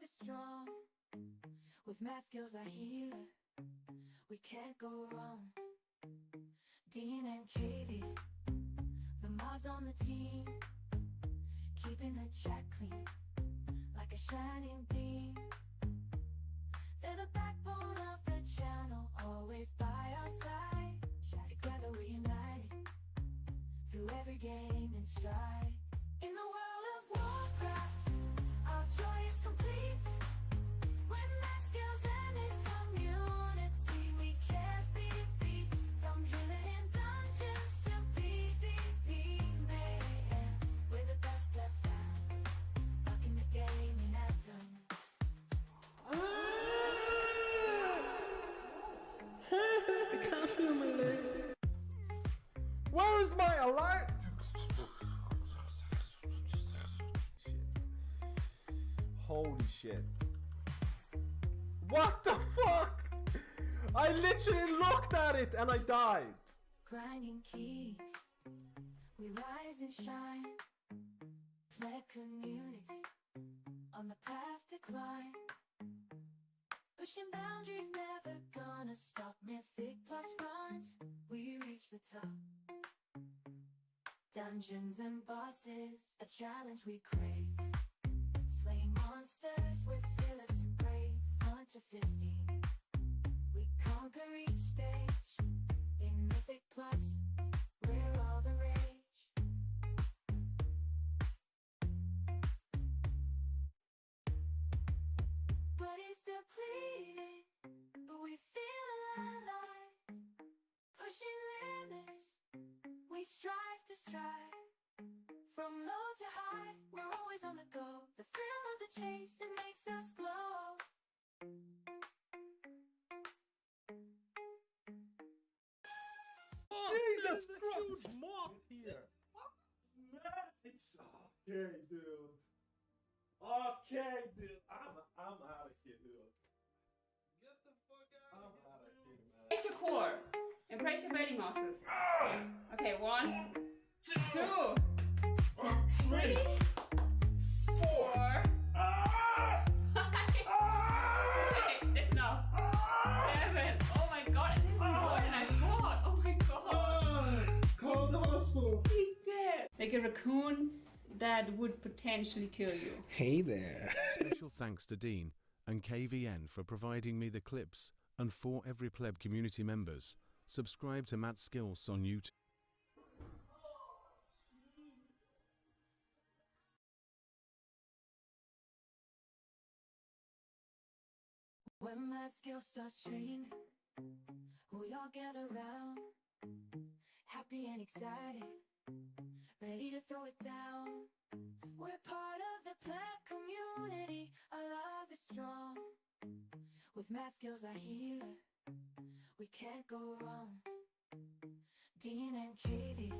is strong. With math skills I healer, we can't go wrong. Dean and KV, the mods on the team, keeping the chat clean, like a shining beam. They're the backbone of the channel, always by our side. Together we're united, through every game and stride. In the world of Warcraft, our joy is complete. When math skills and his community, we can't be beat. From healing in dungeons to PvP mayhem, we're the best that found, rocking the game and anthem. I can't feel my legs. Where's my alert? Holy shit. What the fuck? I literally looked at it and I died. Grinding keys, we rise and shine. Let community on the path to climb. Pushing boundaries, never gonna stop. Mythic plus runs, we reach the top. Dungeons and bosses, a challenge we crave. Slaying monsters, we're fearless and brave. 1 to 15, we conquer each stage. In Mythic plus, we're all the rage. Body's depleted, but we feel alive. Pushing limits, we strive to strive. From low to high, we're always on the go. The thrill of the chase, it makes us glow. Jesus Christ! Huge moth here. It's okay, dude. Okay, dude. I'm out of here, dude. Get the fuck out of here, dude. Embrace your core. Embrace your belly muscles. Okay, 1, 2, 3, 4, 5. Okay, that's enough. 7. Oh my god, this is more than I thought. Oh my god. Call the hospital. He's dead. Like a raccoon that would potentially kill you. Hey there. Special thanks to Dean and KVN for providing me the clips, and for every pleb community members. Subscribe to Matt Skills on YouTube. When that skill starts streaming, we all gather around, happy and excited, ready to throw it down. We're part of the pleb community, our love is strong. With math skills I healer, we can't go wrong. Dean and KV,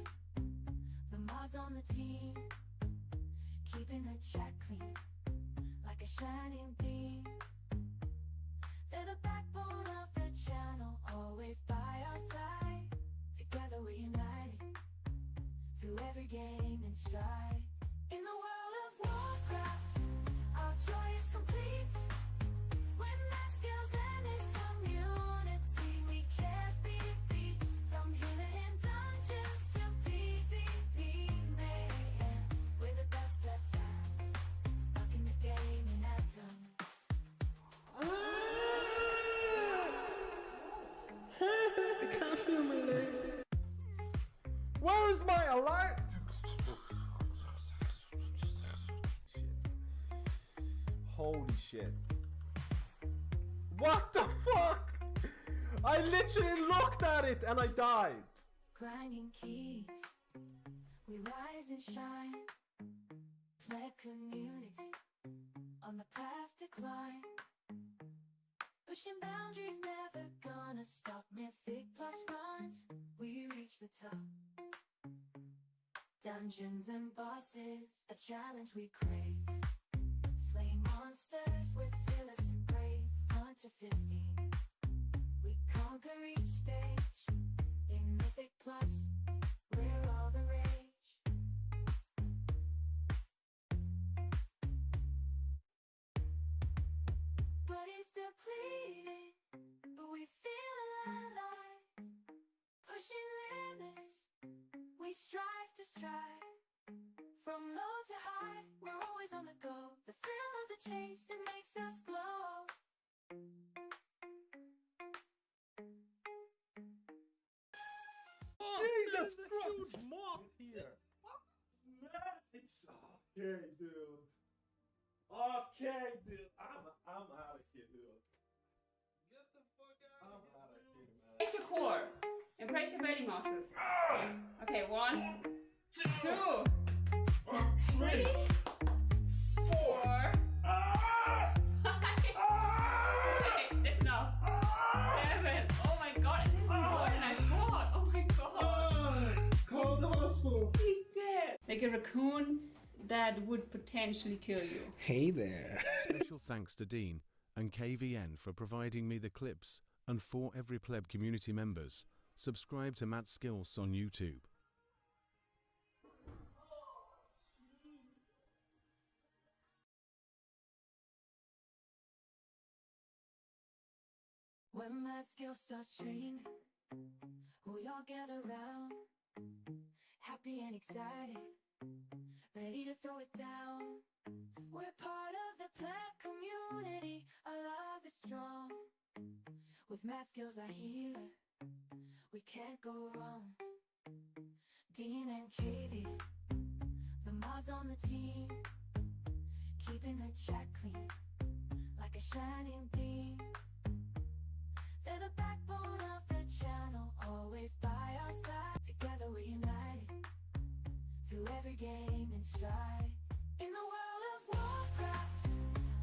the mods on the team, keeping the chat clean, like a shining beam. They're the backbone of the channel, always by our side. Together we're united, through every game and stride. In the world of Warcraft, our joy is complete. When math skills and his community, we can't be beat. From healing in dungeons to PvP mayhem, we're the best that found, rocking the game and anthem. I can't feel my legs. Where's my alert? Holy shit. What the fuck? I literally looked at it and I died. Grinding keys, we rise and shine. Let community on the path to climb. Pushing boundaries, never gonna stop. Mythic plus runs, we reach the top. Dungeons and bosses, a challenge we crave. Slaying monsters, we're fearless and brave. 1 to 15, we conquer each stage. In Mythic plus, we're all the rage. body's depleted, but we feel alive. Pushing limits, we strive to strive. From low to high, we're always on the go. The thrill of the chase, it makes us glow. Jesus Christ! Huge moth here. It's okay, dude. Okay, dude. I'm out of here, dude. Get the fuck out of here. I'm out of here, man. Embrace your core. Embrace your belly muscles. Okay, 1, 2, 3, 4, 5. Okay, that's enough. 7. Oh my god, this is more than I thought. Oh my god. Call the hospital. He's dead. Like a raccoon that would potentially kill you. Hey there. Special thanks to Dean and KVN for providing me the clips, and for every pleb community members, subscribe to Matt Skills on YouTube. When that skill starts training, we all get around, happy and excited, ready to throw it down. We're part of the pleb community, our love is strong. With Matt Skills our healer, we can't go wrong. Dean and Katie, the mods on the team, keeping the chat clean, like a shining beam. They're the backbone of the channel, always by our side. Together we're united, through every game and stride. In the World of Warcraft,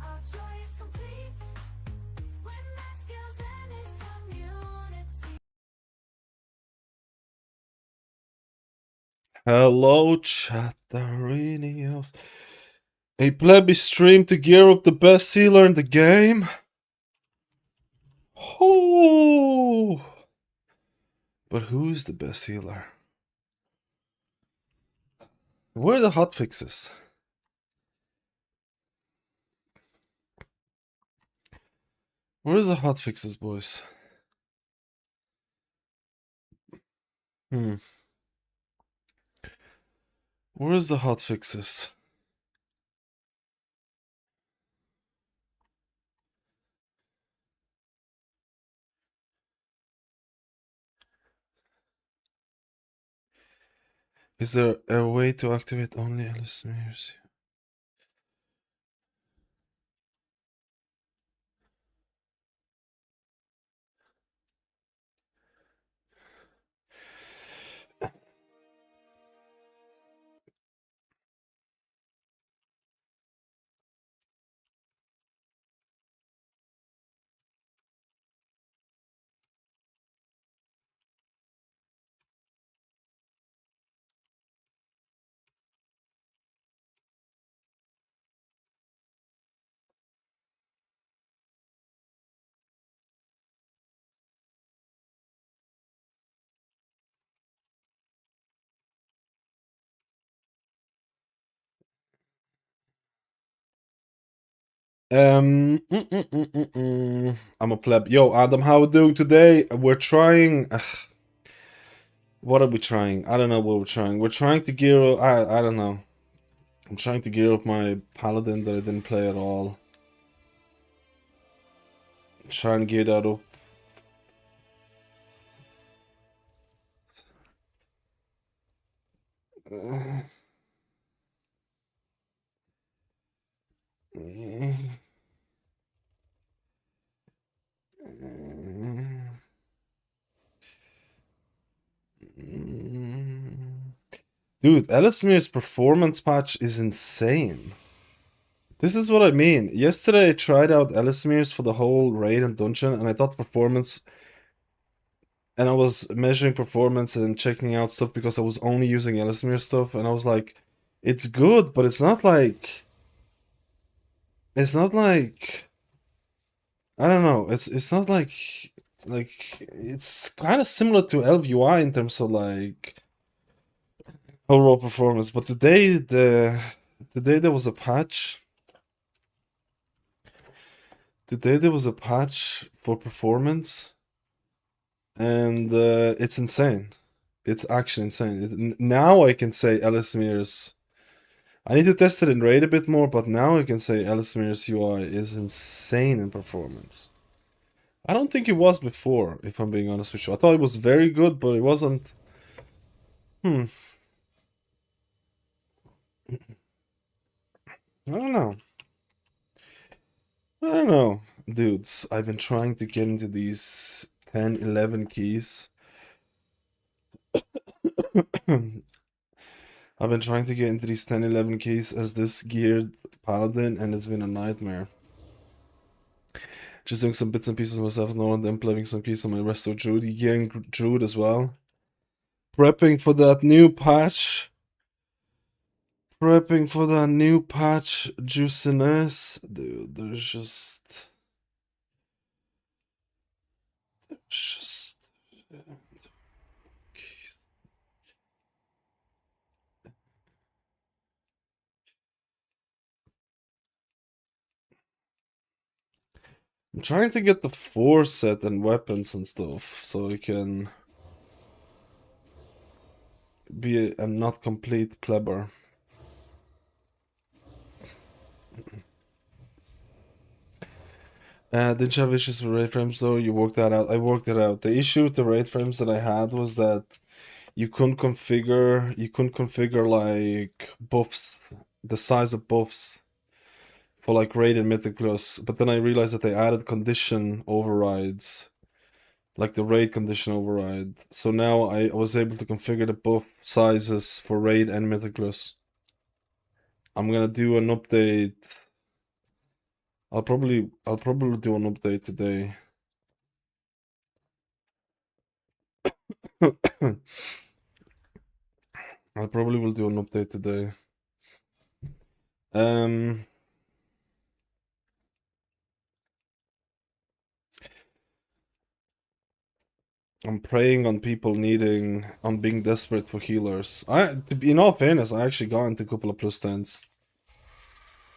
our joy is complete, when Matt Skills and his community. Hello, Chatterinios. A plebby stream to gear up the best healer in the game. Oh, but who is the best healer? Where are the hotfixes? Where's the hotfixes, boys? Where's the hotfixes? Is there a way to activate only listeners? I'm a pleb. Yo, Adam, how we doing today? We're trying. What are we trying? I don't know what we're trying. We're trying to gear up. I don't know. I'm trying to gear up my Paladin that I didn't play at all. Trying to gear that up. Dude, Ellesmere's performance patch is insane. This is what I mean. Yesterday I tried out Ellesmere's for the whole raid and dungeon, and I thought performance... And I was measuring performance and checking out stuff because I was only using Ellesmere stuff, and I was like, it's good, but it's not like... It's not like... I don't know, it's not like... it's kind of similar to LVUI in terms of like... overall performance, but today there was a patch. Today there was a patch for performance, and it's insane. It's actually insane. Now I can say Ellesmere's. I need to test it in Raid a bit more, but now I can say Ellesmere's UI is insane in performance. I don't think it was before, if I'm being honest with you. I thought it was very good, but it wasn't. I don't know. I don't know. Dudes, I've been trying to get into these 10, 11 keys. I've been trying to get into these 10, 11 keys as this geared Paladin, and it's been a nightmare. Just doing some bits and pieces myself now and then playing some keys on my resto Druid, gearing Druid as well. Prepping for that new patch. Juiciness. Dude, there's just... I'm trying to get the 4 set and weapons and stuff so I can be a not complete plebber. Didn't you have issues with raid frames though? You worked that out. I worked it out. The issue with the raid frames that I had was that you couldn't configure like buffs, the size of buffs for like raid and mythic plus. But then I realized that they added condition overrides, like the raid condition override. So now I was able to configure the buff sizes for raid and mythic plus. I'm gonna do an update. I'll probably do an update today. I probably will do an update today. I'm preying on people on being desperate for healers. In all fairness, I actually got into a couple of plus 10s.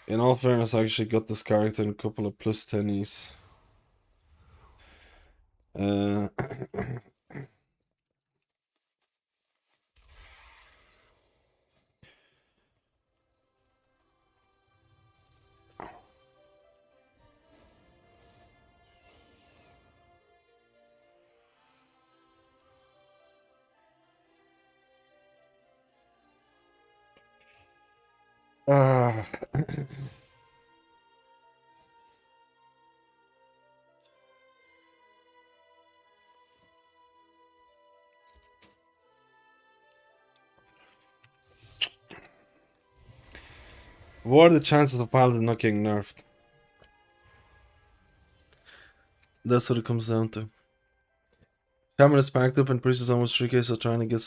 In all fairness, I actually got this character in a couple of plus 10s. What are the chances of Paladin not getting nerfed? That's what it comes down to. Shaman is packed up and Priest is almost 3k, so trying to get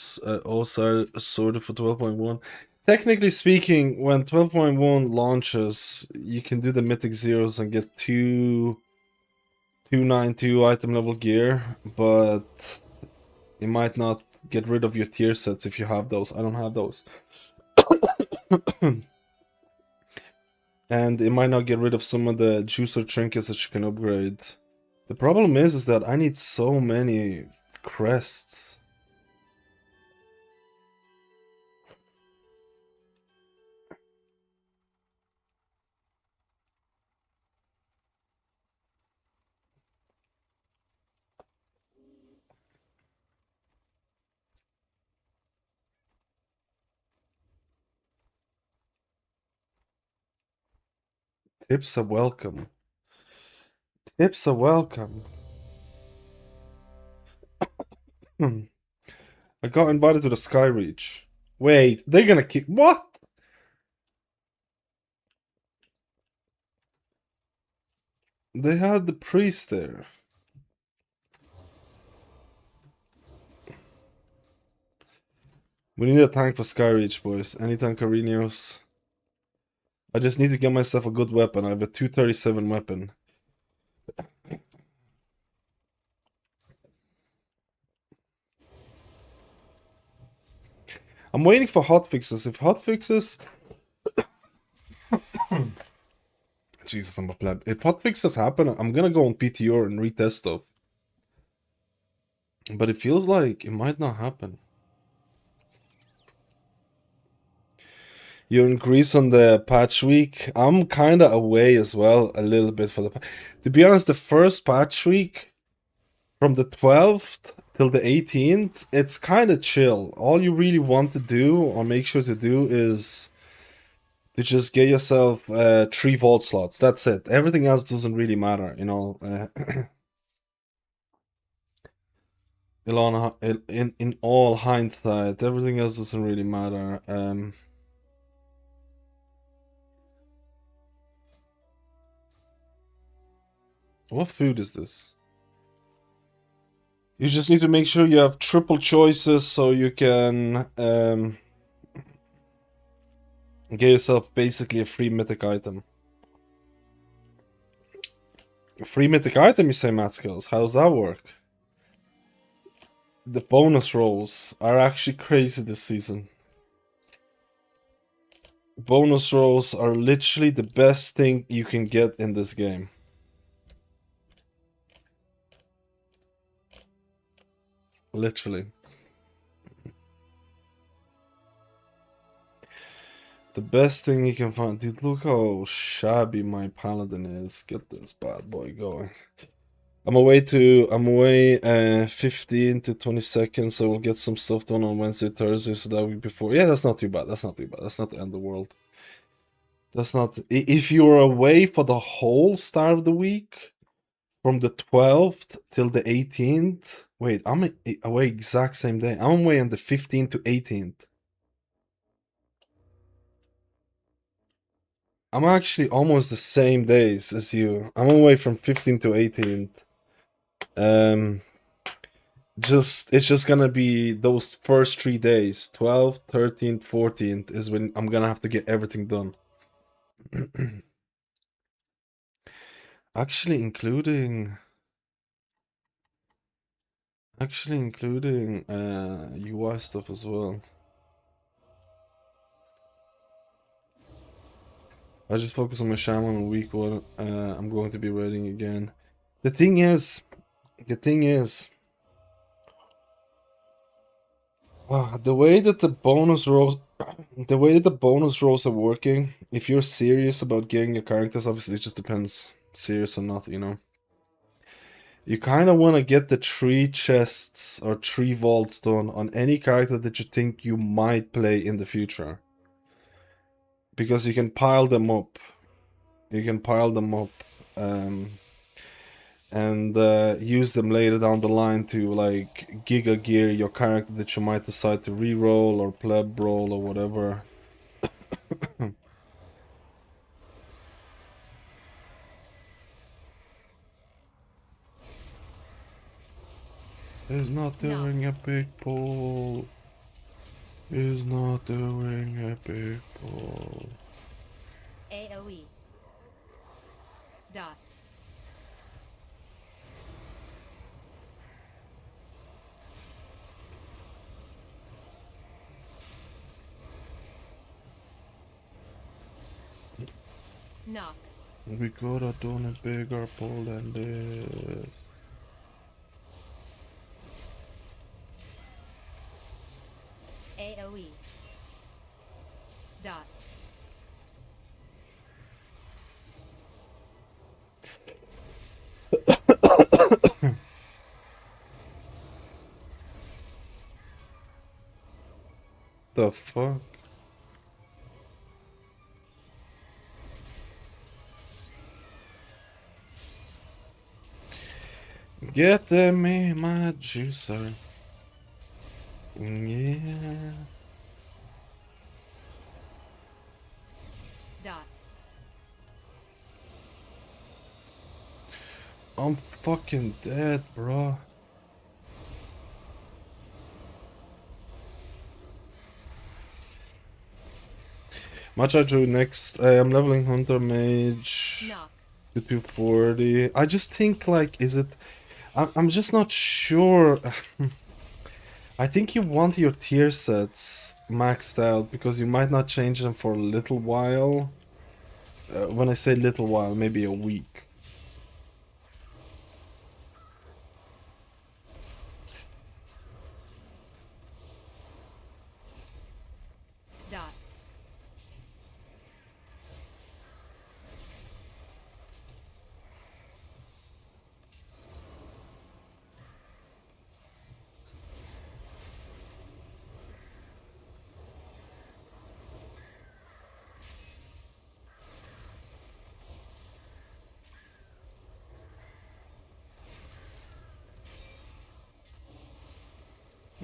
all-star sorted for 12.1. Technically speaking, when 12.1 launches, you can do the Mythic Zeros and get 292 item level gear, but you might not get rid of your tier sets if you have those. I don't have those. And it might not get rid of some of the juicer trinkets that you can upgrade. The problem is that I need so many crests. Tips are welcome. Tips are welcome. I got invited to the Sky Reach. Wait, they're gonna keep... What? They had the priest there. We need a tank for Sky Reach, boys. Any tank Carinios? I just need to get myself a good weapon. I have a 237 weapon. I'm waiting for hotfixes. If hotfixes Jesus, I'm a pleb. If hotfixes happen, I'm gonna go on PTR and retest stuff. But it feels like it might not happen. You're in Greece on the patch week. I'm kinda away as well, a little bit for the. To be honest, the first patch week, from the 12th till the 18th, it's kinda chill. All you really want to do, or make sure to do, is to just get yourself 3 vault slots. That's it. Everything else doesn't really matter, you know. In all hindsight, everything else doesn't really matter. What food is this? You just need to make sure you have triple choices so you can get yourself basically a free mythic item. A free mythic item, you say, Matt Skills? How does that work? The bonus rolls are actually crazy this season. Bonus rolls are literally the best thing you can get in this game. Literally. The best thing you can find. Dude, look how shabby my Paladin is. Get this bad boy going. I'm away 15 to 20 seconds, so we'll get some stuff done on Wednesday, Thursday, so that week before. Yeah, that's not too bad. That's not too bad. That's not the end of the world. That's not. If you're away for the whole start of the week, from the 12th till the 18th. Wait, I'm away exact same day. I'm away on the 15th to 18th. I'm actually almost the same days as you. I'm away from 15th to 18th. It's just gonna be those first 3 days. 12th, 13th, 14th is when I'm gonna have to get everything done. Actually including UI stuff as well. I just focus on my Shaman on week 1. I'm going to be raiding again. The thing is, the way that the bonus rolls are working, if you're serious about getting your characters, obviously it just depends, serious or not, you know. You kind of want to get the 3 chests or 3 vaults done on any character that you think you might play in the future. Because you can pile them up. And use them later down the line to like giga gear your character that you might decide to re-roll or pleb roll or whatever. Is not doing a big pull. Is not doing a big pull. AoE. Dot. Knock. We could have done a bigger pull than this. AoE. Dot. The fuck? Get me my juicer. Yeah. Dot. I'm fucking dead, bro. Much I drew next. I'm leveling Hunter Mage Knock. to 240. I just think, like, is it... I'm just not sure. I think you want your tier sets maxed out because you might not change them for a little while. When I say little while, maybe a week. Dot.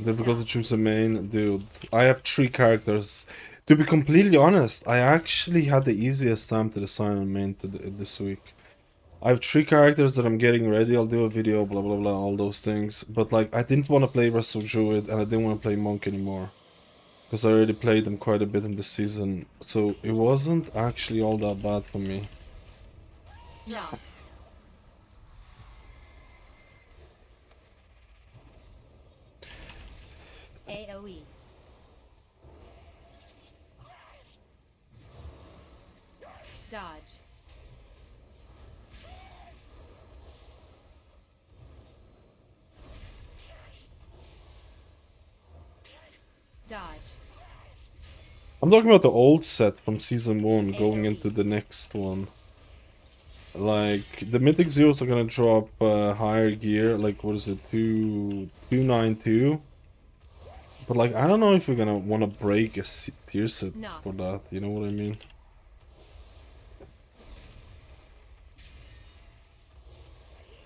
Difficult to choose a main, dude. I have 3 characters. To be completely honest, I actually had the easiest time to decide on main this week. I have 3 characters that I'm getting ready. I'll do a video, blah blah blah, all those things. But like, I didn't want to play Wrestle Druid, and I didn't want to play Monk anymore, because I already played them quite a bit in this season. So it wasn't actually all that bad for me. No. AOE. Dodge. Dodge. I'm talking about the old set from season 1 going into the next one. Like, the Mythic Zeros are gonna drop higher gear, like, what is it, 292? But like, I don't know if we're gonna want to break a tier set for that, you know what I mean?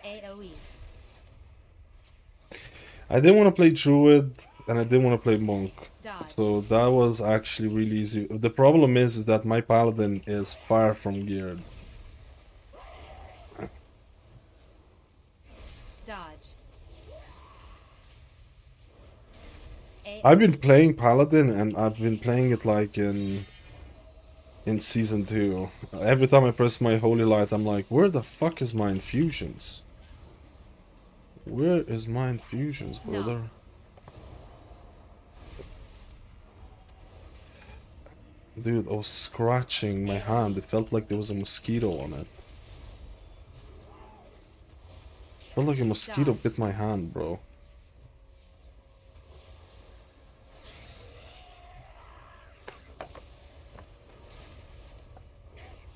AOE. I didn't want to play Druid, and I didn't want to play Monk. Dodge. So that was actually really easy. The problem is that my Paladin is far from geared. Dodge. I've been playing Paladin, and I've been playing it like in season 2. Every time I press my Holy Light, I'm like, where the fuck is my infusions? Where is my infusions, brother? No. Dude, I was scratching my hand. It felt like there was a mosquito on it. Felt like a mosquito bit my hand, bro.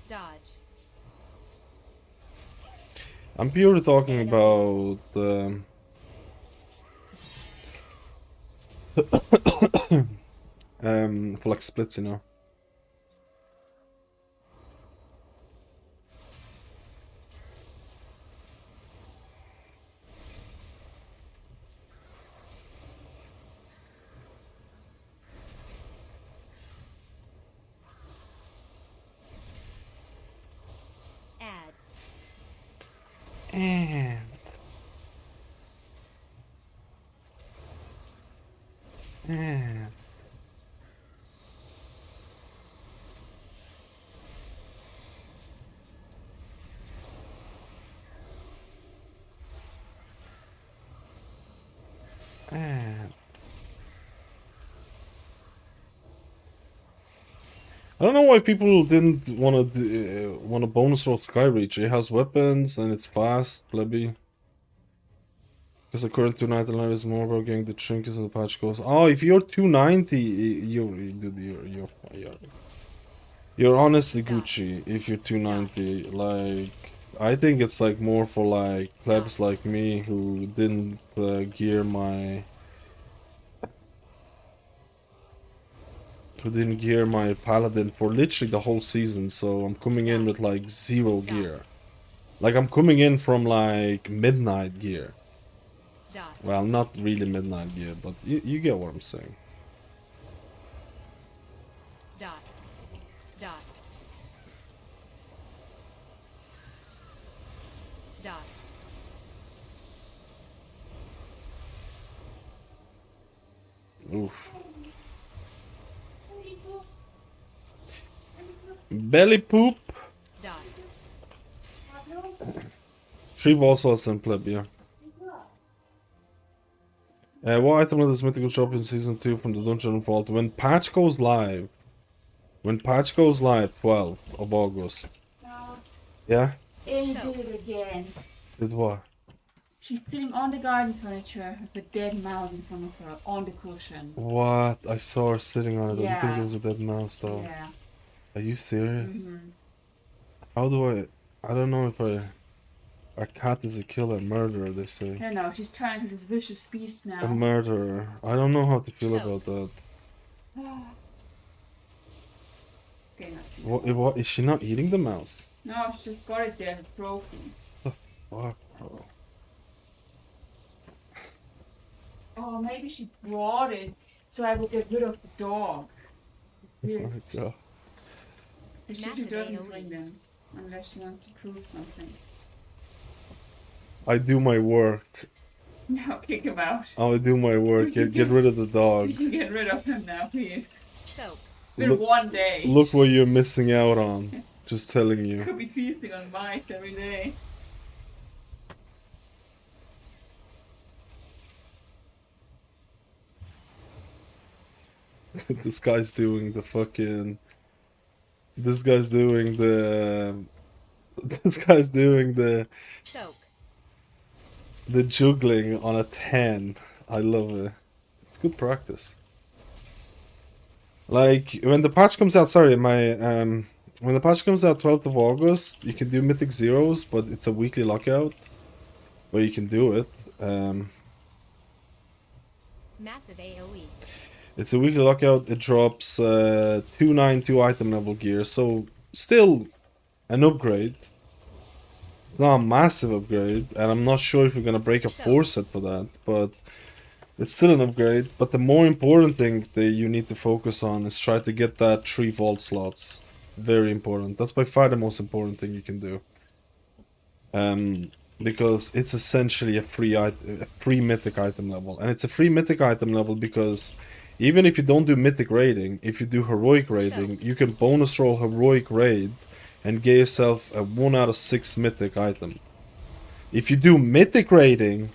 Dodge. I'm purely talking about for like splits, you know. Add. And I don't know why people didn't want to bonus roll Skyreach. It has weapons and it's fast, plebby. Because the current 299 is more about getting the trinkets and the patch goes. Oh, if you're 290, you're honestly Gucci. If you're 290, like, I think it's like more for like plebs like me who didn't gear my. Who didn't gear my Paladin for literally the whole season, so I'm coming in with like 0 gear. Like, I'm coming in from like midnight gear. Well, not really midnight gear, but you get what I'm saying. Dot. Dot. Dot. Oof. Belly poop. Dot. 3 wall slots and pleb, yeah. What item does mythical drop in season 2 from the dungeon vault? When patch goes live, 12th of August, Yeah? Amy did it again. Did what? She's sitting on the garden furniture with a dead mouse in front of her on the cushion. What? I saw her sitting on it. I didn't think it Yeah. was a dead mouse though. Yeah. Are you serious? Mm-hmm. How do I don't know if our cat is a killer, murderer, they say. No, she's turning into this vicious beast A now. murderer. I don't know how to feel about that. Okay, What is she not eating the mouse? no, she just got it there as broken. Fuck, bro. Oh, maybe she brought it so I will get rid of the dog. Oh my god. She Massive doesn't AoE. bring them unless she wants to prove something. I do my work. No, kick him out. I do my work. Get rid of the You dog. can get rid of him now, please. Soak. Been Look- 1 day. Look what you're missing out on. Just telling you. Could be feasting on mice every day. This guy's doing the fucking. This guy's doing the. This guy's doing Soak. the juggling on a 10. I love it. It's good practice. Like when the patch comes out, sorry, when the patch comes out 12th of August, you can do Mythic Zeros, but it's a weekly lockout. But you can do it. Massive AoE. It's a weekly lockout. It drops 292 item level gear, so still an upgrade. Not a massive upgrade, and I'm not sure if we're gonna break a 4 set for that, but it's still an upgrade. But the more important thing that you need to focus on is try to get that 3 vault slots. Very important. That's by far the most important thing you can do. Because it's essentially a free mythic item level, and it's a free mythic item level because even if you don't do mythic raiding, if you do heroic raiding, you can bonus roll heroic raid and get yourself a 1 out of 6 mythic item. If you do mythic raiding,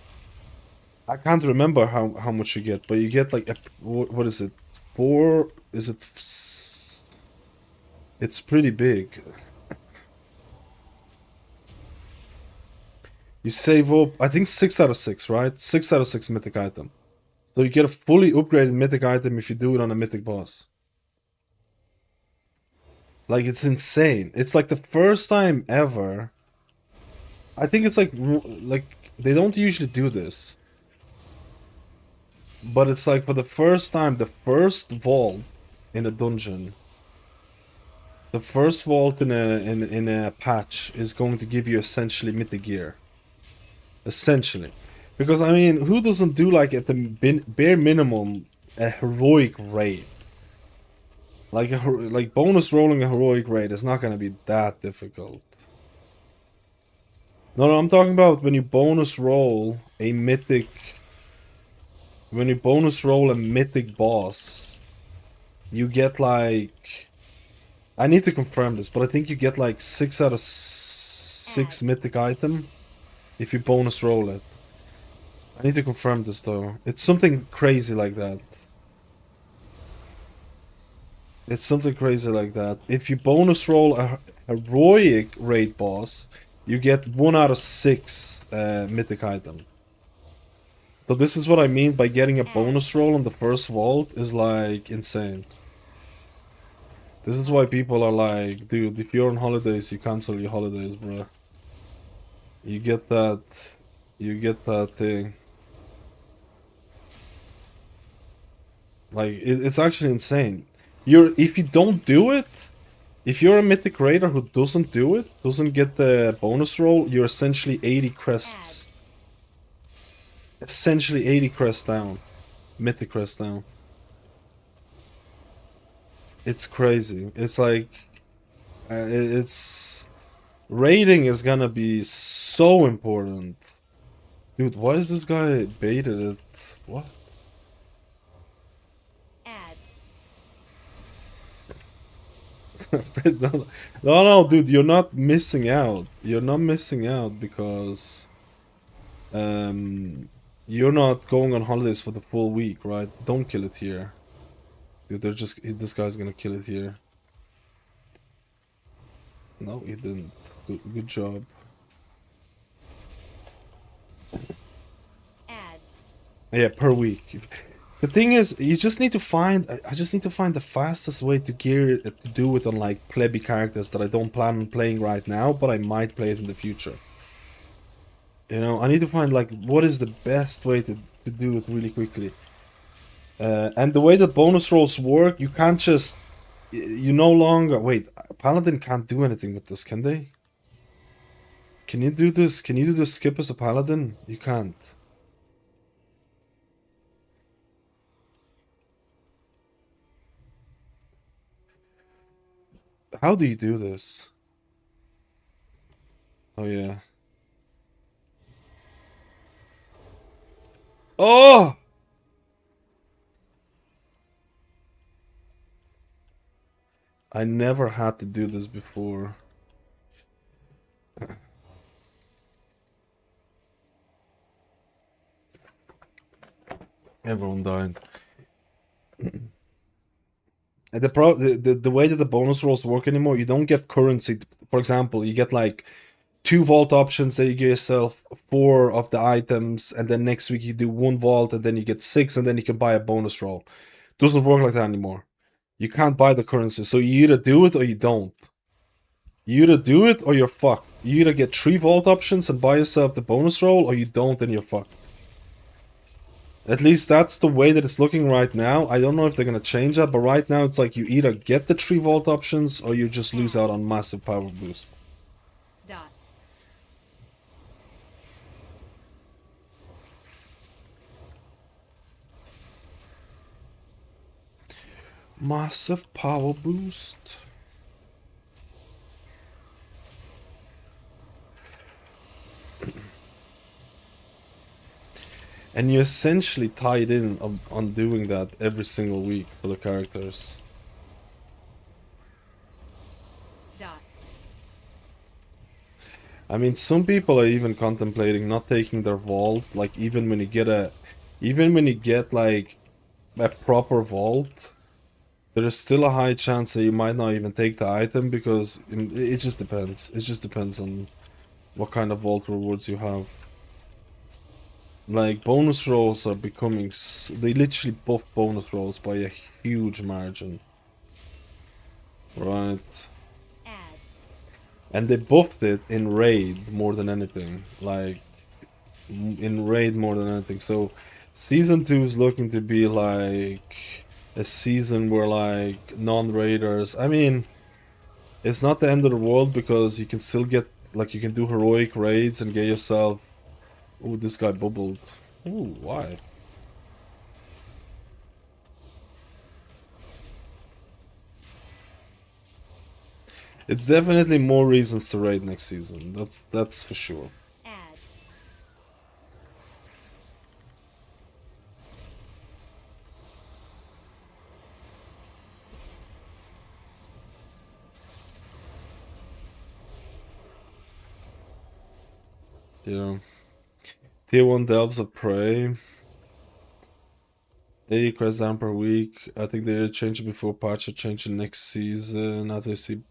I can't remember how much you get, but you get like what is it? 4? Is it? It's pretty big. You save up, I think 6 out of 6, right? 6 out of 6 mythic item. So you get a fully upgraded mythic item if you do it on a mythic boss. Like, it's insane. It's like the first time ever. I think it's like they don't usually do this. But it's like for the first time, the first vault in a dungeon. The first vault in a patch is going to give you essentially mythic gear. Essentially. Because, I mean, who doesn't do, like, at the bare minimum, a heroic raid? Like bonus rolling a heroic raid is not going to be that difficult. No, I'm talking about when you bonus roll a mythic... When you bonus roll a mythic boss, you get, like... I need to confirm this, but I think you get, like, 6 out of 6 mythic item if you bonus roll it. I need to confirm this though. It's something crazy like that. It's something crazy like that. If you bonus roll a heroic raid boss, you get 1 out of 6 mythic item. So this is what I mean by getting a bonus roll on the first vault is like insane. This is why people are like, dude, if you're on holidays, you cancel your holidays, bro. You get that thing. Like, it's actually insane. If you don't do it, if you're a mythic raider who doesn't do it, doesn't get the bonus roll, you're essentially 80 crests. Essentially 80 crests down. Mythic crests down. It's crazy. It's like... it's... Raiding is gonna be so important. Dude, why is this guy baited it? What? No, dude, you're not missing out. You're not missing out because you're not going on holidays for the full week, right? Don't kill it here. Dude, this guy's gonna kill it here. No, he didn't. Good job. Ads. Yeah, per week. The thing is, you just need to find. I just need to find the fastest way to gear it, to do it on like plebby characters that I don't plan on playing right now, but I might play it in the future. You know, I need to find like what is the best way to do it really quickly. And the way that bonus rolls work, you can't just you no longer wait. Paladin can't do anything with this, can they? Can you do this? Can you do the skip as a paladin? You can't. How do you do this? Oh yeah. Oh! I never had to do this before. Everyone died. And the way that the bonus rolls work anymore, you don't get currency. For example, you get like 2 vault options, that you get yourself 4 of the items, and then next week you do 1 vault, and then you get 6, and then you can buy a bonus roll. Doesn't work like that anymore. You can't buy the currency, so you either do it or you don't. You either do it or you're fucked. You either get 3 vault options and buy yourself the bonus roll, or you don't and you're fucked. At least that's the way that it's looking right now. I don't know if they're gonna change that, but right now it's like you either get the 3 vault options or you just lose out on massive power boost. Dot. Massive power boost. And you're essentially tied in on doing that every single week for the characters. Dot. I mean, some people are even contemplating not taking their vault, like even when you get like a proper vault, there is still a high chance that you might not even take the item because it just depends. It just depends on what kind of vault rewards you have. Like, bonus rolls are becoming... They literally buff bonus rolls by a huge margin. Right. Add. And they buffed it in Raid more than anything. Like, in Raid more than anything. So, Season 2 is looking to be like a season where, like, non-raiders... I mean, it's not the end of the world because you can still get... Like, you can do heroic raids and get yourself... Ooh, this guy bubbled. Ooh, why? It's definitely more reasons to raid next season. That's for sure. Add. Yeah. Tier 1 Delves of Prey. 80 quests down per week. I think they're changing before patch or changing next season. After I see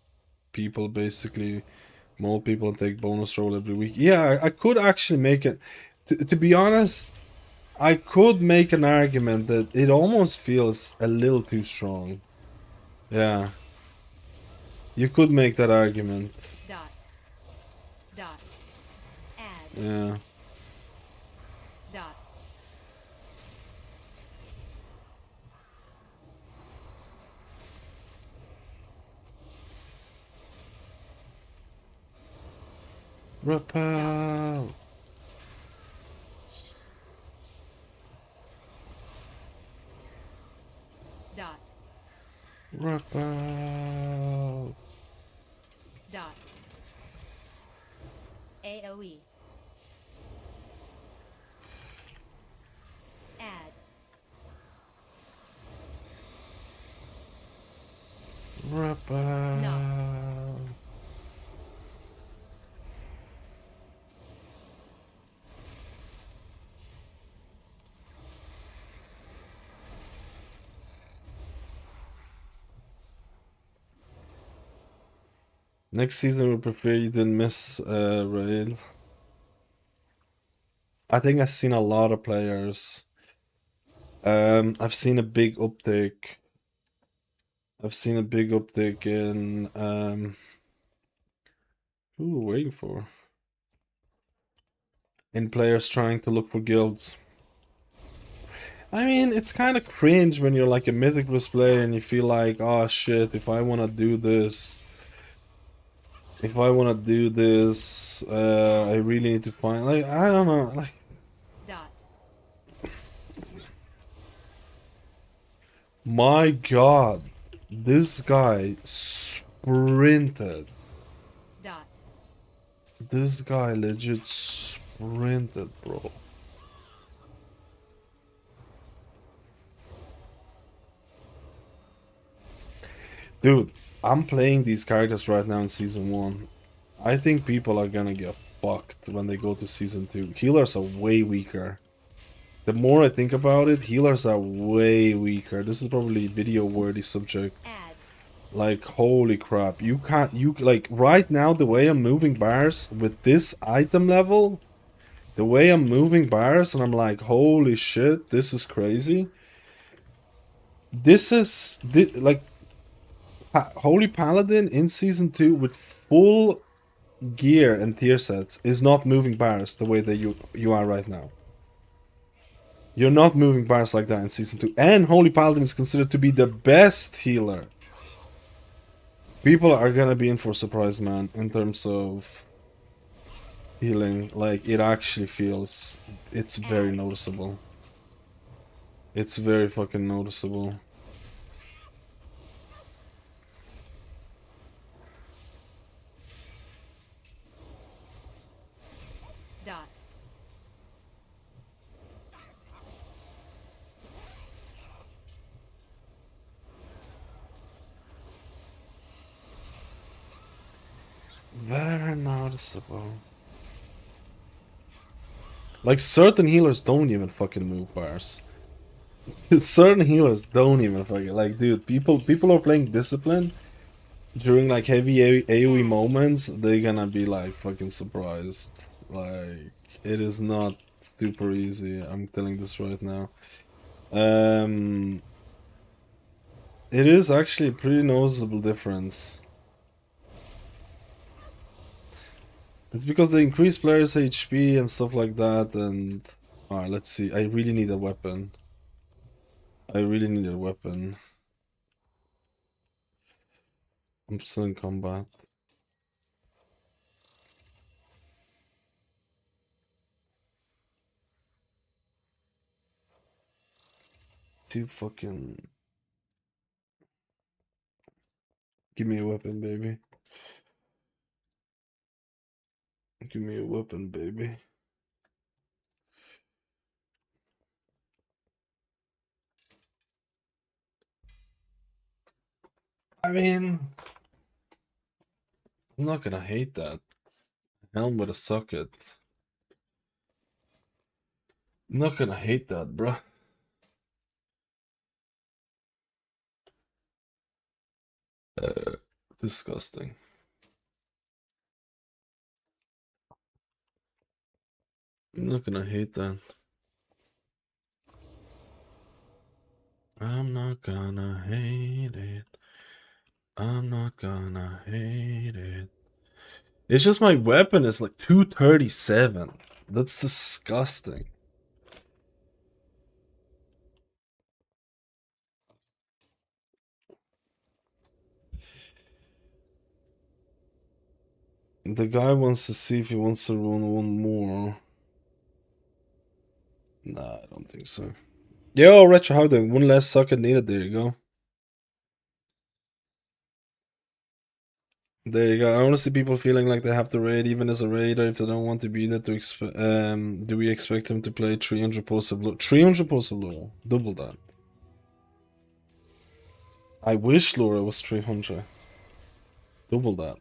people basically more people and take bonus roll every week. Yeah, I could actually make it. To be honest, I could make an argument that it almost feels a little too strong. Yeah. You could make that argument. Dot. Dot. Add. Yeah. Dot. Repel. Dot. Repel. Dot. AOE. Add. Repel. Next season, we prefer you didn't miss raid. I think I've seen a lot of players. I've seen a big uptick. I've seen a big uptick in who are we waiting for? In players trying to look for guilds. I mean, it's kind of cringe when you're like a Mythic Plus player and you feel like, oh shit, if I want to do this, I really need to find, like, I don't know, like. Dot. My God, this guy sprinted. Dot. This guy legit sprinted, bro. Dude, I'm playing these characters right now in Season 1. I think people are gonna get fucked when they go to Season 2. Healers are way weaker. The more I think about it, healers are way weaker. This is probably a video-worthy subject. Ads. Like, holy crap. Like, right now, the way I'm moving bars with this item level, the way I'm moving bars, and I'm like, holy shit, this is crazy. Like, Holy Paladin in Season 2 with full gear and tier sets is not moving bars the way that you are right now. You're not moving bars like that in Season 2. And Holy Paladin is considered to be the best healer. People are gonna be in for a surprise, man, in terms of healing. Like, it actually feels... It's very noticeable. It's very fucking noticeable. Dot. Very noticeable. Like, certain healers don't even fucking move bars. Certain healers don't even fucking... Like, dude, people are playing Discipline during, like, heavy AoE moments. They're gonna be, like, fucking surprised. Like, it is not super easy. I'm telling this right now. It is actually a pretty noticeable difference. It's because they increase players' HP and stuff like that, and... Alright, let's see. I really need a weapon. I'm still in combat. Too fucking... Give me a weapon, baby. Give me a weapon, baby. I mean, I'm not gonna hate that. Helm with a socket. I'm not gonna hate that, bruh. Disgusting. I'm not gonna hate that. I'm not gonna hate it. I'm not gonna hate it. It's just my weapon is like 237. That's disgusting. The guy wants to see if he wants to run one more. Nah, I don't think so. Yo, Retro, how doing? One less socket needed. There you go. There you go. I want to see people feeling like they have to raid even as a raider if they don't want to be there to do we expect him to play 300 posts of lore? 300 posts of lore. Double that. I wish Laura was 300. Double that.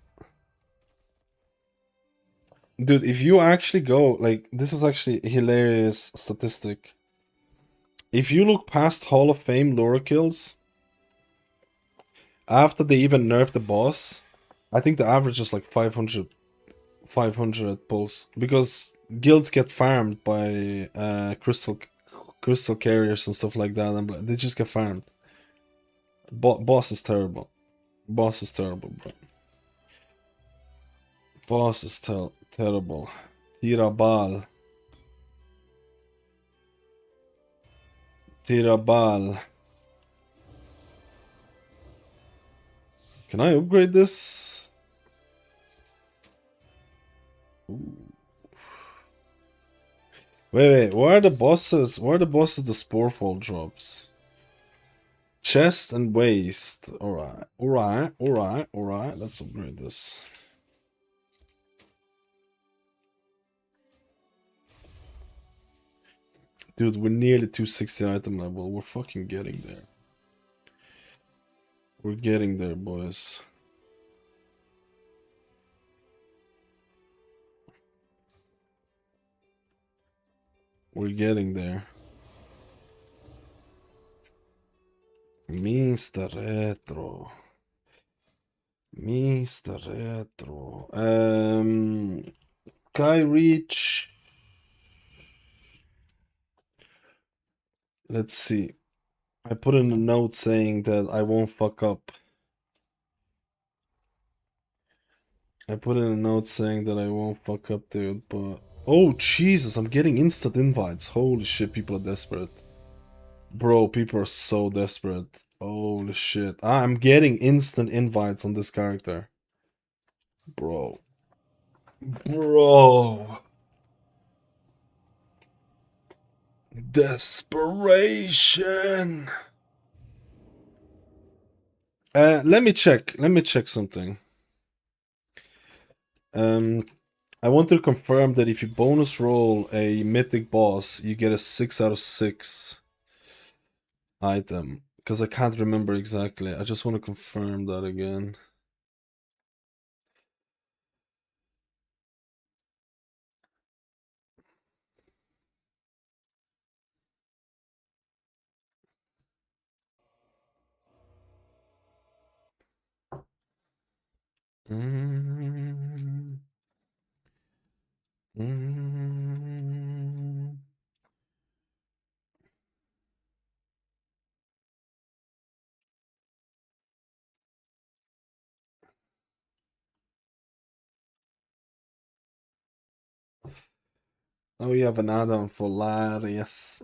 Dude, if you actually go, like, this is actually a hilarious statistic. If you look past Hall of Fame Laura kills, after they even nerfed the boss, I think the average is like 500 pulls because guilds get farmed by crystal carriers and stuff like that, and they just get farmed. Boss is terrible. Boss is terrible, bro. Boss is terrible. Tirabal. Tirabal. Can I upgrade this? Ooh. Wait, where are the bosses? Where are the bosses the Sporefall drops? Chest and waist. Alright. Let's upgrade this. Dude, we're nearly 260 item level. We're fucking getting there. We're getting there, boys. We're getting there. Mr. Retro. Sky Reach. Let's see. I put in a note saying that I won't fuck up. Dude, but... Oh, Jesus, I'm getting instant invites. Holy shit, people are desperate. Bro, people are so desperate. Holy shit. I'm getting instant invites on this character. Bro. Desperation. Let me check something. I want to confirm that if you bonus roll a mythic boss, you get a 6 out of 6 item. Because I can't remember exactly. I just want to confirm that again. Oh, you have an add-on for Larius.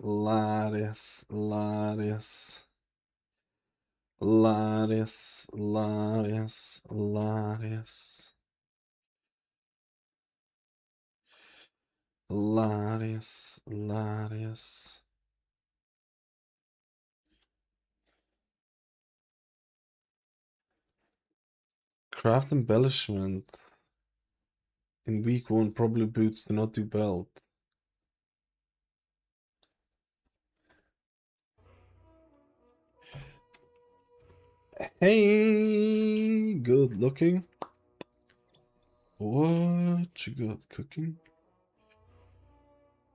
Craft embellishment. In week 1, probably boots do not do belt. Hey, good looking. What you got cooking?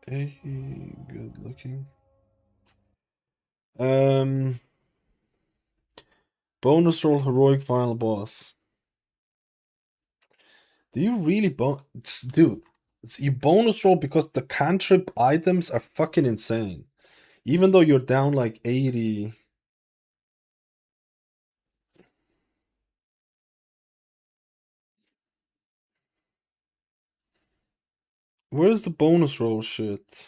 Hey, good looking. Bonus roll heroic final boss. Do you really dude? You bonus roll because the cantrip items are fucking insane. Even though you're down like 80. Where's the bonus roll shit?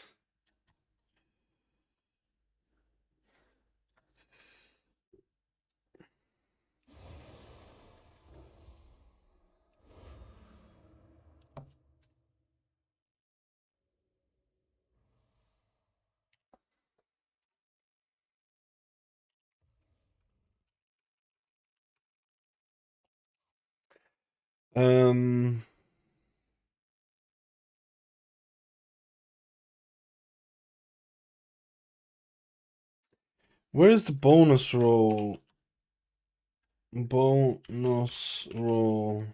Where's the bonus roll? Bonus roll.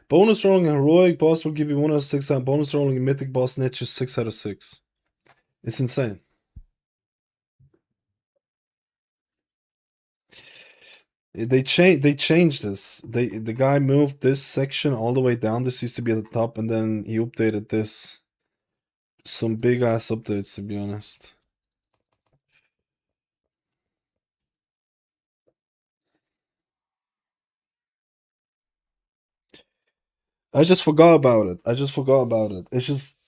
Bonus rolling a heroic boss will give you 1 out of 6, and bonus rolling a mythic boss nets you 6 out of 6. It's insane. They changed this. The guy moved this section all the way down. This used to be at the top, and then he updated this. Some big ass updates, to be honest. I just forgot about it. It's just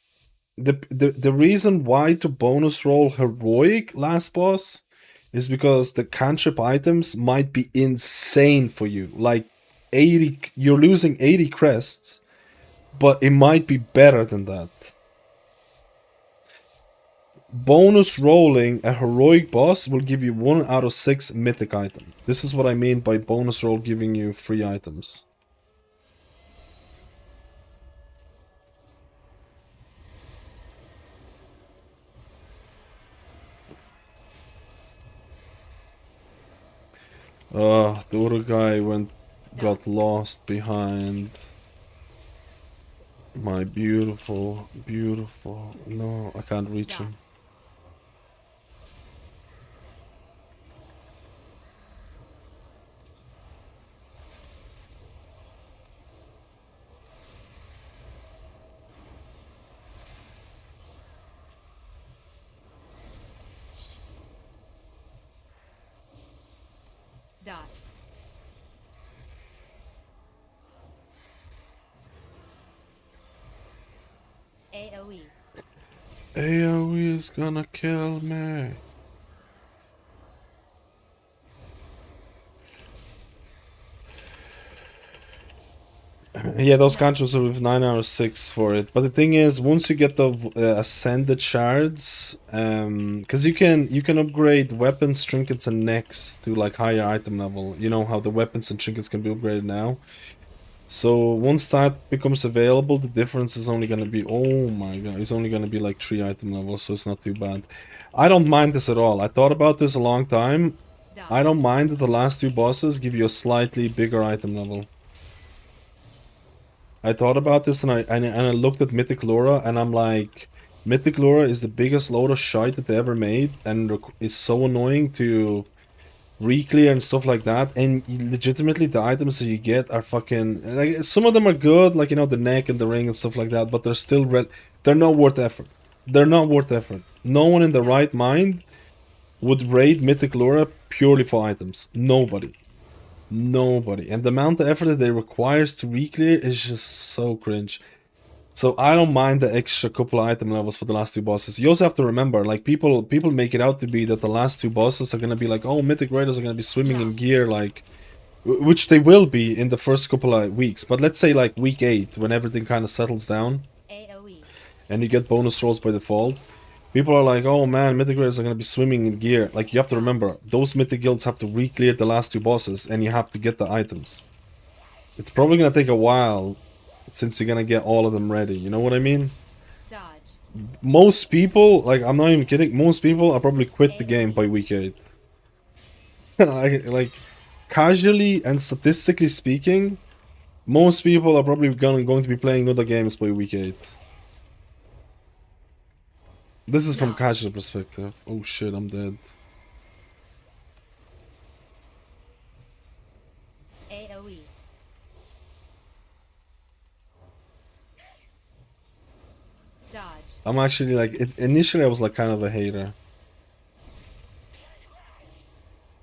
the reason why to bonus roll heroic last boss is because the cantrip items might be insane for you. Like 80, you're losing 80 crests, but it might be better than that. Bonus rolling a heroic boss will give you 1 out of 6 mythic item. This is what I mean by bonus roll giving you free items. The other guy got lost behind my beautiful. No, I can't reach him. Dot. AoE. AoE is gonna kill me. Yeah, those cantrips are with 9 out of 6 for it. But the thing is, once you get the ascended shards, because you can upgrade weapons, trinkets, and necks to like higher item level. You know how the weapons and trinkets can be upgraded now. So once that becomes available, the difference is only gonna be, oh my god, it's only gonna be like 3 item levels, so it's not too bad. I don't mind this at all. I thought about this a long time. I don't mind that the last 2 bosses give you a slightly bigger item level. I thought about this and I looked at Mythic Laura and I'm like, Mythic Laura is the biggest load of shite that they ever made and is so annoying to re-clear and stuff like that. And legitimately, the items that you get are fucking like, some of them are good, like, you know, the neck and the ring and stuff like that, but they're still they're not worth effort. They're not worth effort. No one in the right mind would raid Mythic Laura purely for items. Nobody. And the amount of effort that they requires to re-clear is just so cringe. So I don't mind the extra couple of item levels for the last 2 bosses. You also have to remember, like, people make it out to be that the last 2 bosses are gonna be like, oh, Mythic Raiders are gonna be swimming in gear, like, which they will be in the first couple of weeks. But let's say like week 8, when everything kind of settles down, and you get bonus rolls by default. People are like, oh man, Mythic Raiders are going to be swimming in gear. Like, you have to remember, those Mythic guilds have to re-clear the last 2 bosses, and you have to get the items. It's probably going to take a while, since you're going to get all of them ready. You know what I mean? Dodge. Most people, like, I'm not even kidding, most people are probably quit the game by week 8. like, casually and statistically speaking, most people are probably going to be playing other games by week 8. This is from casual perspective. Oh shit, I'm dead. AoE. Dodge. I'm actually like, initially I was like kind of a hater.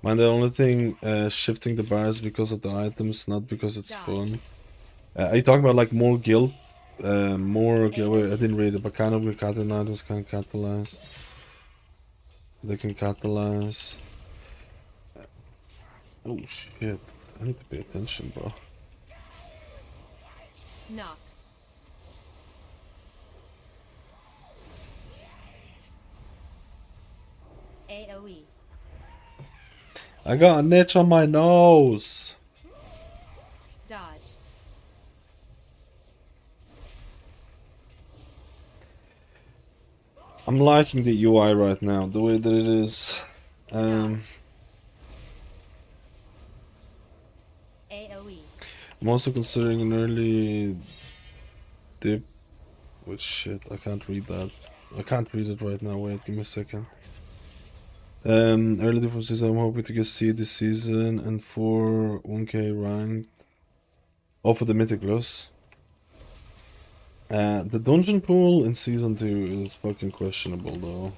Man, the only thing shifting the bars because of the items, not because it's fun. Are you talking about like more guild? Wait, I didn't read it, but kind of with Catalan items can catalyze. They can catalyze. Oh shit, I need to pay attention, bro. Knock. AoE. I got a niche on my nose. Dodge. I'm liking the UI right now, the way that it is. AoE. I'm also considering an early dip. Which shit, I can't read that. I can't read it right now. Wait, give me a second. Early different season, I'm hoping to get C this season and for 1k ranked. Oh, for the Mythic Plus. The dungeon pool in season 2 is fucking questionable though.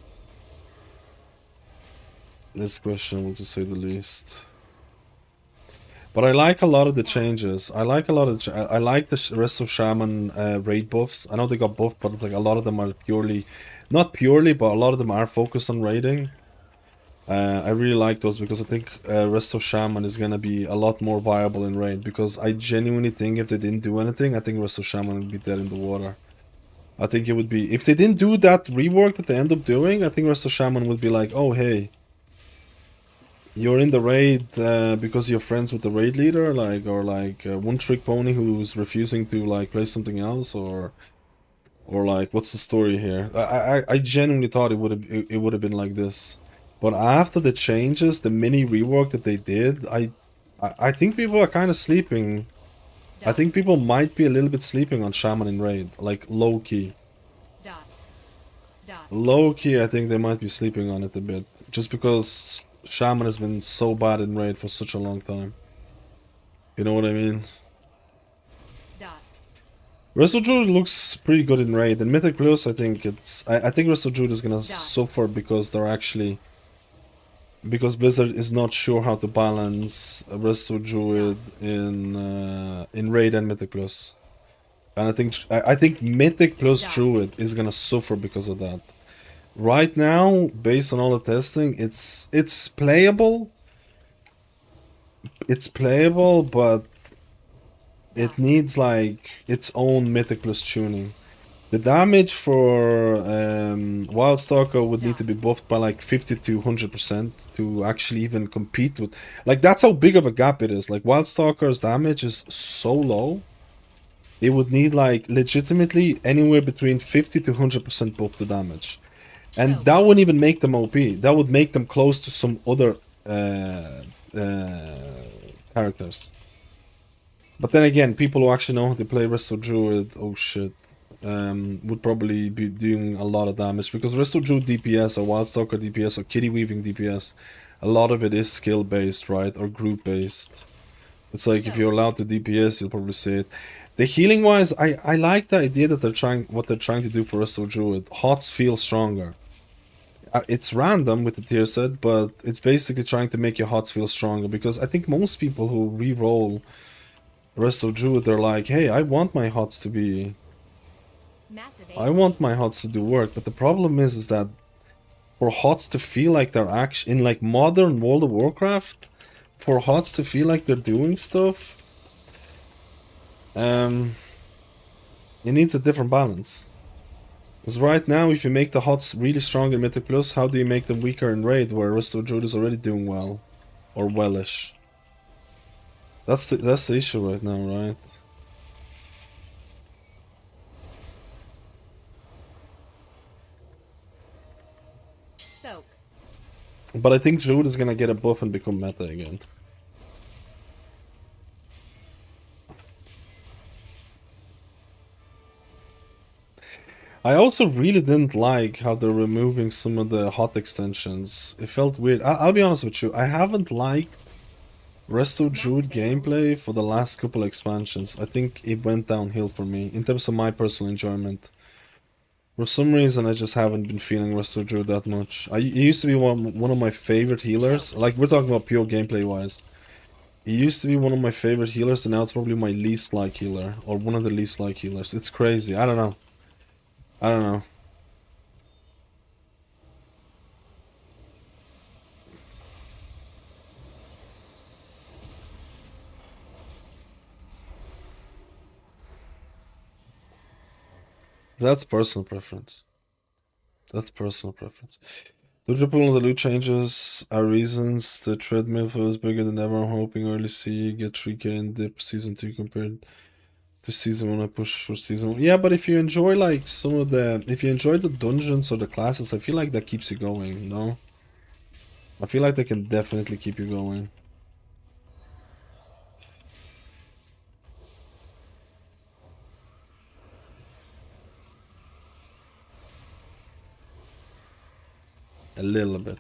It's questionable to say the least. But I like a lot of the changes. I like a lot of I like the rest of Shaman raid buffs. I know they got buffed, but like a lot of them are purely, not purely, but a lot of them are focused on raiding. I really like those because I think rest of Shaman is gonna be a lot more viable in raid. Because I genuinely think if they didn't do anything, I think rest of Shaman would be dead in the water. I think it would be, if they didn't do that rework that they end up doing, I think rest of Shaman would be like, oh hey, you're in the raid because you're friends with the raid leader, like, or like one trick pony who's refusing to like play something else, or like what's the story here? I genuinely thought it would have been like this, but after the changes, the mini rework that they did, I think people are kind of sleeping. I think people might be a little bit sleeping on Shaman in raid, like low key. Low key, I think they might be sleeping on it a bit, just because Shaman has been so bad in raid for such a long time. You know what I mean? Resto Druid looks pretty good in raid, and Mythic Plus, I think it's. I think Resto Druid is gonna suffer because they're actually. Because Blizzard is not sure how to balance Resto Druid in raid and Mythic Plus. And I think Mythic Plus Druid is gonna suffer because of that. Right now, based on all the testing, it's playable. It's playable, but it needs like its own Mythic Plus tuning. The damage for Wildstalker would need to be buffed by like 50 to 100% to actually even compete with. Like that's how big of a gap it is. Like Wildstalker's damage is so low. It would need like legitimately anywhere between 50 to 100% buff to damage. And that wouldn't even make them OP. That would make them close to some other characters. But then again, people who actually know how to play Resto Druid, oh shit, would probably be doing a lot of damage. Because Resto Druid DPS or Wildstalker DPS or Kitty Weaving DPS, a lot of it is skill based, right? Or group based. It's like if you're allowed to DPS, you'll probably see it. The healing wise, I like the idea that what they're trying to do for Resto Druid. Hots feel stronger. It's random with the tier set, but it's basically trying to make your hots feel stronger. Because I think most people who re-roll Resto Druid, they're like, hey, I want my hots to be... I want my hots to do work, but the problem is that for hots to feel like they're actually... In like modern World of Warcraft, for hots to feel like they're doing stuff, it needs a different balance. Because right now, if you make the hots really strong in Mythic Plus, how do you make them weaker in Raid, where Resto Druid is already doing well? Or wellish. That's the issue right now, right? Soak. But I think Druid is gonna get a buff and become meta again. I also really didn't like how they're removing some of the hot extensions. It felt weird. I'll be honest with you, I haven't liked Resto Druid gameplay for the last couple expansions. I think it went downhill for me, in terms of my personal enjoyment. For some reason, I just haven't been feeling Resto Druid that much. It used to be one of my favorite healers. Like, we're talking about pure gameplay-wise. It used to be one of my favorite healers, and now it's probably my least like healer. Or one of the least like healers. It's crazy. I don't know. I don't know. That's personal preference. That's personal preference. The triple and the loot changes are reasons. The treadmill feels bigger than ever. I'm hoping early C get 3k and dip season 2 compared to season 1. I push for season 1. Yeah, but if you enjoy like some of the... If you enjoy the dungeons or the classes, I feel like that keeps you going, no? I feel like they can definitely keep you going. A little bit.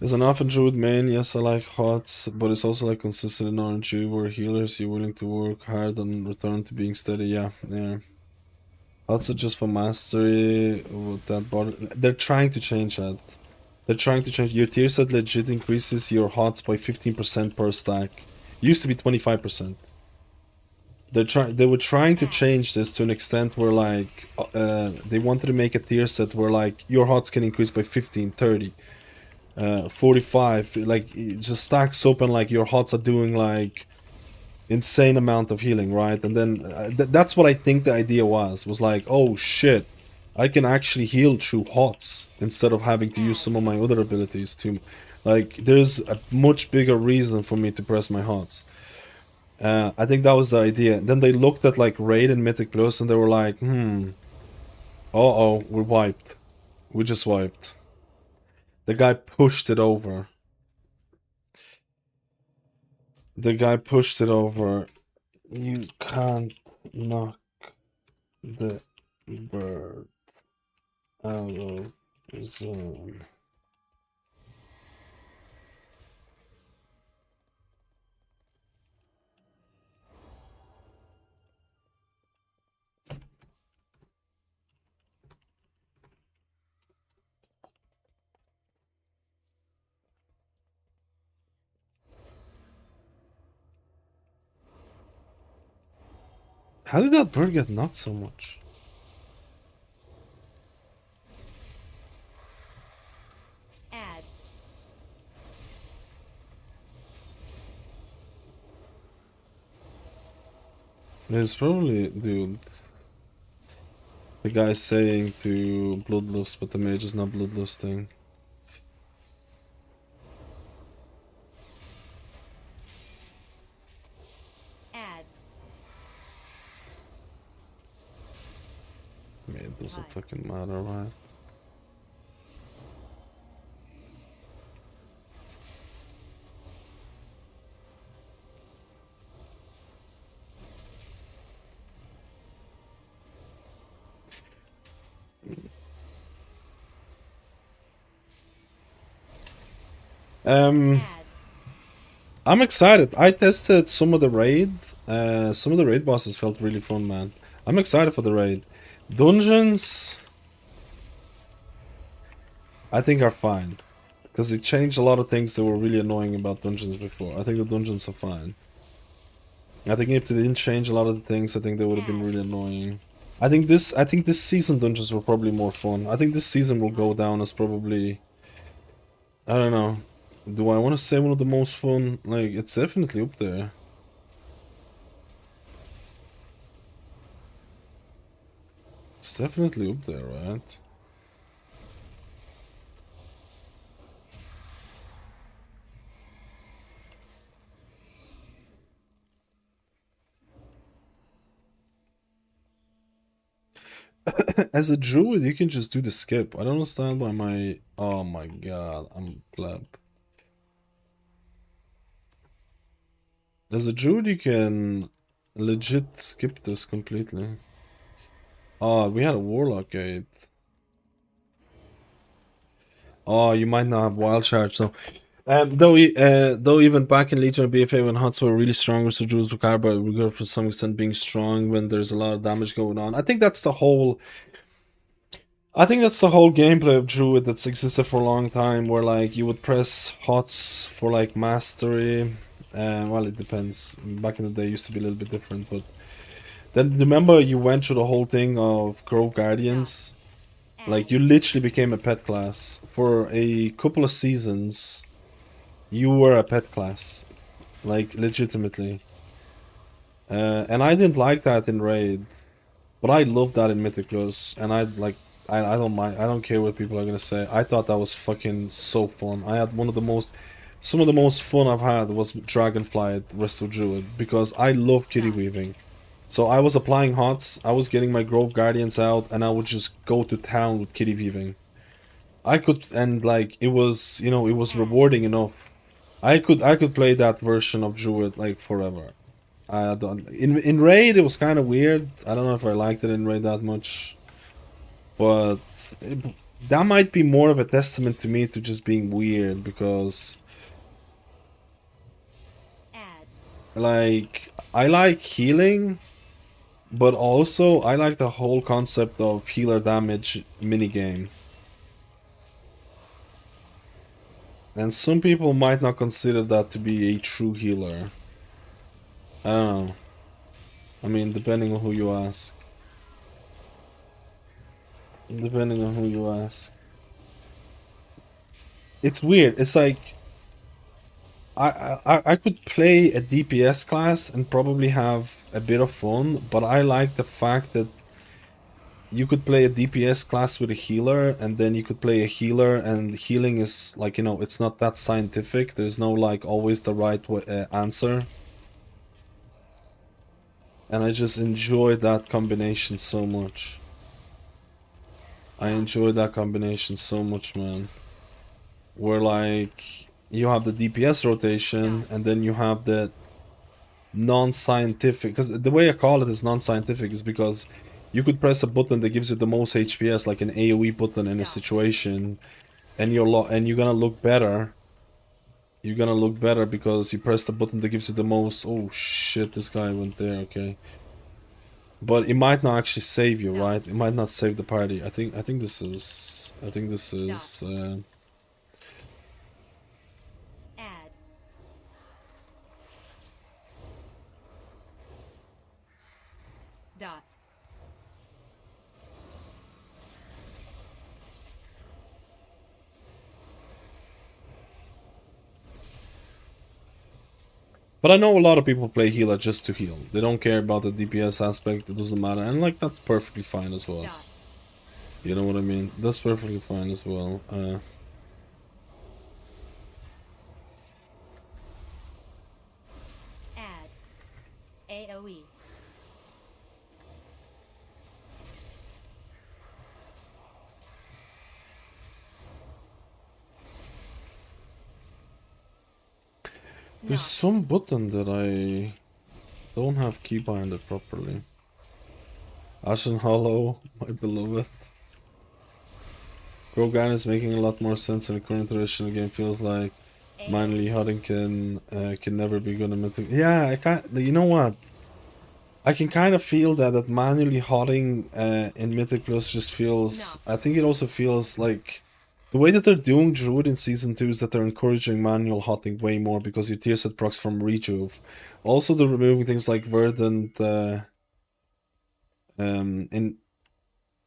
There's an often Druid main, yes I like HOTS, but it's also like consistent in RNG where healers you're willing to work hard and return to being steady, yeah. HOTS are just for mastery with that body. They're trying to change that. They're trying to change your tier set legit increases your HOTS by 15% per stack. Used to be 25%. They were trying to change this to an extent where like they wanted to make a tier set where like your HOTS can increase by 15, 30. 45, like it just stacks up and like your HOTS are doing like insane amount of healing, right? And then that's what I think the idea was like, oh shit, I can actually heal through HOTS instead of having to use some of my other abilities to, like, there's a much bigger reason for me to press my HOTS. I think that was the idea. Then they looked at like Raid and Mythic Plus and they were like, uh-oh, we're wiped. We just wiped. The guy pushed it over. The guy pushed it over. You can't knock the bird out of the zone. How did that bird get knocked so much? Ads. It's probably, dude, the guy saying to Bloodlust, but the mage is not bloodlusting. Ads. I mean, it doesn't fucking matter, right? Ads. I'm excited. I tested some of the raid. Some of the raid bosses felt really fun, man. I'm excited for the raid. Dungeons, I think are fine. Because it changed a lot of things that were really annoying about dungeons before. I think the dungeons are fine. I think if they didn't change a lot of the things, I think they would have been really annoying. I think this season dungeons were probably more fun. I think this season will go down as probably, I don't know. Do I want to say one of the most fun? Like, it's definitely up there. It's definitely up there, right? As a druid, you can just do the skip. I don't understand why my... Oh my god, I'm glad. As a druid, you can legit skip this completely. Oh, we had a warlock gate. Oh, you might not have wild charge, so... though even back in Legion of BFA when HOTS were really strong, so druids were regard for some extent being strong when there's a lot of damage going on. I think that's the whole gameplay of Druid that's existed for a long time, where like you would press HOTS for like mastery. Well, it depends. Back in the day, it used to be a little bit different, but then remember you went through the whole thing of Grove Guardians. Like you literally became a pet class for a couple of seasons. You were a pet class, like legitimately. And I didn't like that in Raid, but I loved that in Mythic Plus, and I don't mind. I don't care what people are gonna say. I thought that was fucking so fun. I had some of the most fun I've had was Dragonfly at Rest of Druid, because I love kitty weaving. So I was applying HOTS, I was getting my Grove Guardians out, and I would just go to town with kitty weaving. I could, and like it was, it was rewarding enough. I could play that version of Druid like forever. I don't in Raid it was kind of weird. I don't know if I liked it in Raid that much, but that might be more of a testament to me to just being weird, because like I like healing, but also I like the whole concept of healer damage minigame. And some people might not consider that to be a true healer. I don't know. I mean, depending on who you ask. Depending on who you ask. It's weird. It's like I could play a DPS class and probably have a bit of fun, but I like the fact that you could play a DPS class with a healer, and then you could play a healer, and healing is like, you know, it's not that scientific. There's no like always the right answer. And I just enjoy that combination so much. I enjoy that combination so much, man. Where like you have the DPS rotation, and then you have the non-scientific, because the way I call it is non-scientific is because you could press a button that gives you the most HPS, like an AoE button in a situation, and you're gonna look better. You're gonna look better because you press the button that gives you the most. Oh shit, this guy went there. Okay, but it might not actually save you, right? It might not save the party. I think this is Add. Dot. But I know a lot of people play healer just to heal. They don't care about the DPS aspect. It doesn't matter, and like that's perfectly fine as well. Dot. You know what I mean? That's perfectly fine as well. Add. AoE. There's some button that I don't have keybinded properly. Ashen Hollow, my beloved. Grogan is making a lot more sense in the current iteration. The game feels like manually hotting can never be good in mythic. Yeah, I can't. You know what? I can kind of feel that manually hotting in Mythic Plus just feels. I think it also feels like the way that they're doing Druid in Season 2 is that they're encouraging manual hotting way more because your tier set procs from Rejuve. Also, they're removing things like Verdant, in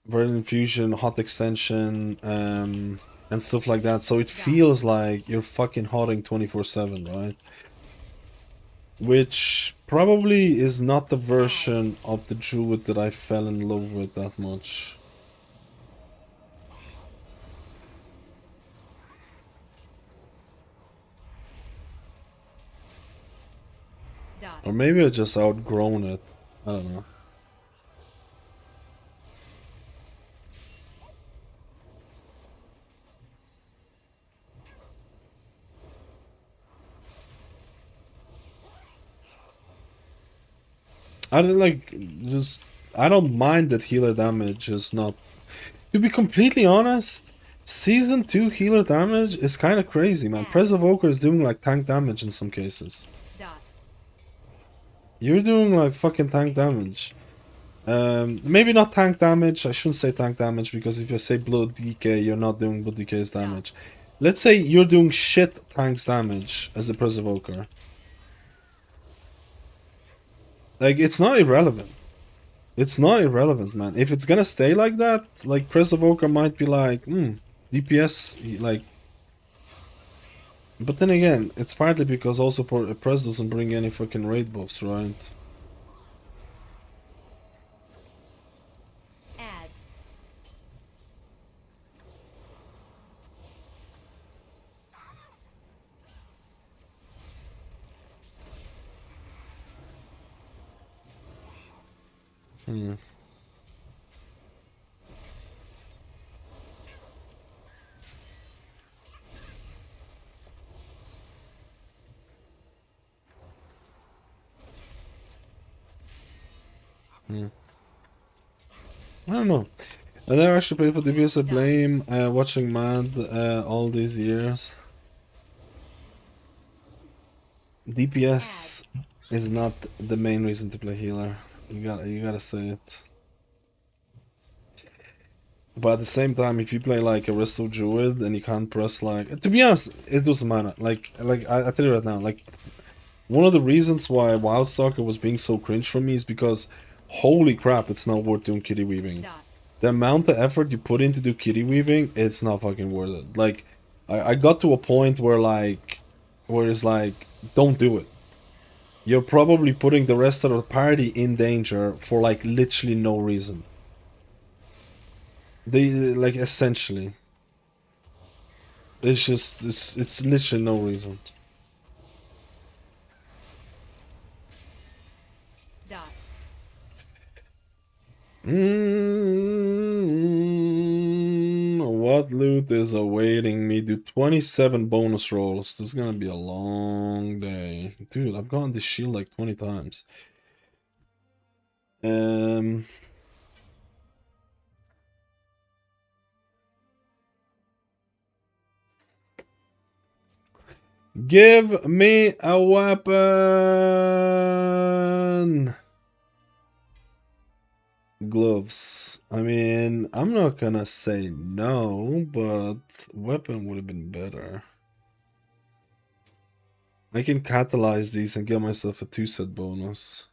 Verdant Infusion, Hot Extension, and stuff like that. So it feels like you're fucking hotting 24/7, right? Which probably is not the version of the Druid that I fell in love with that much. Or maybe I just outgrown it. I don't know. I don't like just. I don't mind that healer damage is not. To be completely honest, Season 2 healer damage is kind of crazy, man. Evoker is doing like tank damage in some cases. You're doing like fucking tank damage. Maybe not tank damage. I shouldn't say tank damage because if you say blood DK, you're not doing blood DK's damage. Let's say you're doing shit tanks damage as a Evoker. Like, it's not irrelevant. It's not irrelevant, man. If it's gonna stay like that, like, Evoker might be like, DPS, like... But then again, it's partly because also Press doesn't bring any fucking raid buffs, right? Ads. I don't know. I never actually played for DPS. I blame watching Mad all these years. DPS is not the main reason to play healer. You gotta say it. But at the same time, if you play like a Resto Druid and you can't press like, to be honest, it doesn't matter. I tell you right now, like one of the reasons why Wildstalker was being so cringe for me is because holy crap, it's not worth doing kitty weaving. The amount of effort you put in to do kitty weaving, it's not fucking worth it. Like I got to a point where it's like, don't do it. You're probably putting the rest of the party in danger for like literally no reason. They like essentially. It's just it's literally no reason. What loot is awaiting me? Do 27 bonus rolls. This is gonna be a long day. Dude, I've gotten this shield like 20 times. Give me a weapon! Gloves. I mean, I'm not gonna say no, but weapon would have been better. I can catalyze these and get myself a 2-set bonus.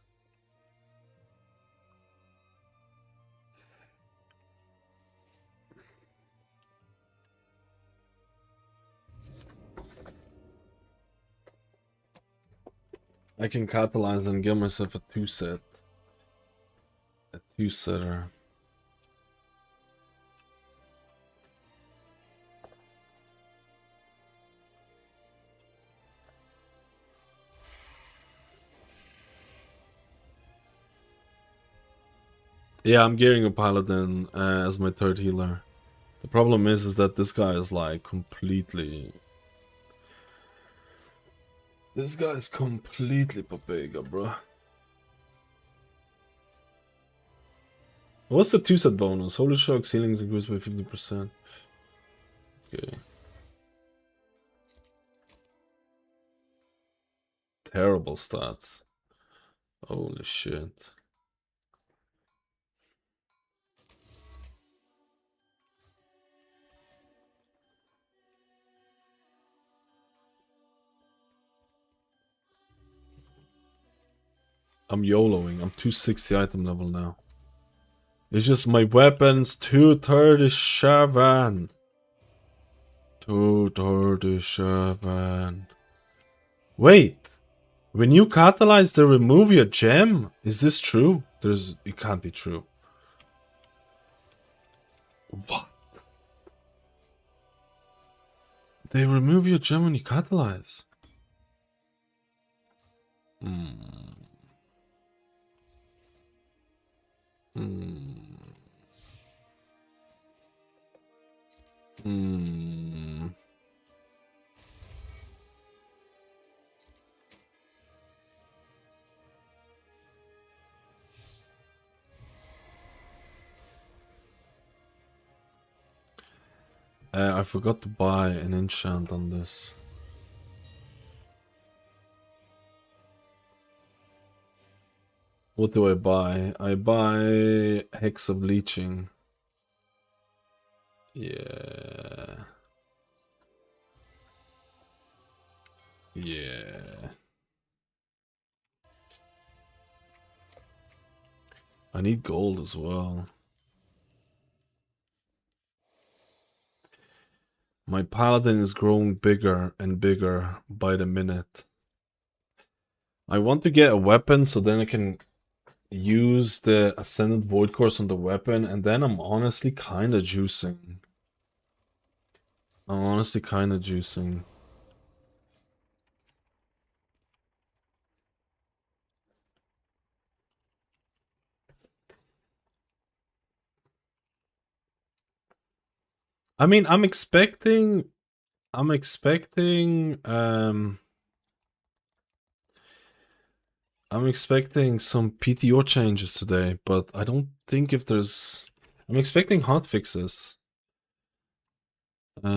I can catalyze and get myself a 2-set. A 2-setter. Yeah, I'm gearing a Paladin as my third healer. The problem is that this guy is like completely... This guy is completely papega, bro. What's the 2-set bonus? Holy Shock's healings increased by 50%. Okay. Terrible stats. Holy shit. I'm YOLOing. I'm 260 item level now. It's just my weapons 237. 237. Wait. When you catalyze, they remove your gem? Is this true? It can't be true. What? They remove your gem when you catalyze? I forgot to buy an enchant on this. What do I buy? I buy Hex of Leeching. Yeah. Yeah. I need gold as well. My Paladin is growing bigger and bigger by the minute. I want to get a weapon so then I can use the Ascendant Void Course on the weapon, and then I'm honestly kind of juicing. I mean, I'm expecting some PTO changes today, but I don't think if there's... I'm expecting hot fixes. I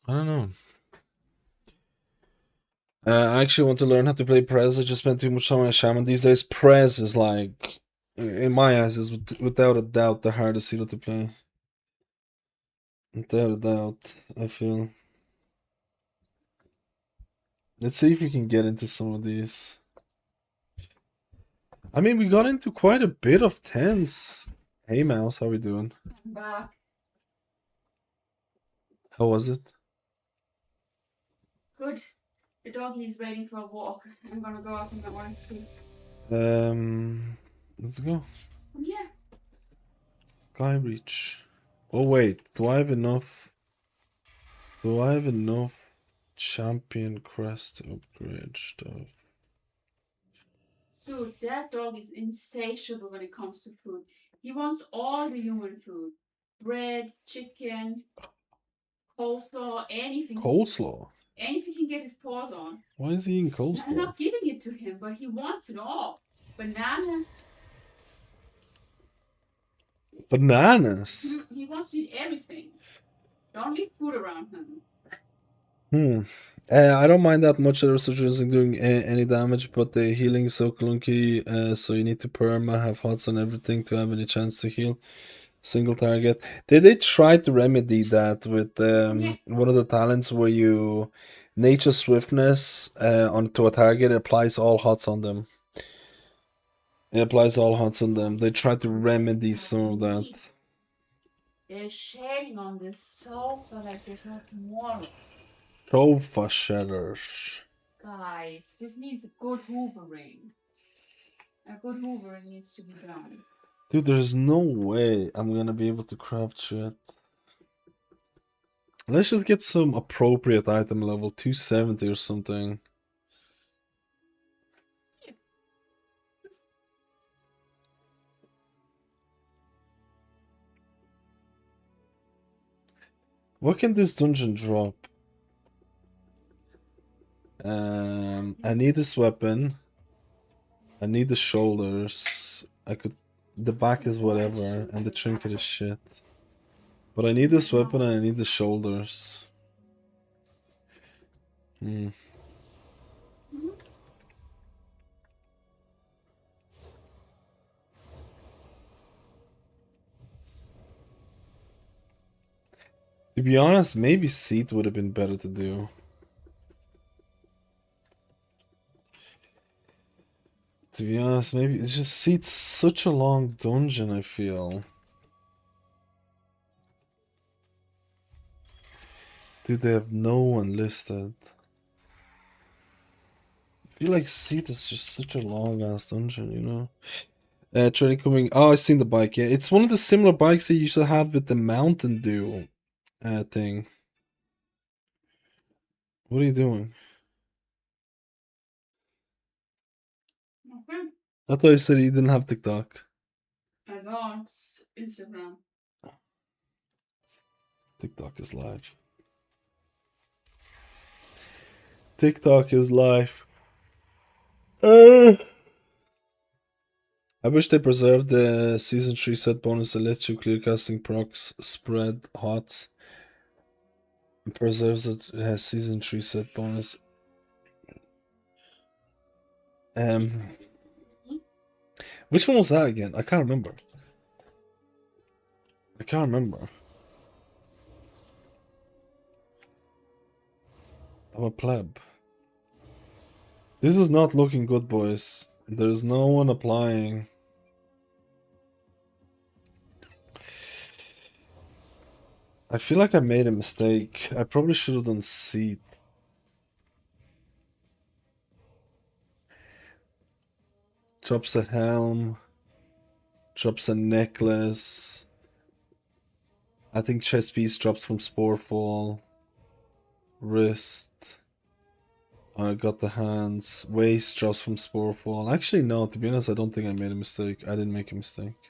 don't know. I actually want to learn how to play Prez. I just spent too much time on Shaman these days. Prez is like, in my eyes, is without a doubt the hardest hero to play. Without a doubt, I feel. Let's see if we can get into some of these. I mean, we got into quite a bit of tens. Hey, Mouse, how we doing? I'm back. How was it? Good. The doggy is waiting for a walk. I'm gonna go out in the morning to see. Let's go. Come here. Sky Reach. Oh wait, do I have enough? Do I have enough champion crest to upgrade stuff? Dude, that dog is insatiable when it comes to food. He wants all the human food. Bread, chicken, coleslaw, anything. Coleslaw? Anything he can get his paws on. Why is he eating I'm coleslaw? not giving it to him, but he wants it all. Bananas. Bananas? He wants to eat everything. Don't leave food around him. I don't mind that much that Restoration isn't doing any damage, but the healing is so clunky, so you need to perma, have hots on everything to have any chance to heal. Single target. They tried to remedy that with one of the talents where you nature swiftness onto a target, it applies all hots on them. It applies all hots on them. They tried to remedy some of that. They're sharing on this sofa like there's no tomorrow. Sofa shellers. Guys, this needs a good hoovering. A good hoovering needs to be done. Dude, there's no way I'm gonna be able to craft shit. Let's just get some appropriate item level, 270 or something. What can this dungeon drop? I need this weapon. I need the shoulders. The back is whatever, and the trinket is shit. But I need this weapon and I need the shoulders. To be honest, maybe Seat would have been better to do. To be honest, maybe it's just Seat's such a long dungeon, I feel. Dude, they have no one listed. I feel like Seat is just such a long ass dungeon, you know? Training coming. Oh, I've seen the bike, yeah. It's one of the similar bikes they used to have with the Mountain Dew thing. What are you doing? Okay. I thought you said you didn't have TikTok. I got Instagram. TikTok is live. TikTok is live. I wish they preserved the season 3 set bonus that lets you clear casting procs, spread hots. It preserves it has season 3 set bonus. Which one was that again? I can't remember. I'm a pleb. This is not looking good, boys. There's no one applying. I feel like I made a mistake. I probably should have done Seat. Drops a helm. Drops a necklace. I think chest piece drops from Sporefall. Wrist. I got the hands. Waist drops from Sporefall. Actually, no, to be honest, I don't think I made a mistake. I didn't make a mistake.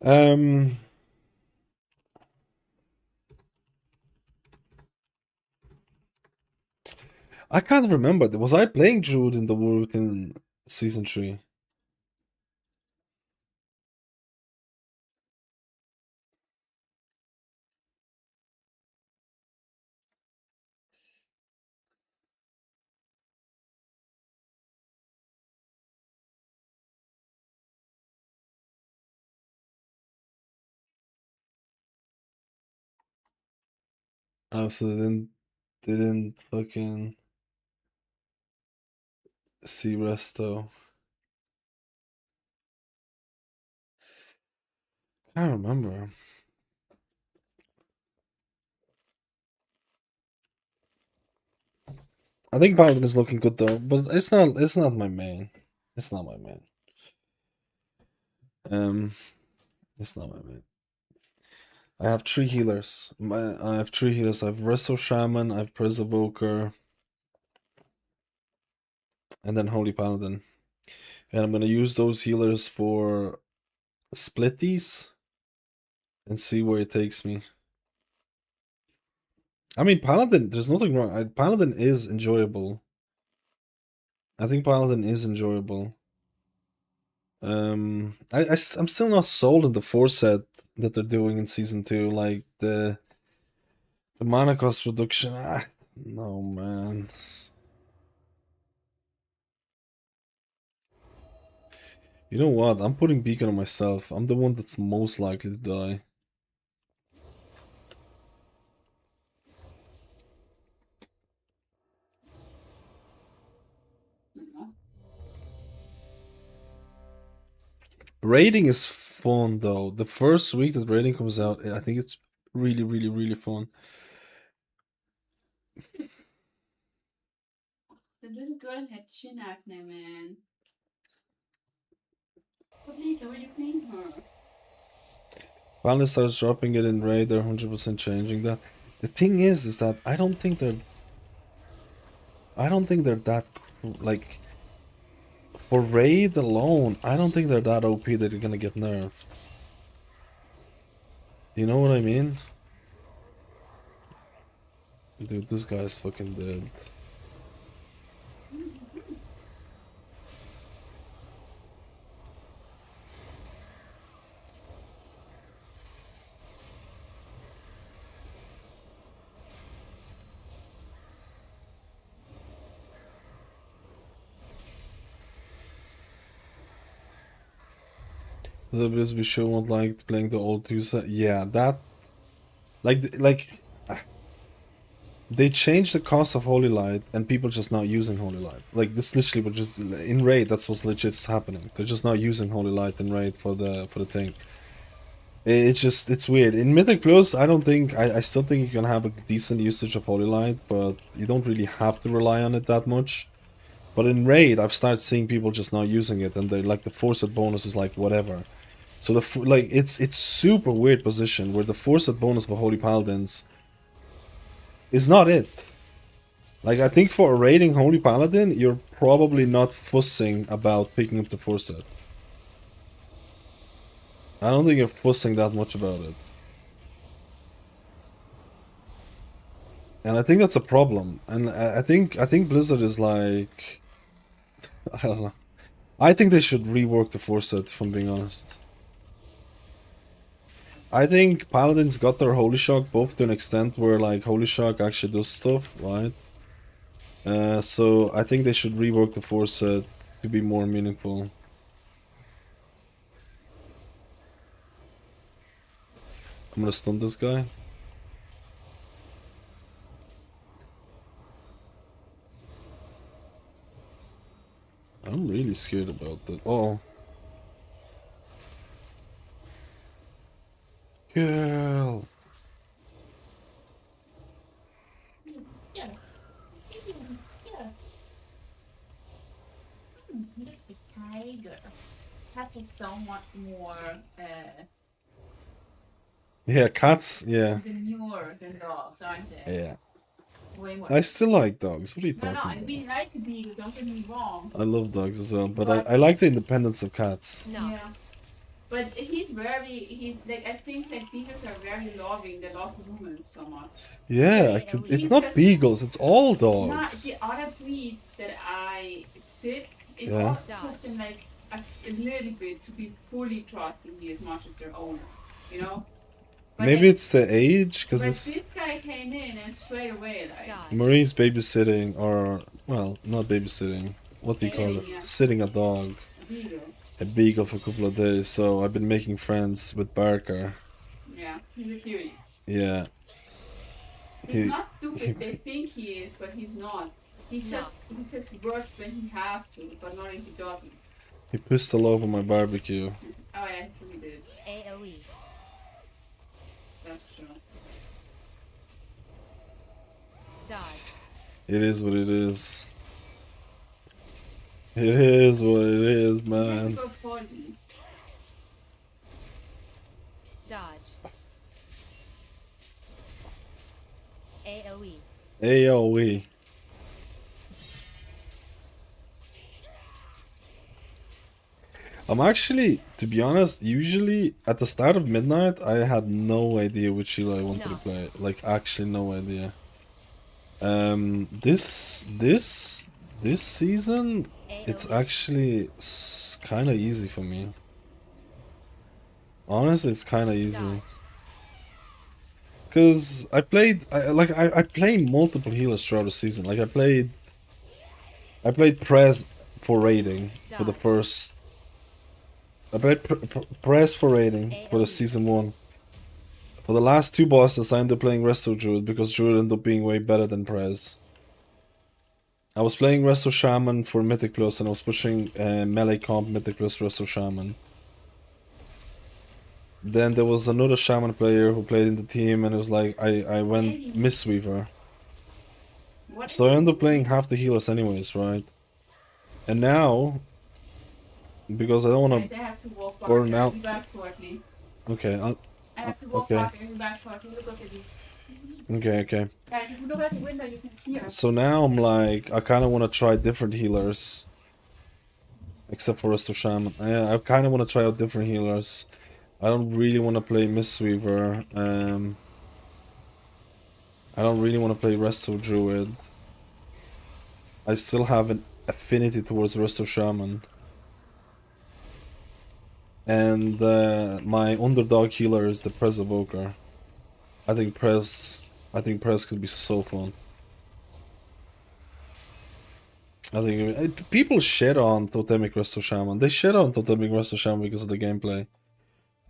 Um, I can't remember. Was I playing Druid in the Warwick in season 3? Oh, so they didn't fucking see Resto. I don't remember. I think Paladin is looking good though, but it's not my main. It's not my main. Um it's not my main. I have 3 healers. I have 3 healers. I have Resto Shaman, I have Prez Evoker, and then Holy Paladin. And I'm gonna use those healers for splitties and see where it takes me. I mean, Paladin, there's nothing wrong. Paladin is enjoyable. I think Paladin is enjoyable. I'm still not sold on the 4 set that they're doing in season 2, like the mana cost reduction. No, man. You know what? I'm putting Beacon on myself. I'm the one that's most likely to die. Raiding is fun though. The first week that raiding comes out, I think it's really, really, really fun. The little girl had chin acne, man. What are you clean her? Finally starts dropping it in raid, they're 100% changing that. The thing is that I don't think they're that like for raid alone. I don't think they're that OP that they're gonna get nerfed. You know what I mean? Dude, this guy's fucking dead. The Bisbee show won't like playing the old 2 set. Yeah, that like they changed the cost of Holy Light and people just not using Holy Light. Like this literally was just in raid, that's what's legit happening. They're just not using Holy Light in raid for the thing. It's weird. In Mythic Plus, I don't think I still think you can have a decent usage of Holy Light, but you don't really have to rely on it that much. But in raid, I've started seeing people just not using it, and they like the forced bonus is like whatever. So like it's super weird position where the forced bonus for Holy Paladins is not it. Like I think for a raiding Holy Paladin, you're probably not fussing about picking up the forced. I don't think you're fussing that much about it. And I think that's a problem. And I think Blizzard is like I don't know. I think they should rework the force set, if I'm being honest. I think Paladins got their Holy Shock buff to an extent where like Holy Shock actually does stuff, right? So I think they should rework the force set to be more meaningful. I'm gonna stun this guy. I'm really scared about that. Oh. Girl. Yeah. Yeah. Look the tiger. Cats are somewhat more Yeah, cats, yeah. demure than dogs, aren't they? Yeah. Way more. I still like dogs. What are you No, talking no, I about? really like the beagle, don't get me wrong. I love dogs as well, but I like the independence of cats. Yeah. But he's like, I think that beagles are very loving. They love humans so much. Yeah, it's not beagles, it's all Not dogs. the other breeds that I sit. It Yeah. all took them like a little bit to be fully trusting me as much as their owner. You know. But Maybe like, it's the age, because but it's this guy came in and straight away like. Marie's babysitting, or, well, not babysitting. What do you call it? Yeah. Sitting a dog. Beagle. A beagle for a couple of days, so I've been making friends with Barker. Yeah, he's a cutie. Yeah. He's not stupid. They think he is, but he's not. He just works when he has to, but not if he doesn't. He pissed all over my barbecue. Oh yeah, he did. AoE. That's true. Dodge. It is what it is. It is what it is, man. Go Paladin. Dodge. AoE. AoE. I'm actually, to be honest, usually at the start of midnight, I had no idea which healer I wanted to play. Like, actually no idea. This season, it's actually kind of easy for me. Honestly, it's kind of easy. Because I play multiple healers throughout the season. Like I played Prez for raiding for the first. I played Prez for raiding for the season 1. For the last 2 bosses, I ended up playing Resto Druid because Druid ended up being way better than Prez. I was playing Resto Shaman for Mythic Plus, and I was pushing melee comp Mythic Plus Resto Shaman. Then there was another Shaman player who played in the team, and it was like I went Mistweaver. So I ended up playing half the healers anyways, right? And now, because I don't want to burn out. Okay, I have to walk back and back shortly. Look at me. Okay. Guys, if you look out the window, you can see us. So now I'm like, I kind of want to try different healers. Except for Resto Shaman. I kind of want to try out different healers. I don't really want to play Mistweaver. I don't really want to play Resto Druid. I still have an affinity towards Resto Shaman. And my underdog healer is the Prez Evoker. I think Prez could be so fun. I think people shit on Totemic Resto Shaman. They shit on Totemic Resto Shaman because of the gameplay.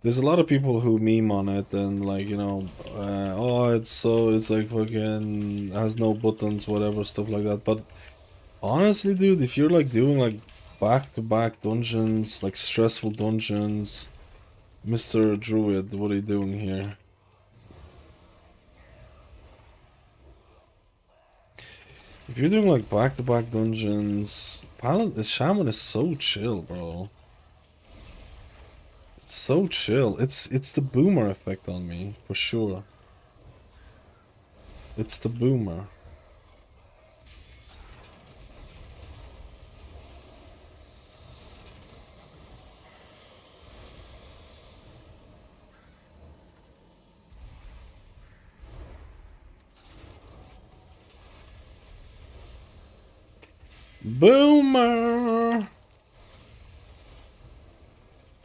There's a lot of people who meme on it and like, you know, oh, it's like fucking has no buttons, whatever, stuff like that. But honestly, dude, if you're like doing like back-to-back dungeons, like stressful dungeons, Mr. Druid, what are you doing here? If you're doing like back-to-back dungeons, Shaman is so chill, bro. It's so chill. It's the boomer effect on me, for sure. It's the boomer. Boomer!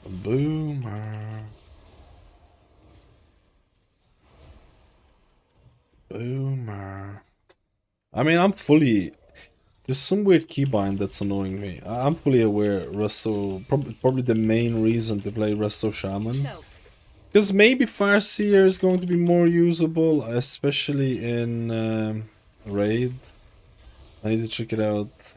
Boomer. Boomer. I mean, I'm fully... There's some weird keybind that's annoying me. I'm fully aware Resto... Probably the main reason to play Resto Shaman. Because maybe Farseer is going to be more usable, especially in Raid. I need to check it out.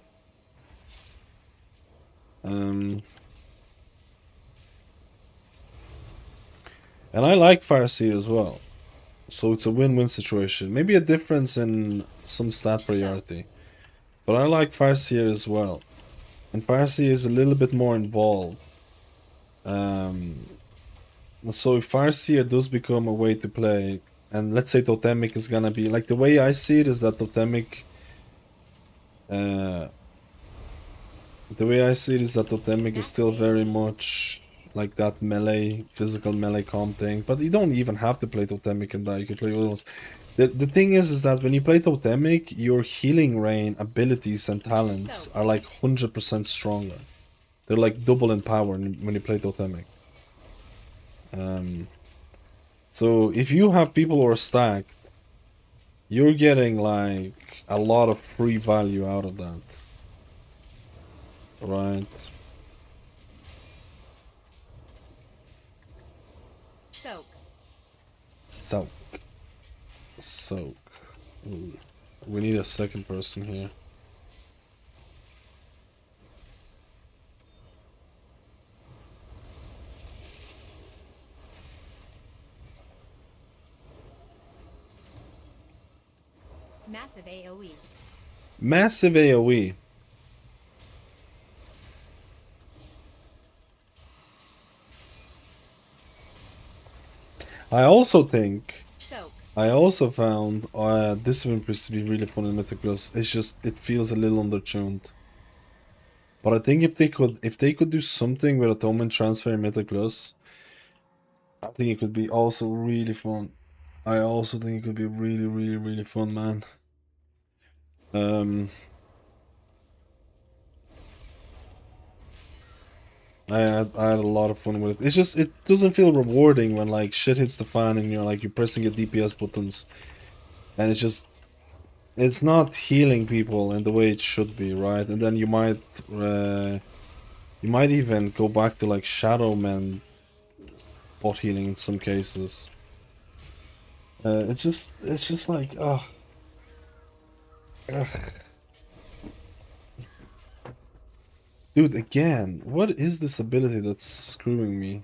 And I like Farseer as well. So it's a win-win situation. Maybe a difference in some stat priority. But I like Farseer as well. And Farseer is a little bit more involved. So if Farseer does become a way to play, and let's say Totemic is gonna be... Like, the way I see it is that Totemic... the way I see it is that Totemic is still very much like that melee, physical melee comp thing. But you don't even have to play totemic and die. You can play other ones. The thing is that when you play totemic, your healing rain abilities and talents are like 100% stronger. They're like double in power when you play totemic. So if you have people who are stacked, you're getting like a lot of free value out of that. Right. Soak. Soak. Soak. Ooh. We need a second person here. Massive AoE. Massive AoE. I also think Soak. I also found Discipline Priest to be really fun in Mythic Plus. It's just it feels a little undertuned. But I think if they could do something with Atonement Transfer in Mythic Plus, I think it could be also really fun. I also think it could be really, really, really fun, man. I had a lot of fun with it. It's just it doesn't feel rewarding when like shit hits the fan and you're pressing your DPS buttons, and it's not healing people in the way it should be, right? And then you might even go back to like Shadow Man bot healing in some cases. It's just like ugh. Dude, again, what is this ability that's screwing me?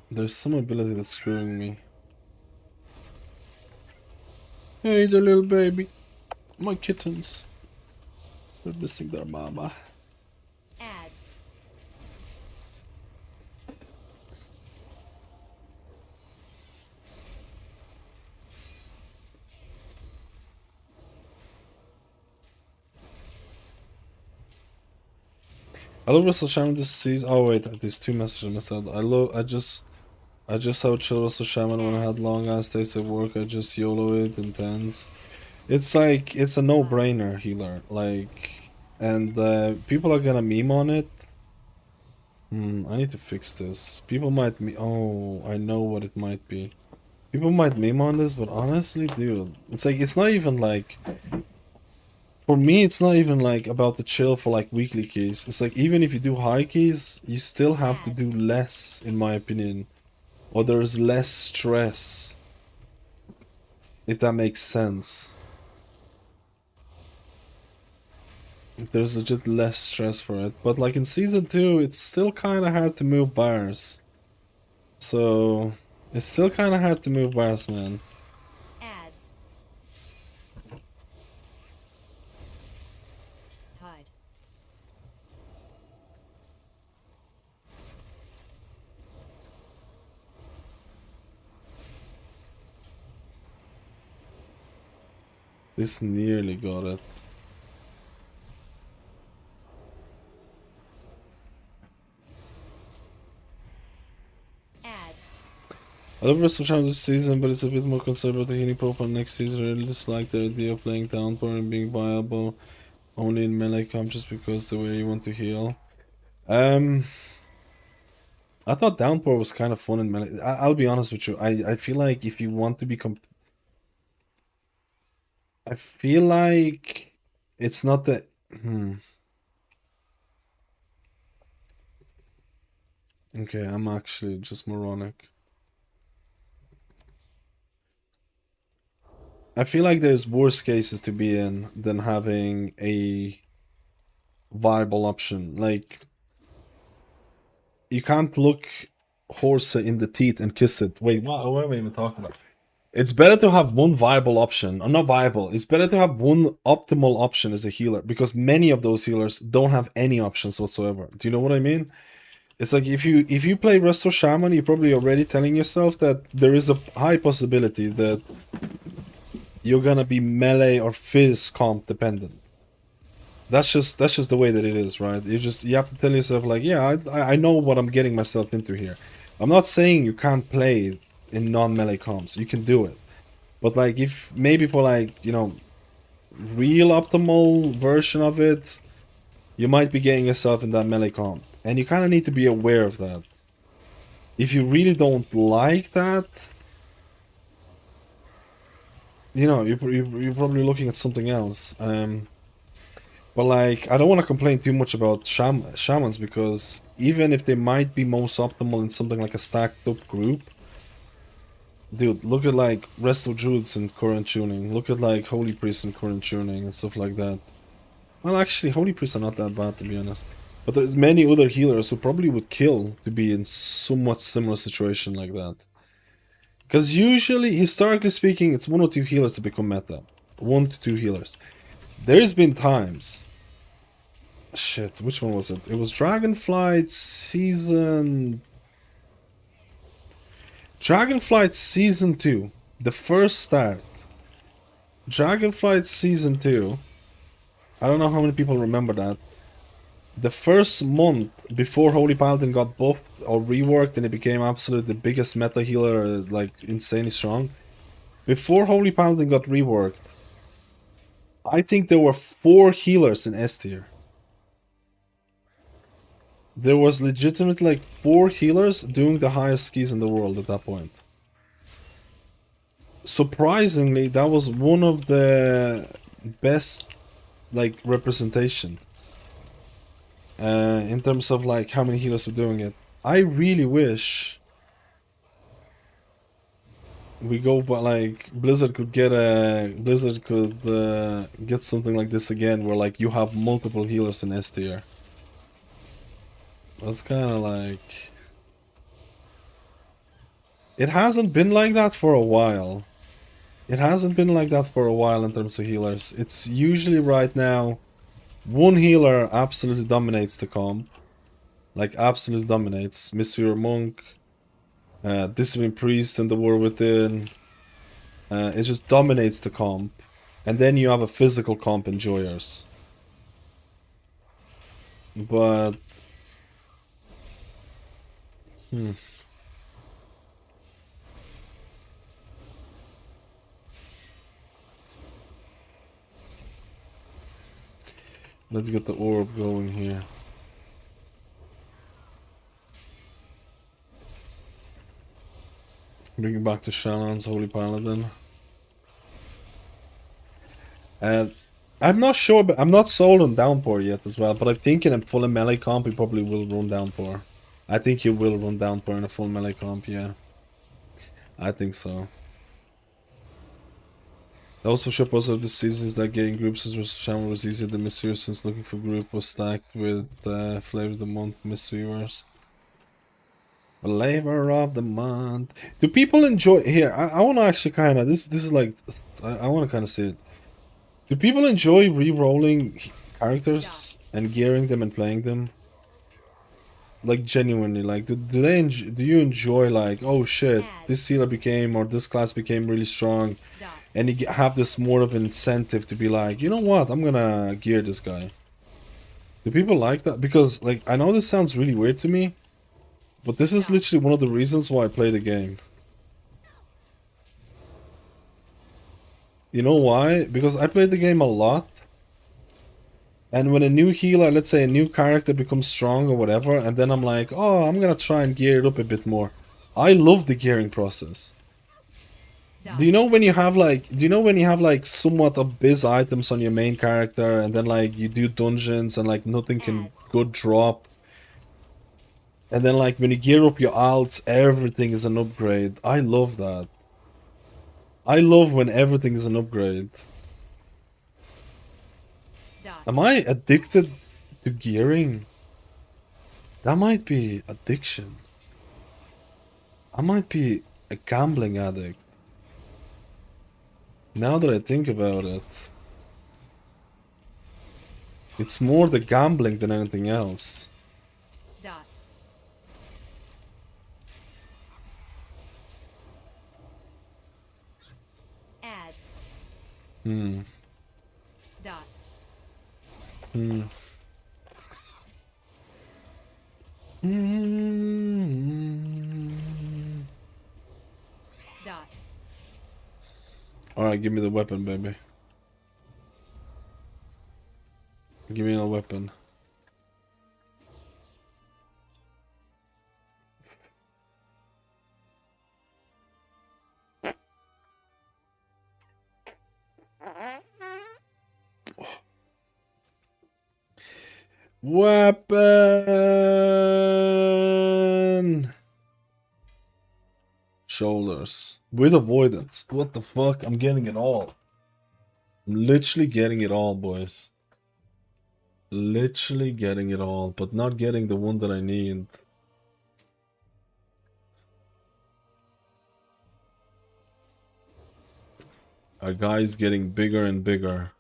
There's some ability that's screwing me. Hey, the little baby. My kittens. They're missing their mama. Ads. I love Russell Shaman this season. Oh wait, there's two messages I missed out. I just how chill Russell Shaman when I had long ass days at work. I just YOLO it intense. It's like it's a no-brainer healer. And people are gonna meme on it. I need to fix this. People might oh, I know what it might be. People might meme on this, but honestly, dude, it's not even like. For me, it's not even like about the chill for like weekly keys. It's like even if you do high keys, you still have to do less, in my opinion. Or there's less stress. If that makes sense. There's legit less stress for it. But like in season 2, it's still kind of hard to move bars. So, it's still kind of hard to move bars, man. Ads. Hide. This nearly got it. I love Wrestle Champ this season, but it's a bit more concerned about the healing profile next season. I just like the idea of playing Downpour and being viable only in melee comp just because the way you want to heal. I thought Downpour was kind of fun in melee. I'll be honest with you. I feel like if you want to be I feel like it's not the Okay, I'm actually just moronic. I feel like there's worse cases to be in than having a viable option. Like, you can't look horse in the teeth and kiss it. Wait, what am I even talking about? It's better to have one viable option, or not viable. It's better to have one optimal option as a healer, because many of those healers don't have any options whatsoever. Do you know what I mean? It's like if you play Resto Shaman, you're probably already telling yourself that there is a high possibility that you're gonna be melee or fizz comp dependent. that's just the way that it is, right? You have to tell yourself like, yeah, I know what I'm getting myself into here. I'm not saying you can't play in non-melee comps. You can do it. But like if maybe for like, you know, real optimal version of it, you might be getting yourself in that melee comp. And you kind of need to be aware of that. If you really don't like that, you know, you're probably looking at something else. But like, I don't want to complain too much about shamans, because even if they might be most optimal in something like a stacked up group, dude, look at like Resto Druids in current tuning. Look at like Holy Priests in current tuning and stuff like that. Well, actually, Holy Priests are not that bad, to be honest. But there's many other healers who probably would kill to be in somewhat similar situation like that. Because usually, historically speaking, it's 1 or 2 healers to become meta. 1 to 2 healers. There's been times. Shit, which one was it? It was Dragonflight Season 2. The first start. Dragonflight Season 2. I don't know how many people remember that. The first month before Holy Paladin got buffed or reworked and it became absolutely the biggest meta healer, like insanely strong. Before Holy Paladin got reworked, I think there were 4 healers in S tier. There was legitimately like 4 healers doing the highest skis in the world at that point. Surprisingly, that was one of the best like representation in terms of like how many healers were doing it. I really wish we go, but like Blizzard could get something like this again, where like you have multiple healers in S tier. That's kind of like, it hasn't been like that for a while. It hasn't been like that for a while in terms of healers. It's usually right now, one healer absolutely dominates the comp. Like, absolutely dominates. Mistweaver Monk, Discipline Priest and the War Within. It just dominates the comp. And then you have a physical comp enjoyers. But... Let's get the orb going here. Bringing back to Shaman's Holy Paladin. And I'm not sure, but I'm not sold on Downpour yet as well. But I'm thinking in full melee comp, he probably will run Downpour. I think he will run Downpour in a full melee comp, yeah. I think so. The also shop was of the seasons that getting groups versus Shaman was easier than Mistweavers, since looking for group was stacked with Flavor of the Month Mistweavers. Flavor of the Month. Do people enjoy... Here, I want to actually kind of... This is like... I want to kind of see it. Do people enjoy re-rolling characters and gearing them and playing them? Like, genuinely, like, do you enjoy, like, oh shit, this healer became, or this class became really strong, and you have this more of an incentive to be like, you know what, I'm gonna gear this guy. Do people like that? Because, like, I know this sounds really weird to me, but this is literally one of the reasons why I play the game. You know why? Because I play the game a lot. And when a new healer, let's say a new character becomes strong or whatever, and then I'm like, oh, I'm gonna try and gear it up a bit more. I love the gearing process. Do you know when you have like somewhat of biz items on your main character, and then like you do dungeons and like nothing can good drop, and then like when you gear up your alts, everything is an upgrade. I love that. I love when everything is an upgrade. Am I addicted to gearing? That might be addiction. I might be a gambling addict. Now that I think about it, it's more the gambling than anything else. Hmm. Dot. Alright, give me the weapon, baby. Give me a weapon. Weapon! Shoulders. With avoidance. What the fuck? I'm getting it all. I'm literally getting it all, boys. Literally getting it all, but not getting the one that I need. Our guy is getting bigger and bigger.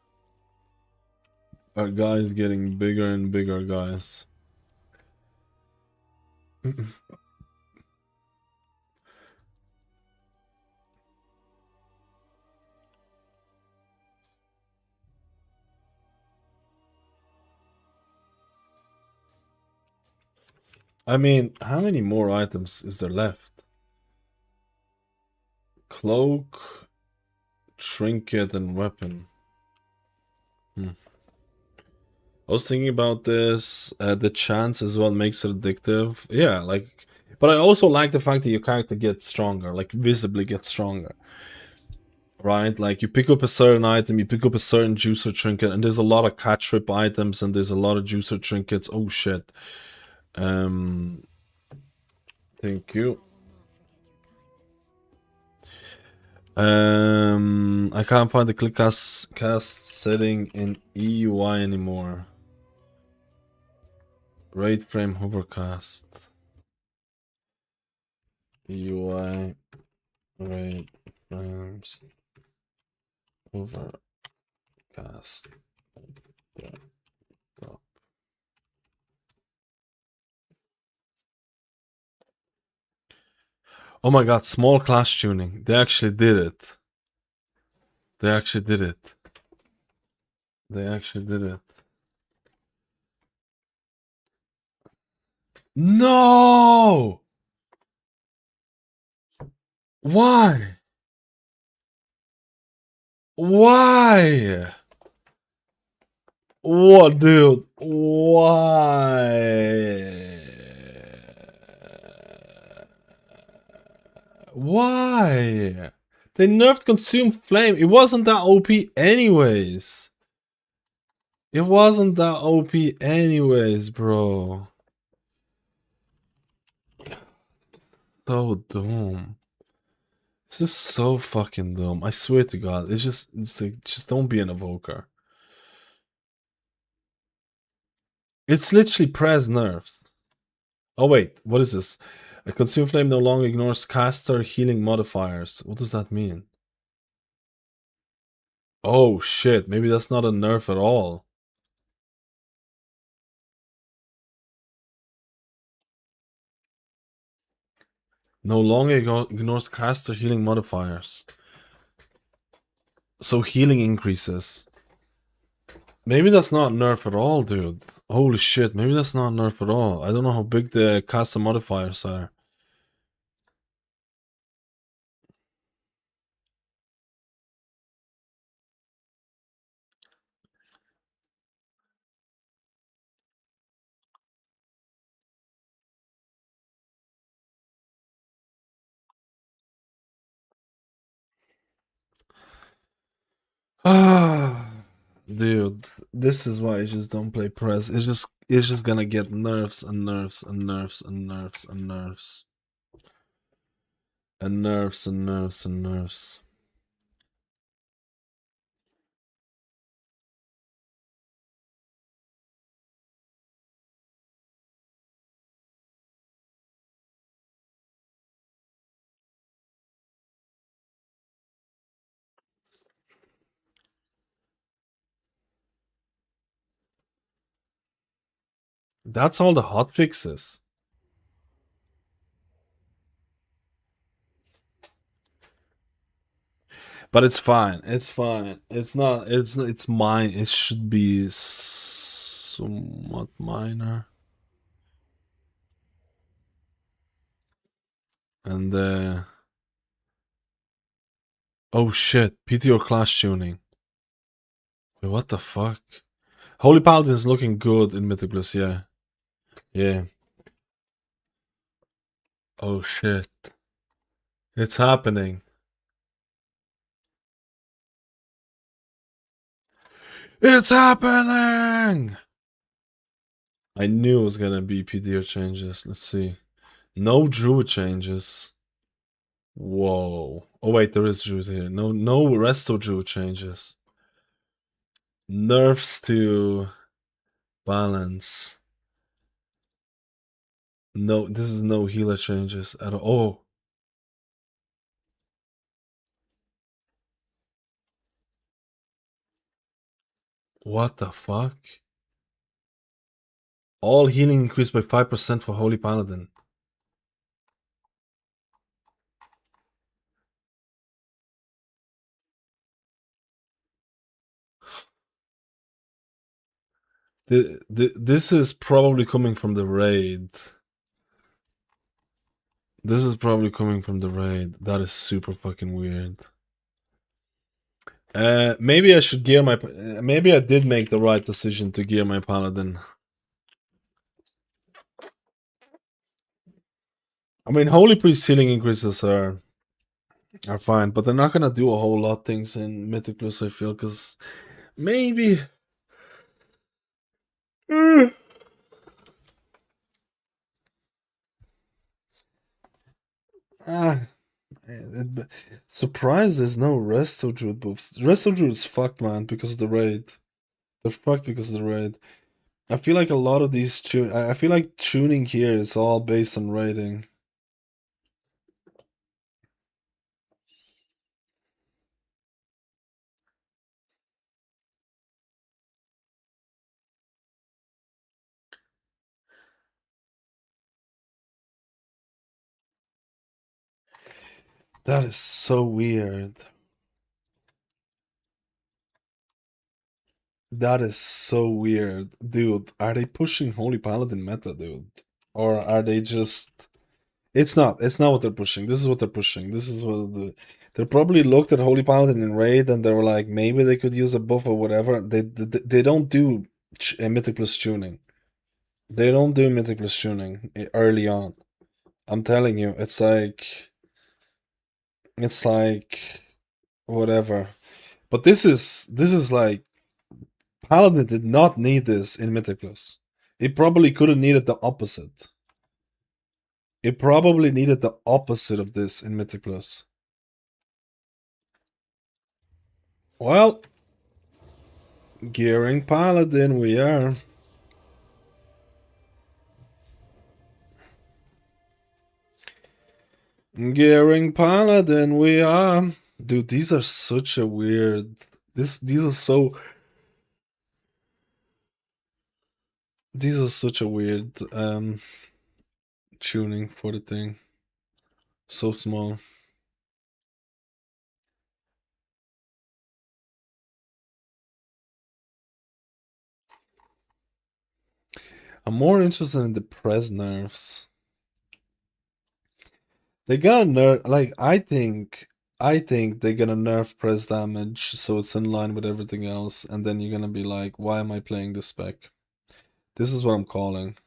Our guy is getting bigger and bigger, guys. I mean, how many more items is there left? Cloak, trinket, and weapon. I was thinking about this. The chance as well makes it addictive. Yeah, like, but I also like the fact that your character gets stronger, like visibly gets stronger. Right? Like you pick up a certain item, you pick up a certain juicer trinket, and there's a lot of cantrip items, and there's a lot of juicer trinkets. Oh shit. Thank you. I can't find the click cast setting in EUI anymore. Raid frame hovercast. EUI raid frames hovercast. Yeah. Top. Oh my god, small class tuning. They actually did it. They actually did it. They actually did it. No! Why? Why? What, dude? Why? Why? They nerfed Consume Flame. It wasn't that OP anyways. It wasn't that OP anyways, bro. So dumb. This is so fucking dumb. I swear to God. It's like, just don't be an evoker. It's literally press nerfs. Oh wait, what is this? A Consume Flame no longer ignores caster healing modifiers. What does that mean? Oh shit, maybe that's not a nerf at all. No longer ignores caster healing modifiers. So healing increases. Maybe that's not nerf at all, dude. Holy shit, maybe that's not nerf at all. I don't know how big the caster modifiers are. Ah, dude, this is why I just don't play press. It's just gonna get nerfs and nerfs and nerfs and nerfs and nerfs. And nerfs and nerfs and nerfs. That's all the hot fixes. But it's fine. It's fine. It's not. It's mine. It should be somewhat minor. And oh shit, PTO class tuning. Wait, what the fuck? Holy Paladin is looking good in Mythic Plus, yeah. Yeah. Oh shit. It's happening. It's happening! I knew it was gonna be PTO changes. Let's see. No Druid changes. Whoa. Oh wait, there is Druid here. No resto Druid changes. Nerfs to balance. No, this is no healer changes at all. Oh. What the fuck? All healing increased by 5% for Holy Paladin. This is probably coming from the raid. This is probably coming from the raid. That is super fucking weird. Maybe I should gear my... Maybe I did make the right decision to gear my Paladin. I mean, Holy Priest healing increases are fine, but they're not gonna do a whole lot of things in Mythic Plus, I feel, because maybe... Surprise, there's no Resto Druid buffs. Resto Druid is fucked, man, because of the raid. They're fucked because of the raid. I feel like a lot of these I feel like tuning here is all based on raiding. That is so weird. That is so weird. Dude, are they pushing Holy Paladin meta, dude? Or are they just... It's not what they're pushing. This is what they're pushing. This is what they probably looked at Holy Paladin in raid and they were like, maybe they could use a buff or whatever. They don't do Mythic Plus tuning. They don't do Mythic Plus tuning early on. I'm telling you, it's like whatever. But this is like Paladin did not need this in Mythic Plus. It probably could have needed the opposite. It probably needed the opposite of this in Mythic Plus. Well, gearing Paladin we are. Gearing Paladin we are. Dude, these are such a weird... These are so... These are such a weird tuning for the thing. So small. I'm more interested in the pres nerfs. They're gonna nerf, like, I think they're gonna nerf press damage so it's in line with everything else, and then you're gonna be like, why am I playing this spec? This is what I'm calling.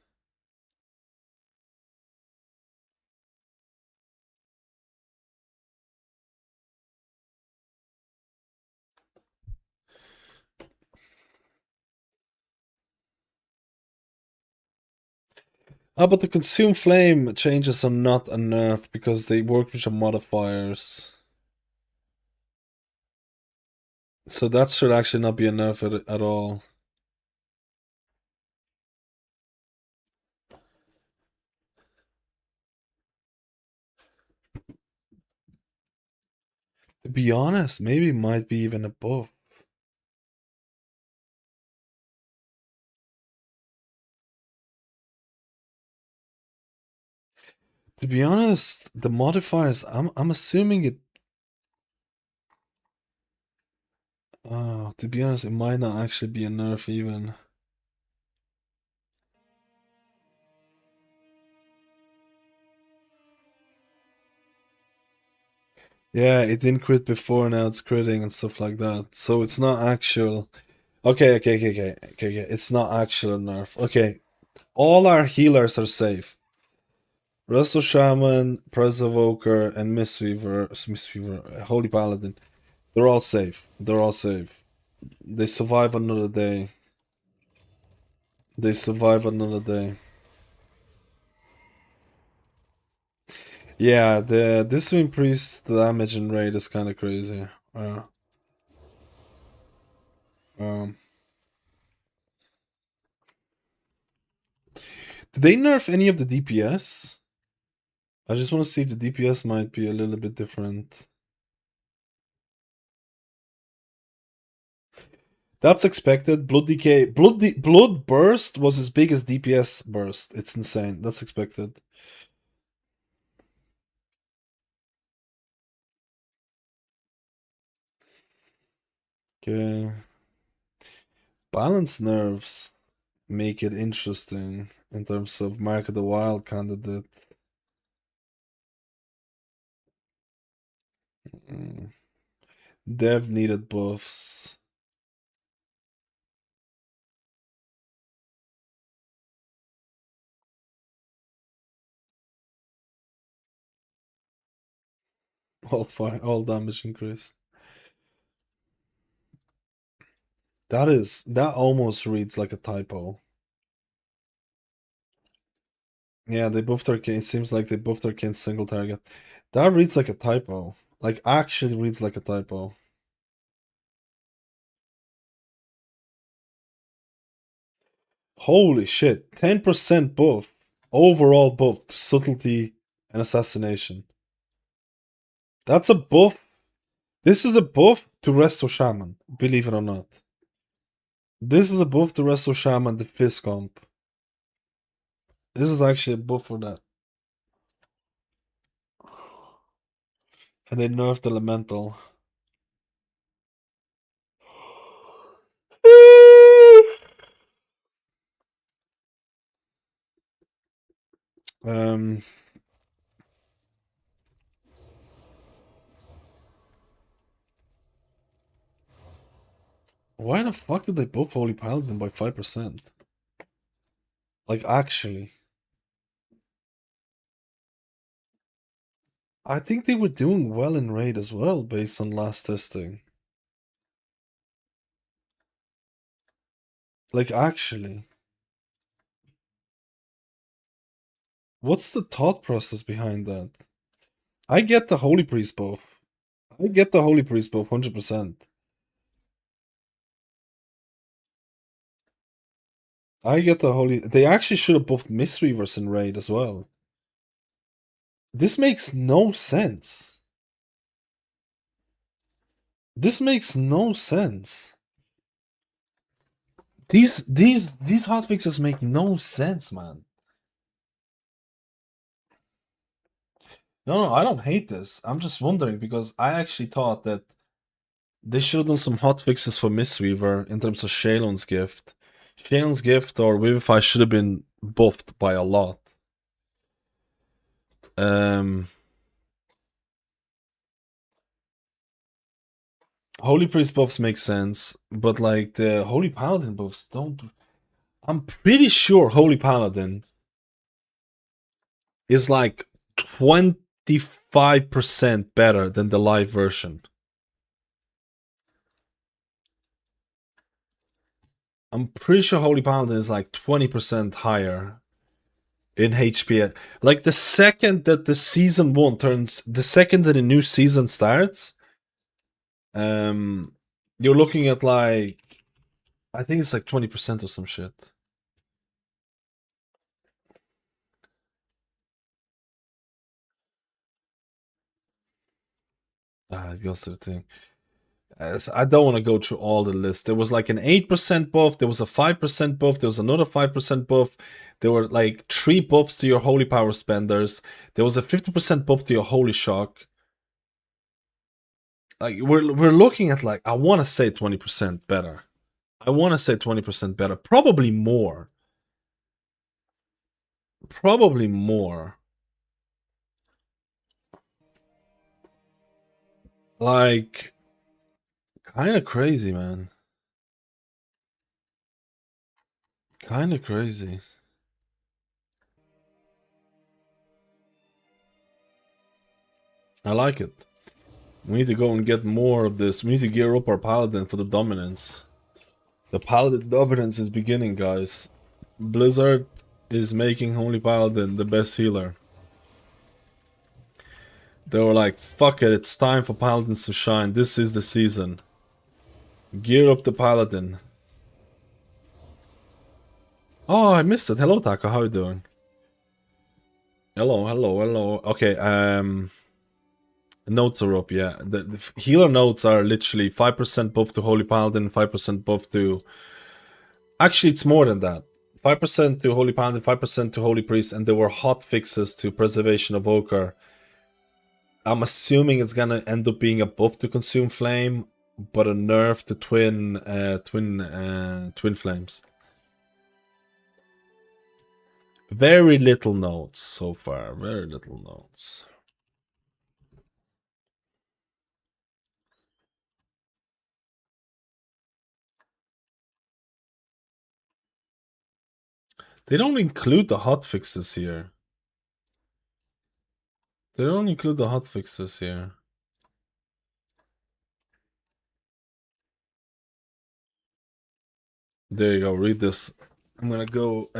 Ah, but the consume flame changes are not a nerf because they work with the modifiers. So that should actually not be a nerf at all. To be honest, maybe it might be even above. To be honest, the modifiers, I'm assuming it... to be honest, it might not actually be a nerf even. Yeah, it didn't crit before, now it's critting and stuff like that. So it's not actual. Okay. It's not actual nerf. Okay, all our healers are safe. Resto Shaman, Press Evoker, and Mistweaver, Holy Paladin. They're all safe. They're all safe. They survive another day. They survive another day. Yeah, the Discipline Priest damage and rate is kind of crazy. Um, did they nerf any of the DPS? I just want to see if the DPS might be a little bit different. That's expected. Blood Decay, Blood Burst was as big as DPS Burst. It's insane. That's expected. Okay. Balance nerves make it interesting in terms of Mark of the Wild candidate. Dev needed buffs. All damage increased. That almost reads like a typo. Yeah, they buffed Arcane. Seems like they buffed Arcane single target. That reads like a typo. Like, actually reads like a typo. Holy shit. 10% buff. Overall buff to subtlety and assassination. That's a buff. This is a buff to Resto Shaman, believe it or not. This is a buff to Resto Shaman, the Fizz comp. This is actually a buff for that. And they nerfed Elemental. Um, why the fuck did they buff Holy Paladin by 5%? Like, actually. I think they were doing well in raid as well, based on last testing. Like, actually. What's the thought process behind that? I get the Holy Priest buff. I get the Holy Priest buff 100%. I get the Holy... They actually should have buffed Mistweavers in raid as well. This makes no sense. This makes no sense. These hotfixes make no sense, man. No, I don't hate this. I'm just wondering because I actually thought that they should have done some hotfixes for Mistweaver in terms of Shalon's gift. Shalon's gift or Vivify should have been buffed by a lot. Holy Priest buffs make sense, but like the Holy Paladin buffs don't. I'm pretty sure Holy Paladin is like 25% better than the live version. I'm pretty sure Holy Paladin is like 20% higher in HP. Like the second that the season one turns, the second that a new season starts, you're looking at like, I think it's like 20% or some shit. It goes to the thing. I don't want to go through all the list. There was like an 8% buff, there was a 5% buff, there was another 5% buff. There were like 3 buffs to your Holy Power spenders. There was a 50% buff to your Holy Shock. Like we're looking at like, I want to say 20% better. I want to say 20% better. Probably more. Probably more. Like, kind of crazy, man. Kind of crazy. I like it. We need to go and get more of this. We need to gear up our Paladin for the dominance. The Paladin dominance is beginning, guys. Blizzard is making Holy Paladin the best healer. They were like, fuck it, it's time for Paladins to shine. This is the season. Gear up the Paladin. Oh, I missed it. Hello, Taka. How you doing? Hello, hello, hello. Okay, notes are up, yeah. The healer notes are literally 5% buff to Holy Paladin, 5% buff to... Actually, it's more than that. 5% to Holy Paladin, 5% to Holy Priest, and there were hot fixes to Preservation of Evoker. I'm assuming it's gonna end up being a buff to Consume Flame, but a nerf to Twin Flames. Very little notes so far. Very little notes. They don't include the hotfixes here. They don't include the hotfixes here. There you go. Read this. I'm gonna go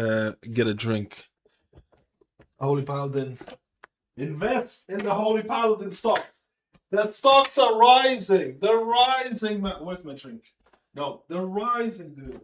get a drink. Holy Paladin. Invest in the Holy Paladin stocks. The stocks are rising. They're rising. Where's my drink? No, they're rising, dude.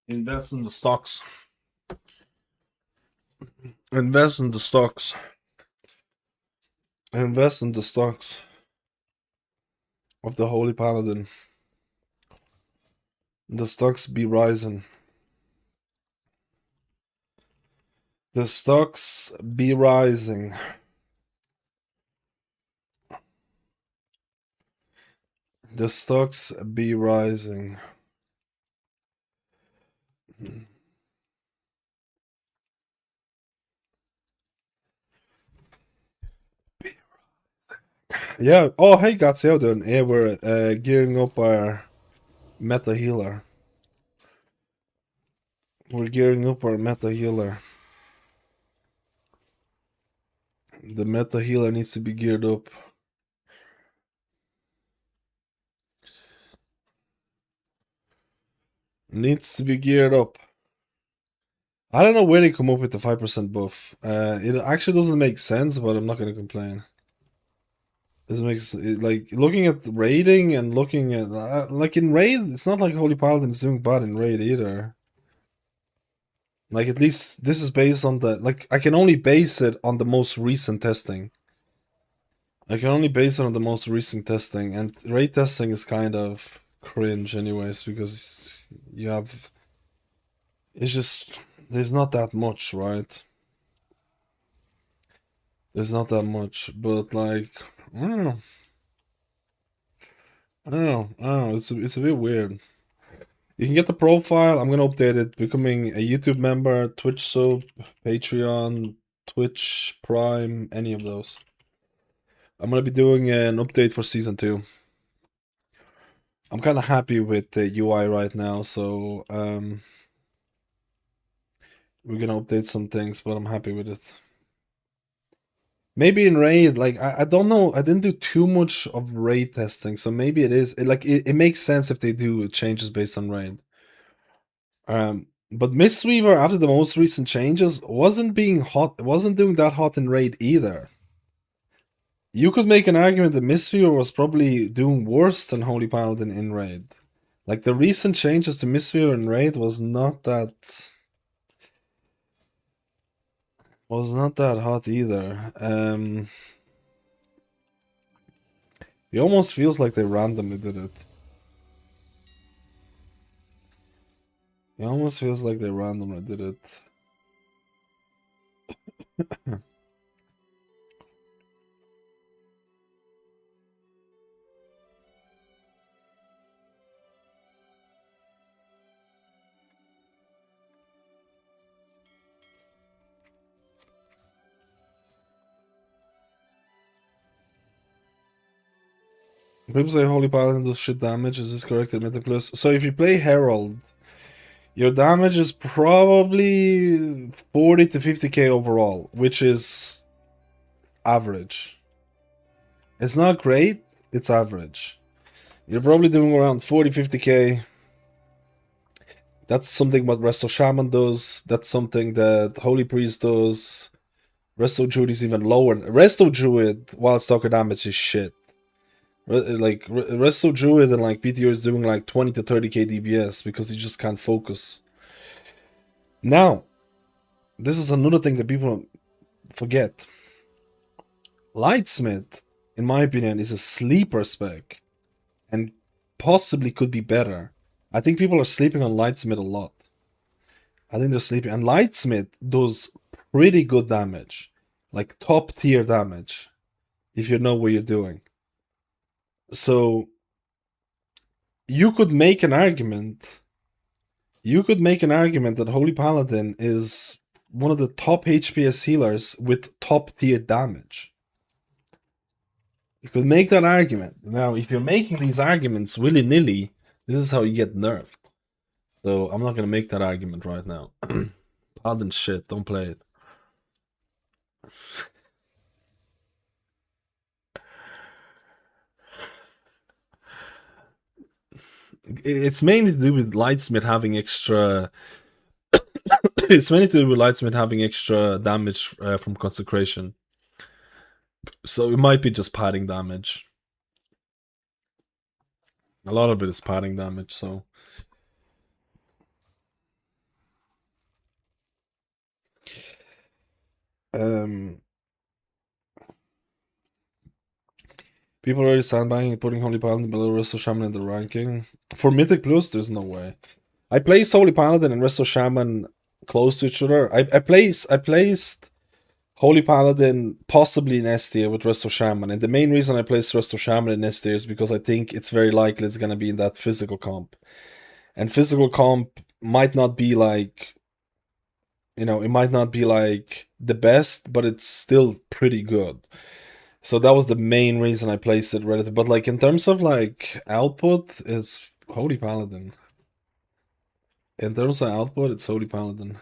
Invest in the stocks. Invest in the stocks. Invest in the stocks of the Holy Paladin. The stocks be rising. The stocks be rising. The stocks be rising. Yeah. Oh, hey, Gutsy, how you doing? Yeah, we're gearing up our meta healer. We're gearing up our meta healer. The meta healer needs to be geared up. Needs to be geared up. I don't know where they come up with the 5% buff. It actually doesn't make sense, but I'm not gonna complain. This makes like looking at the raiding and looking at like in raid, it's not like Holy Paladin is doing bad in raid either. Like at least this is based on the like I can only base it on the most recent testing. I can only base it on the most recent testing, and raid testing is kind of cringe anyways because you have it's just there's not that much, right? There's not that much, but like I don't know. I don't know. I don't know. It's a bit weird. You can get the profile. I'm gonna update it. Becoming a YouTube member, Twitch sub, Patreon, Twitch Prime, any of those. I'm gonna be doing an update for season 2. I'm kind of happy with the UI right now, so we're gonna update some things, but I'm happy with it. Maybe in raid, like I don't know, I didn't do too much of raid testing, so maybe it makes sense if they do changes based on raid. But Mistweaver, after the most recent changes, wasn't doing that hot in raid either. You could make an argument that Mistweaver was probably doing worse than Holy Paladin in raid. Like the recent changes to Mistweaver in raid was not that hot either. It almost feels like they randomly did it. It almost feels like they randomly did it. People say Holy Paladin does shit damage. Is this correct? Mythic Plus. So if you play Herald, your damage is probably 40 to 50k overall, which is average. It's not great, it's average. You're probably doing around 40, 50k. That's something what Resto Shaman does. That's something that Holy Priest does. Resto Druid is even lower. Resto Druid, while stalker damage is shit. Like Resto Druid and like PTO is doing like 20 to 30k DPS because he just can't focus. Now, this is another thing that people forget. Lightsmith, in my opinion, is a sleeper spec and possibly could be better. I think people are sleeping on Lightsmith a lot. I think they're sleeping. And Lightsmith does pretty good damage. Like top tier damage. If you know what you're doing. So you could make an argument. That Holy Paladin is one of the top HPS healers with top tier damage. You could make that argument. Now, if you're making these arguments willy-nilly, this is how you get nerfed. So I'm not gonna make that argument right now. Paladin shit, don't play it. It's mainly to do with Lightsmith having extra. It's mainly to do with Lightsmith having extra damage from Consecration. So it might be just padding damage. A lot of it is padding damage, so. Um, People are already sandbagging and putting Holy Paladin below Resto Shaman in the ranking. For Mythic Plus, there's no way. I placed Holy Paladin and Resto Shaman close to each other. I placed Holy Paladin possibly in S tier with Resto Shaman, and the main reason I placed Resto Shaman in S tier is because I think it's very likely it's gonna be in that physical comp. And physical comp might not be like, it might not be like the best, but it's still pretty good. So that was the main reason I placed it relative. But like in terms of like output, it's Holy Paladin. In terms of output, it's Holy Paladin.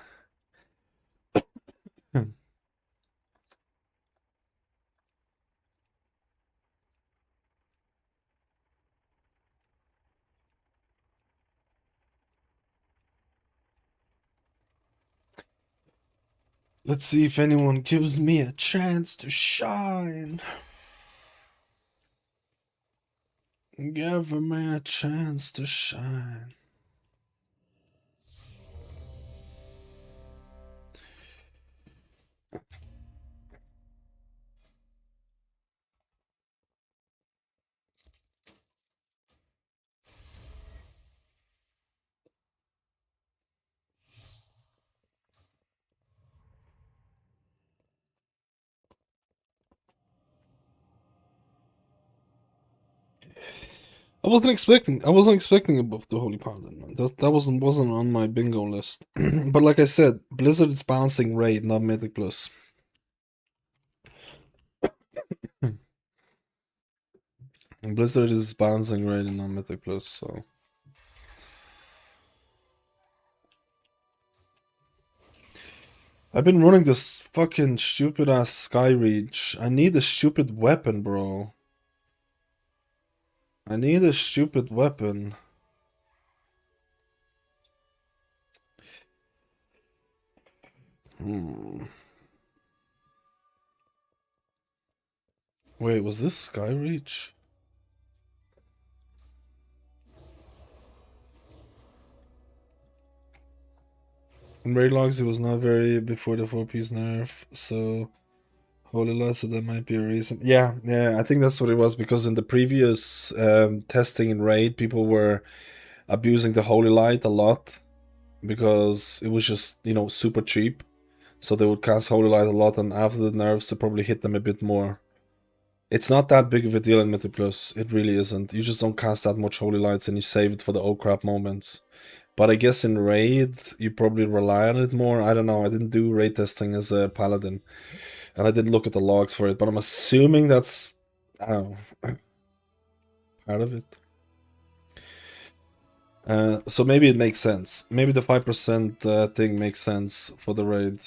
Let's see if anyone gives me a chance to shine. Give me a chance to shine. I wasn't expecting above the Holy Paladin, man. That wasn't on my bingo list. But like I said, Blizzard is balancing raid, not Mythic Plus. And Blizzard is balancing raid and not Mythic Plus, so. I've been running this fucking stupid ass Skyreach. I need a stupid weapon, bro. I need a stupid weapon. Wait, was this Skyreach? In raid logs, it was not very before the 4-piece nerf, so Holy Light, so that might be a reason. Yeah, I think that's what it was, because in the previous testing in raid, people were abusing the Holy Light a lot because it was just, super cheap. So they would cast Holy Light a lot, and after the nerfs, it probably hit them a bit more. It's not that big of a deal in Mythic Plus. It really isn't. You just don't cast that much Holy Lights, and you save it for the oh crap moments. But I guess in raid, you probably rely on it more. I don't know. I didn't do raid testing as a paladin, and I didn't look at the logs for it. But I'm assuming that's, I don't know, part of it. So maybe it makes sense. Maybe the 5% thing makes sense for the raid.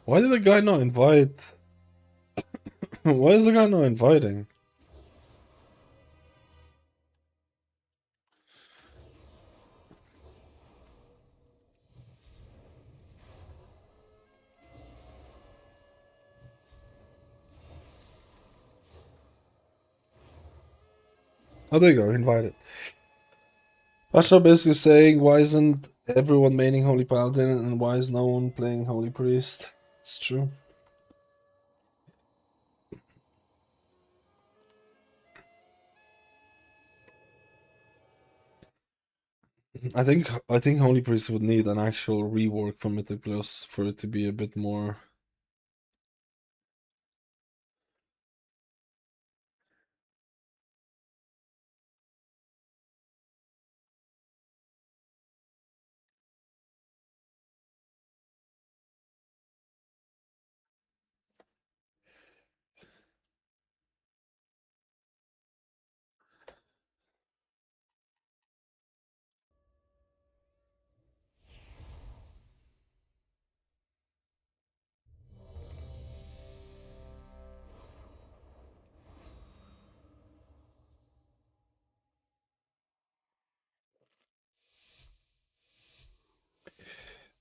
Why did the guy not invite? Why is the guy not inviting? Oh, there you go, invited. That's not basically saying, why isn't everyone maining Holy Paladin and why is no one playing Holy Priest? It's true. I think Holy Priest would need an actual rework for Mythic Plus for it to be a bit more.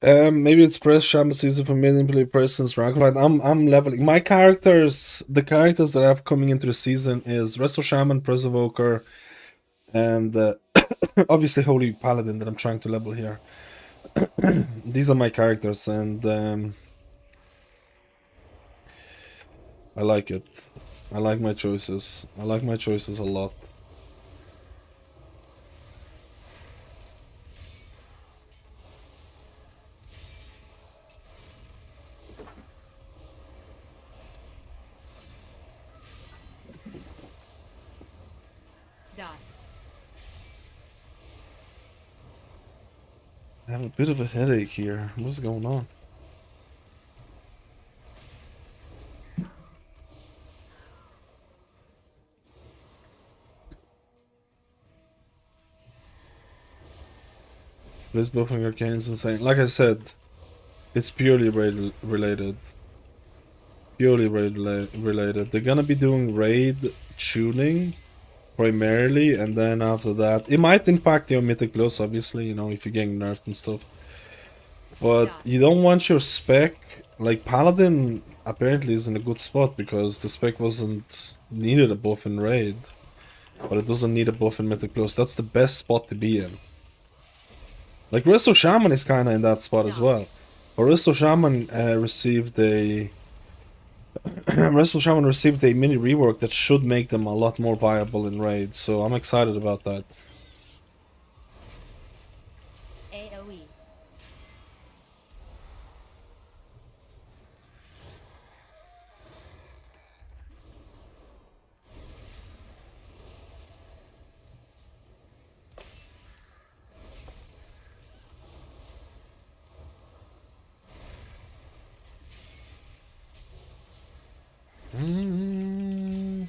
Maybe it's press Shaman season for manipulate presence rank. Right, I'm leveling my characters. The characters that I have coming into the season is Resto Shaman, Press Evoker, and obviously Holy Paladin that I'm trying to level here. These are my characters, and I like it. I like my choices. I like my choices a lot. Dot. I have a bit of a headache here. What's going on? This buffing arcane is insane. Like I said, it's purely raid related. Purely raid related. They're gonna be doing raid tuning primarily, and then after that, it might impact your mythic loss, obviously, you know, if you're getting nerfed and stuff. But you don't want your spec, like Paladin apparently is in a good spot because the spec wasn't needed a buff in raid, but it doesn't need a buff in mythic loss. That's the best spot to be in. Like Resto Shaman is kinda in that spot as well. But Resto Shaman received a Resto Shaman received a mini rework that should make them a lot more viable in raid, so I'm excited about that. AoE. Mm.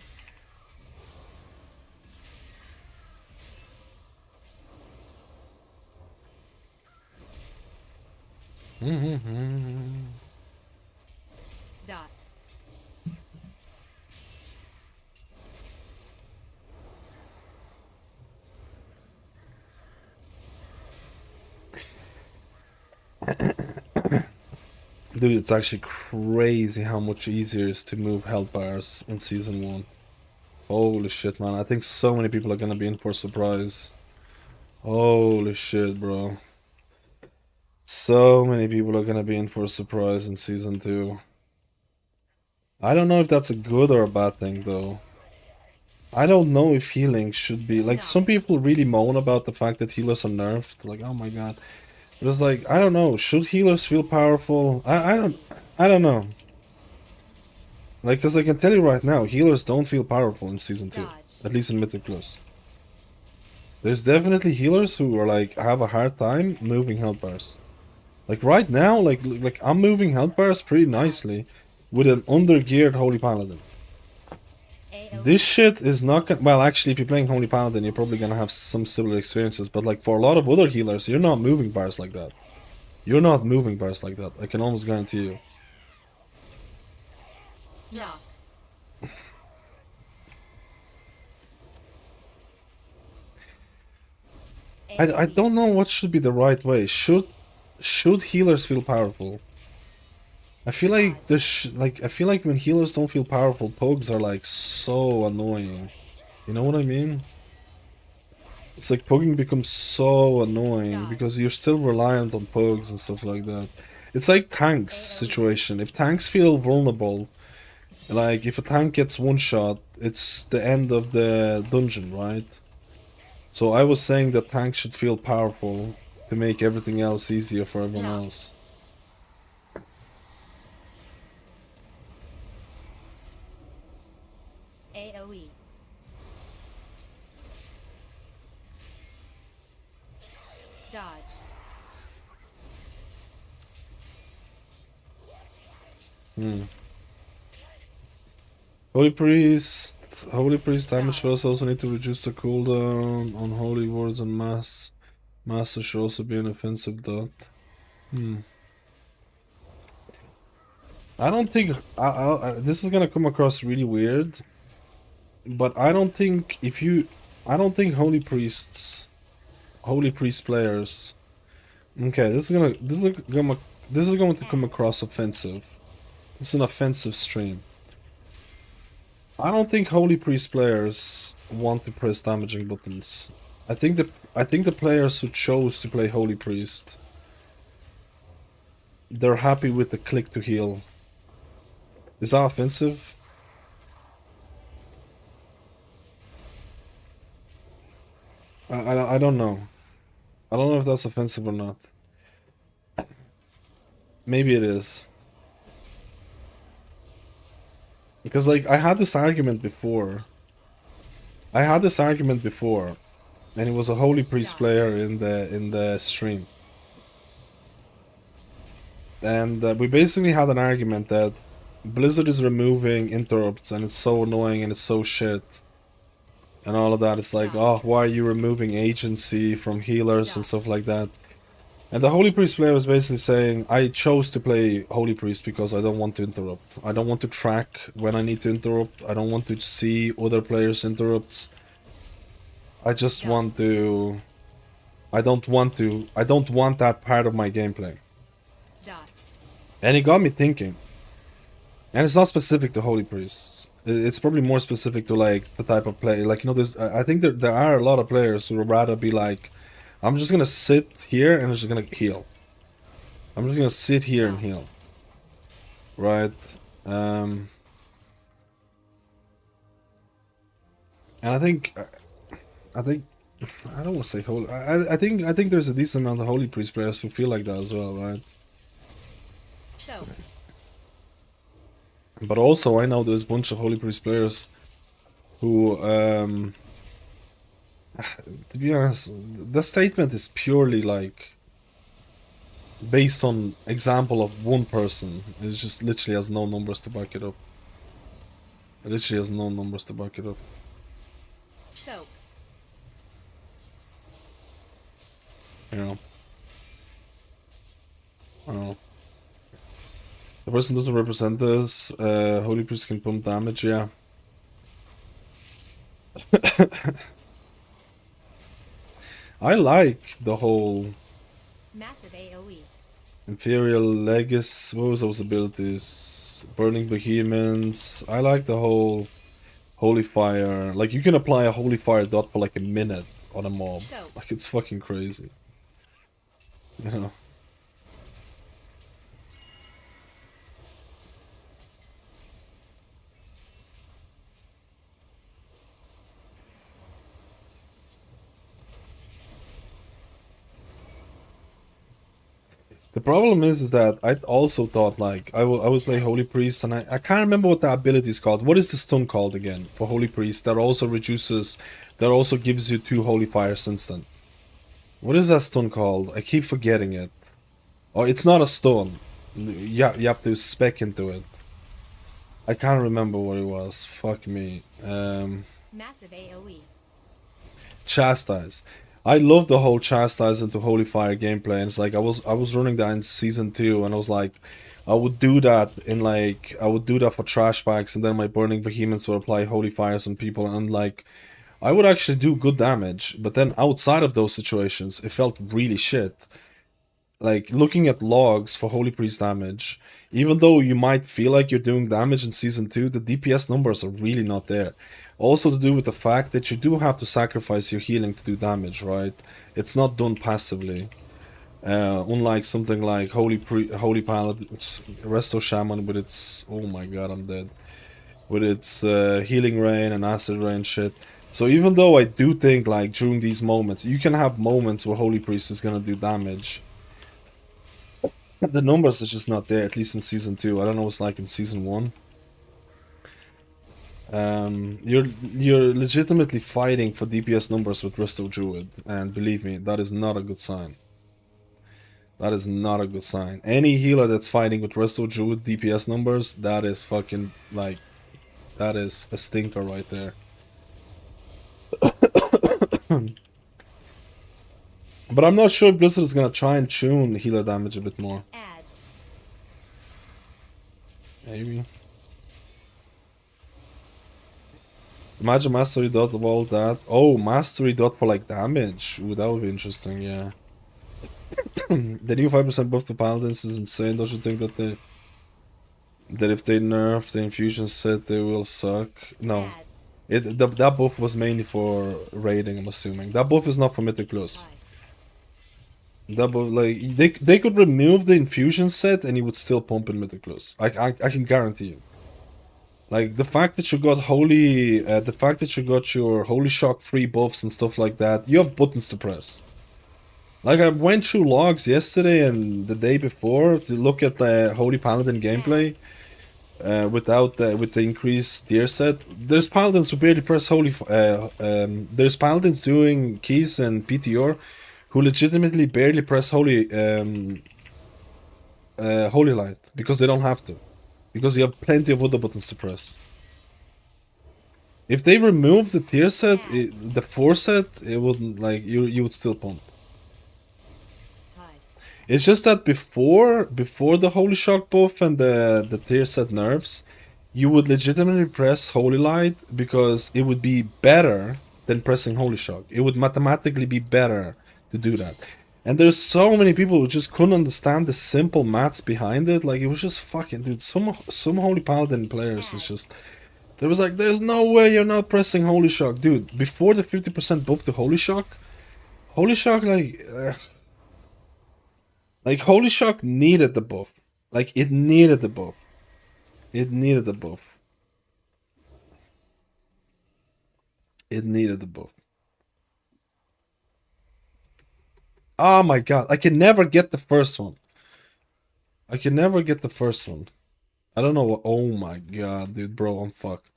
Dot. Dude, it's actually crazy how much easier it is to move health bars in Season 1. Holy shit, man. I think so many people are gonna be in for a surprise. Holy shit, bro. So many people are gonna be in for a surprise in Season 2. I don't know if that's a good or a bad thing, though. I don't know if healing should be... Like, some people really moan about the fact that healers are nerfed. Like, oh my god. But it's like, I don't know. Should healers feel powerful? I don't know. Like, because I can tell you right now, healers don't feel powerful in Season 2. Dodge. At least in Mythic Plus. There's definitely healers who are like, have a hard time moving health bars. Like right now, like I'm moving health bars pretty nicely with an under-geared Holy Paladin. AoE. This shit is not gonna... Well, actually, if you're playing Holy Paladin, you're probably gonna have some similar experiences. But like for a lot of other healers, you're not moving bars like that. You're not moving bars like that. I can almost guarantee you. Knock. I don't know what should be the right way. Should healers feel powerful? I feel like there's I feel like when healers don't feel powerful, pogs are like so annoying. You know what I mean? It's like pogging becomes so annoying because you're still reliant on pogs and stuff like that. It's like tanks situation. If tanks feel vulnerable, like if a tank gets one shot, it's the end of the dungeon, right? So I was saying that tanks should feel powerful to make everything else easier for everyone else. AoE. Dodge. Holy Priest damage spells also need to reduce the cooldown on holy words and master should also be an offensive dot. I don't think this is gonna come across really weird, but I don't think Holy Priest players Okay, this is going to come across offensive. It's an offensive stream. I don't think Holy Priest players want to press damaging buttons. I think the players who chose to play Holy Priest, they're happy with the click to heal. Is that offensive? I don't know. I don't know if that's offensive or not. Maybe it is. Because like I had this argument before. And it was a Holy Priest player in the stream. And we basically had an argument that Blizzard is removing interrupts and it's so annoying and it's so shit. And all of that. It's like, oh, why are you removing agency from healers and stuff like that? And the Holy Priest player was basically saying, I chose to play Holy Priest because I don't want to interrupt. I don't want to track when I need to interrupt. I don't want to see other players' interrupts. I just want to... I don't want that part of my gameplay. And it got me thinking. And it's not specific to Holy Priests. It's probably more specific to like the type of play. Like, you know, I think there are a lot of players who would rather be like, I'm just gonna sit here and I'm just gonna heal. I'm just gonna sit here and heal. Right? And I think I don't want to say holy. I think there's a decent amount of Holy Priest players who feel like that as well, right? So. But also, I know there's a bunch of Holy Priest players who, to be honest, the statement is purely like based on example of one person. It just literally has no numbers to back it up. It literally has no numbers to back it up. So. You know. I don't know. The person doesn't represent us. Holy Priest can pump damage, yeah. I like the whole Massive AoE. Imperial Legacy. What was those abilities? Burning Behemoths. I like the whole Holy Fire. Like, you can apply a Holy Fire dot for like a minute on a mob. So. Like, it's fucking crazy. You know. The problem is that I also thought like I would play Holy Priest and I can't remember what the ability is called. What is the stun called again for Holy Priest that also gives you 2 Holy Fires instant? What is that stun called? I keep forgetting it. Oh, it's not a stun. You have to spec into it. I can't remember what it was. Fuck me. Massive AoE. Chastise. I love the whole Chastise into Holy Fire gameplay, and it's like I was running that in season 2, and I was like, I would do that for trash packs, and then my Burning Behemoths would apply Holy Fires on people, and like, I would actually do good damage, but then outside of those situations, it felt really shit. Like, looking at logs for Holy Priest damage, even though you might feel like you're doing damage in Season 2, the DPS numbers are really not there. Also to do with the fact that you do have to sacrifice your healing to do damage, right? It's not done passively. Unlike something like Holy Paladin, Resto Shaman with its... Oh my god, I'm dead. With its healing rain and acid rain shit. So even though I do think, like, during these moments, you can have moments where Holy Priest is gonna do damage. The numbers are just not there, at least in Season 2. I don't know what's like in Season 1. You're legitimately fighting for DPS numbers with Resto Druid, and believe me, that is not a good sign. That is not a good sign. Any healer that's fighting with Resto Druid DPS numbers, that is fucking, like, that is a stinker right there. But I'm not sure if Blizzard is gonna try and tune healer damage a bit more. Ads. Maybe. Imagine mastery dot of all that. Oh, mastery dot for like damage. Ooh, that would be interesting, yeah. The new 5% buff to Paladins is insane. Don't you think that if they nerf the infusion set, they will suck? No. That buff was mainly for raiding, I'm assuming. That buff is not for Mythic Plus. That buff, like, they could remove the infusion set and you would still pump in Mythic Plus. I can guarantee you. Like, the fact that you got your Holy Shock free buffs and stuff like that, you have buttons to press. Like, I went through logs yesterday and the day before to look at the Holy Paladin gameplay. With the increased tier set, there's paladins who barely press there's paladins doing keys and PTR who legitimately barely press holy light because they don't have to, because you have plenty of other buttons to press. If they remove the tier set, the 4 set, it wouldn't, like, you would still pump. It's just that before the Holy Shock buff and the tier set nerfs, you would legitimately press Holy Light because it would be better than pressing Holy Shock. It would mathematically be better to do that. And there's so many people who just couldn't understand the simple maths behind it. Like, it was just fucking, dude, some Holy Paladin players is just, there was like, there's no way you're not pressing Holy Shock. Dude, before the 50% buff to Holy Shock, like, Holy Shock needed the buff. Like, it needed the buff. It needed the buff. It needed the buff. Oh my god, I can never get the first one. I can never get the first one. I don't know what. Oh my god, dude, bro, I'm fucked.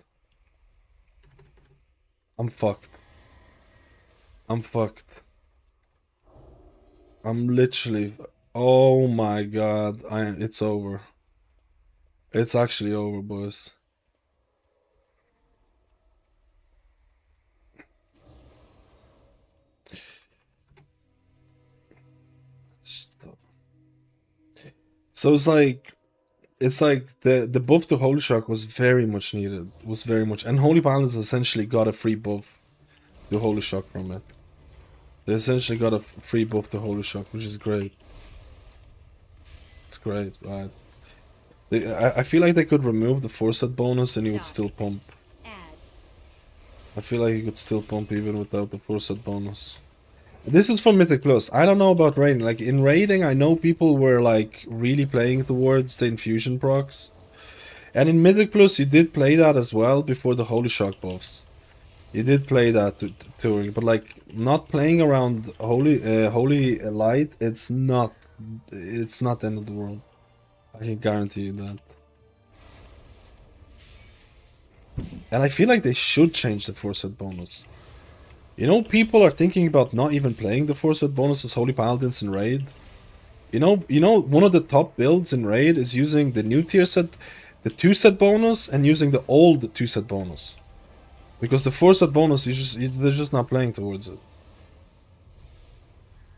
I'm fucked. I'm fucked. I'm literally. Oh my god, it's over. It's actually over, boys. Stop. So it's like the buff to Holy Shock was very much needed. Was very much, and Holy Paladins essentially got a free buff to Holy Shock from it. They essentially got a free buff to Holy Shock, which is great. It's great, right? I feel like they could remove the 4-set bonus and you would still pump. I feel like you could still pump even without the 4-set bonus. This is for Mythic Plus. I don't know about raiding. Like, in raiding, I know people were, like, really playing towards the infusion procs. And in Mythic Plus, you did play that as well before the Holy Shock buffs. You did play that touring, but, like, not playing around Holy Light, it's not the end of the world. I can guarantee you that. And I feel like they should change the 4-set bonus. You know, people are thinking about not even playing the 4-set bonus as Holy Paladins in Raid. You know, one of the top builds in Raid is using the new tier set, the 2-set bonus, and using the old 2-set bonus. Because the 4-set bonus, they're just not playing towards it.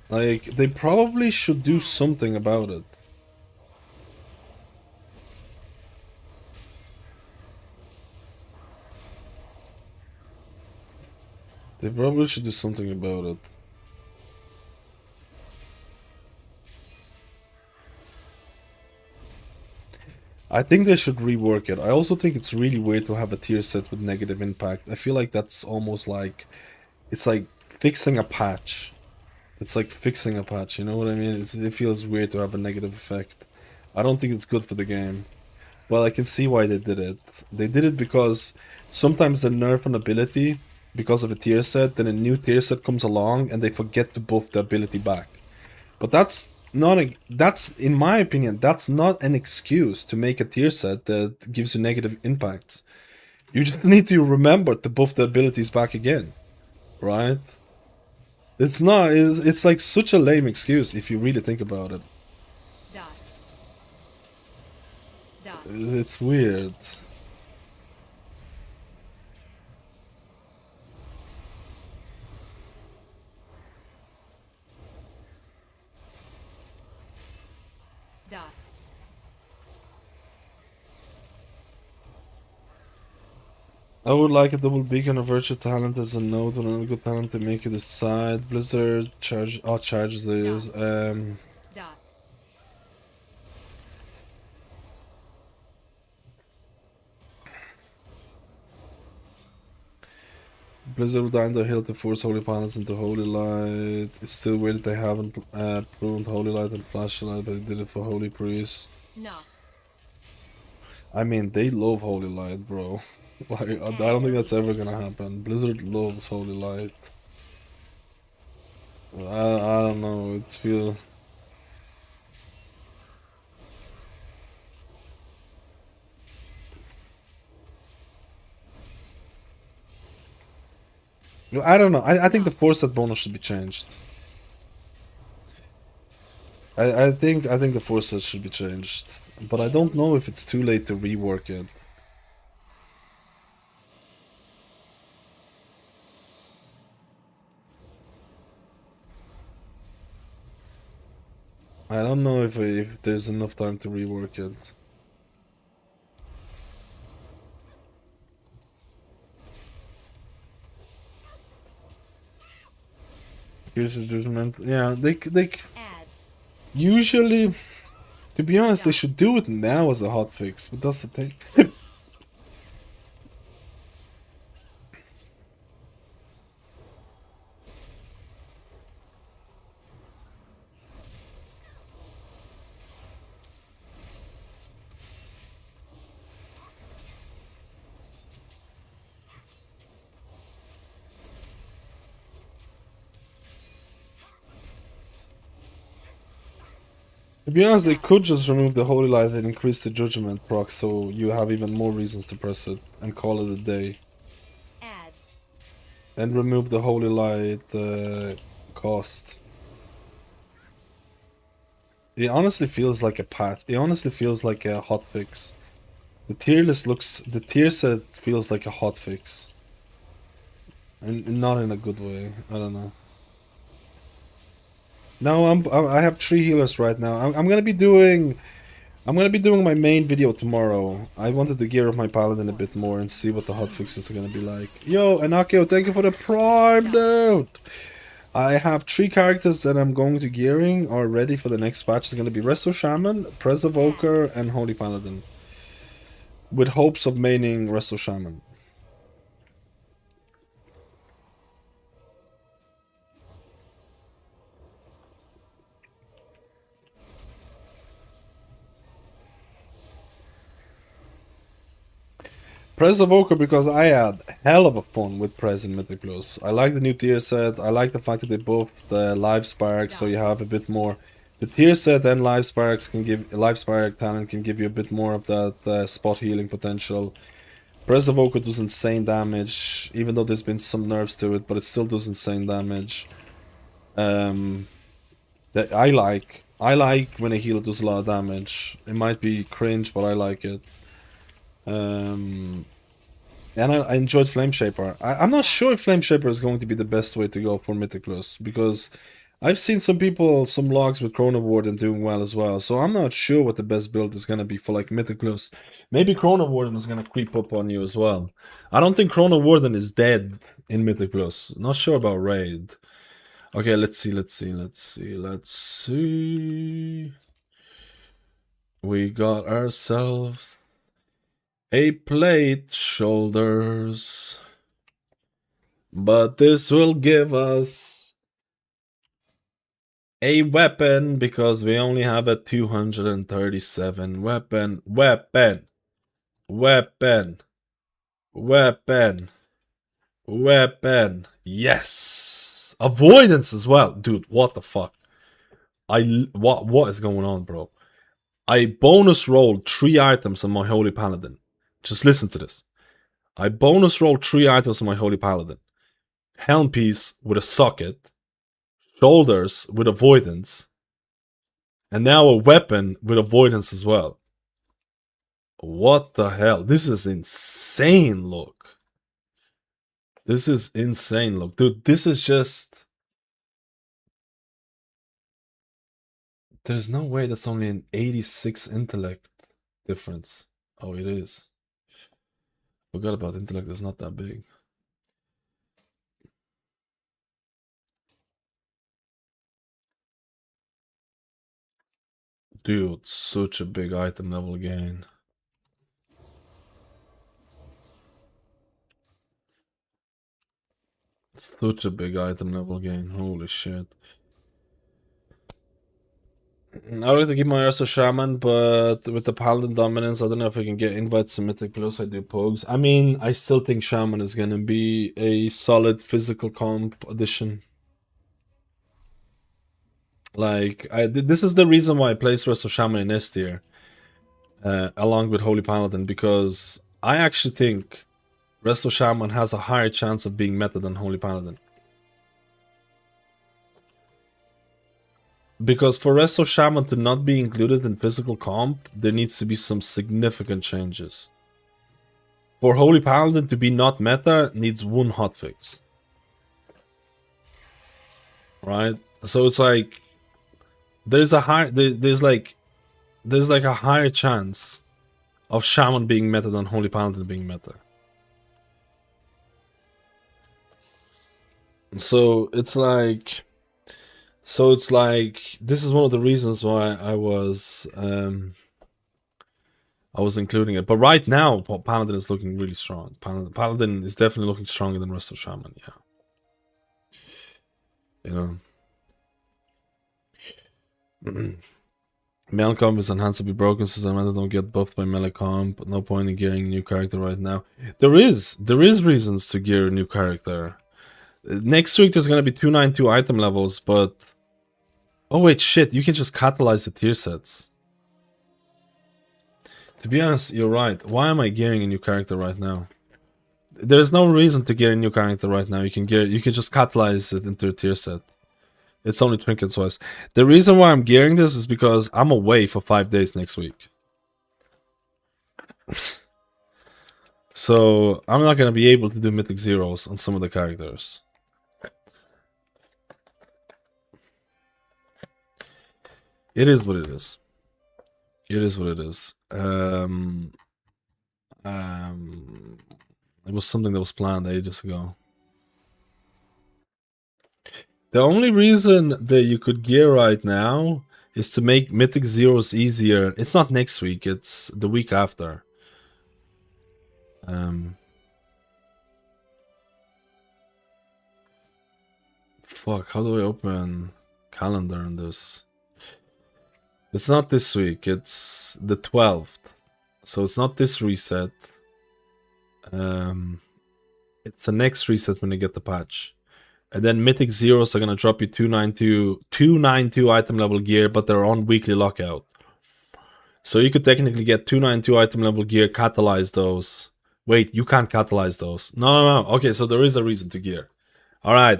Like, they probably should do something about it. They probably should do something about it. I think they should rework it. I also think it's really weird to have a tier set with negative impact. I feel like that's almost like, it's like fixing a patch. It's like fixing a patch, you know what I mean? It feels weird to have a negative effect. I don't think it's good for the game. Well, I can see why they did it. They did it because sometimes they nerf an ability because of a tier set, then a new tier set comes along and they forget to buff the ability back. But that's, in my opinion, that's not an excuse to make a tier set that gives you negative impacts. You just need to remember to buff the abilities back again, right? It's not, it's like such a lame excuse if you really think about it. It's weird. I would like a double beacon of virtue talent as a node or another good talent to make you decide. Blizzard charges this. Blizzard will dying to hill to force Holy Pilots into Holy Light. It's still weird that they haven't pruned Holy Light and Flashlight, but they did it for Holy Priest. No. I mean, they love Holy Light, bro. Like, I don't think that's ever gonna happen. Blizzard loves Holy Light. I don't know, it's feel... I don't know. I think the 4-set bonus should be changed. I think the 4-set should be changed. But I don't know if it's too late to rework it. I don't know if there's enough time to rework it. Here's a judgment. Yeah, they usually, to be honest, they should do it now as a hotfix, but that's the thing. To be honest, they could just remove the Holy Light and increase the Judgment proc, so you have even more reasons to press it, and call it a day. Ads. And remove the Holy Light cost. It honestly feels like a patch. It honestly feels like a hotfix. The tier list looks... The tier set feels like a hotfix. And not in a good way. I don't know. No, I have 3 healers right now. I'm gonna be doing my main video tomorrow. I wanted to gear up my Paladin a bit more and see what the hotfixes are gonna be like. Yo, Anakio, thank you for the prime, dude! I have 3 characters that I'm going to gearing are ready for the next patch. It's gonna be Resto Shaman, Evoker, and Holy Paladin. With hopes of maining Resto Shaman. Press Evoker because I had hell of a fun with Press and Mythic Plus. I like the new tier set. I like the fact that they buffed the Life Spark, so you have a bit more. The tier set and Life Sparks can give Life Spark talent can give you a bit more of that spot healing potential. Press Evoker does insane damage, even though there's been some nerfs to it, but it still does insane damage. That I like. I like when a healer does a lot of damage. It might be cringe, but I like it. And I enjoyed Flame Shaper. I'm not sure if Flame Shaper is going to be the best way to go for Mythic Plus, because I've seen some people, some logs with Chrono Warden doing well as well, so I'm not sure what the best build is gonna be for like Mythic Plus. Maybe Chrono Warden is gonna creep up on you as well. I don't think Chrono Warden is dead in Mythic Plus. Not sure about Raid. Okay, let's see. We got ourselves a plate shoulders, but this will give us a weapon because we only have a 237 weapon. Yes, avoidance as well, dude. What the fuck? What is going on, bro? I bonus rolled 3 items on my Holy Paladin. Just listen to this. I bonus rolled 3 items on my Holy Paladin. Helm piece with a socket, shoulders with avoidance, and now a weapon with avoidance as well. What the hell? This is insane, look. This is insane, look. Dude, this is just... There's no way that's only an 86 intellect difference. Oh, it is. Forgot about intellect, it's not that big. Dude, such a big item level gain. Such a big item level gain. Holy shit. I would like to keep my Resto Shaman, but with the Paladin dominance, I don't know if I can get invites to Mythic, plus I do Pogues. I mean, I still think Shaman is gonna be a solid physical comp addition. Like, this is the reason why I placed Resto Shaman in S tier, along with Holy Paladin, because I actually think Resto Shaman has a higher chance of being meta than Holy Paladin. Because for Resto Shaman to not be included in physical comp, there needs to be some significant changes. For Holy Paladin to be not meta, needs one hotfix. Right? So it's like there's a high there's like a higher chance of Shaman being meta than Holy Paladin being meta. So it's like this is one of the reasons why I was including it. But right now, Paladin is looking really strong. Paladin is definitely looking stronger than Resto Shaman, yeah. You know. Melee comp is enhanced to be broken, since I don't get buffed by melee comp. No point in gearing a new character right now. There is reasons to gear a new character. Next week there's gonna be 292 item levels, but oh wait, shit, you can just catalyze the tier sets. To be honest, you're right. Why am I gearing a new character right now? There's no reason to gear a new character right now. You can just catalyze it into a tier set. It's only trinkets wise. The reason why I'm gearing this is because I'm away for 5 days next week. So I'm not gonna be able to do mythic zeros on some of the characters. It is what it is. It is what it is. It was something that was planned ages ago. The only reason that you could gear right now is to make mythic zeros easier. It's not next week, it's the week after. Fuck, how do I open calendar on this? It's not this week, it's the 12th. So it's not this reset. It's the next reset when you get the patch. And then mythic zeros are gonna drop you 292 item level gear, but they're on weekly lockout. So you could technically get 292 item level gear, catalyze those. Wait, you can't catalyze those. No. Okay, so there is a reason to gear. Alright.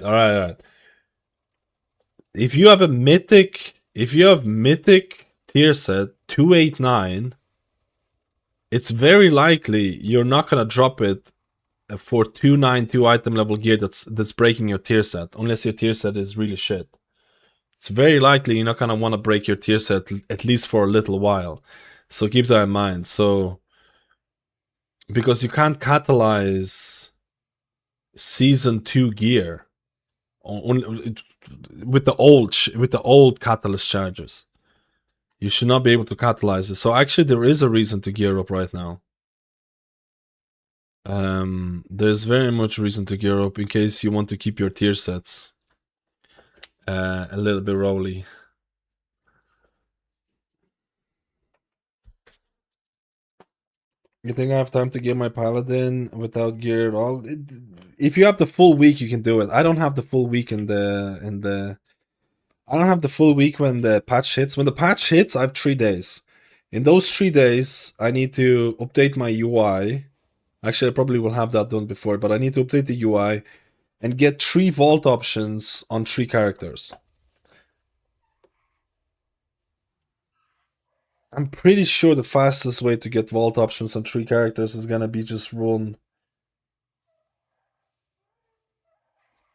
If you have mythic tier set 289, it's very likely you're not gonna drop it for 292 item level gear that's breaking your tier set, unless your tier set is really shit. It's very likely you're not gonna want to break your tier set, at least for a little while. So keep that in mind. So because you can't catalyze season 2 gear with the old catalyst charges. You should not be able to catalyze it. So actually there is a reason to gear up right now. There's very much reason to gear up in case you want to keep your tier sets a little bit rolly. You think I have time to get my Paladin without gear at all? If you have the full week, you can do it. I don't have the full week I don't have the full week when the patch hits. When the patch hits, I have 3 days. In those 3 days, I need to update my UI. Actually, I probably will have that done before, but I need to update the UI and get 3 vault options on 3 characters. I'm pretty sure the fastest way to get vault options on 3 characters is gonna be just run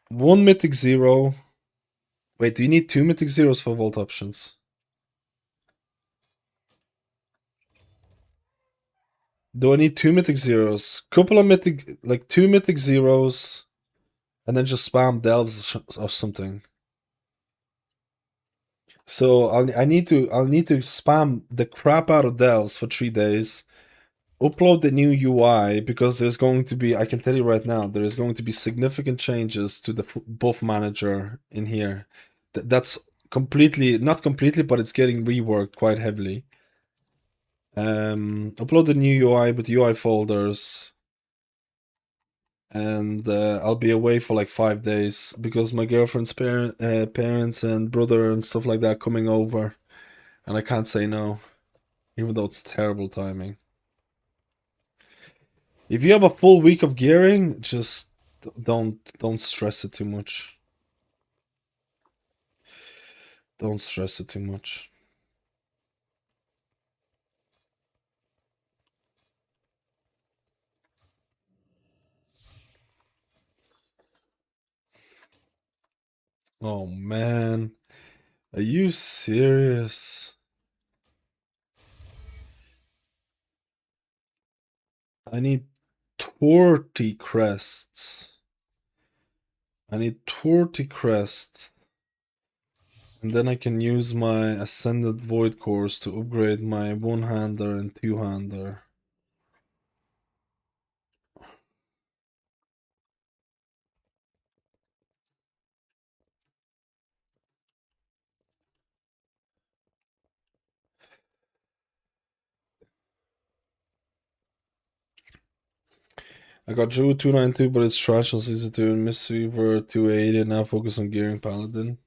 1 mythic zero. Wait, do you need 2 mythic zeros for vault options? Do I need 2 mythic zeros? Couple of mythic, like 2 mythic zeros, and then just spam delves or something. So I'll need to spam the crap out of delves for 3 days, upload the new UI because there's going to be, I can tell you right now, there is going to be significant changes to the buff manager in here. That's completely, not completely, but it's getting reworked quite heavily. Upload the new UI with UI folders, and I'll be away for like 5 days because my girlfriend's parents and brother and stuff like that coming over, and I can't say no, even though it's terrible timing. If you have a full week of gearing, just don't stress it too much. Don't stress it too much. Oh man, are you serious? I need 30 crests. I need 30 crests. And then I can use my Ascended Void Cores to upgrade my one-hander and two-hander. I got Druid 292, but it's trash on Season 2, and Mistweaver 280, and now focus on gearing Paladin.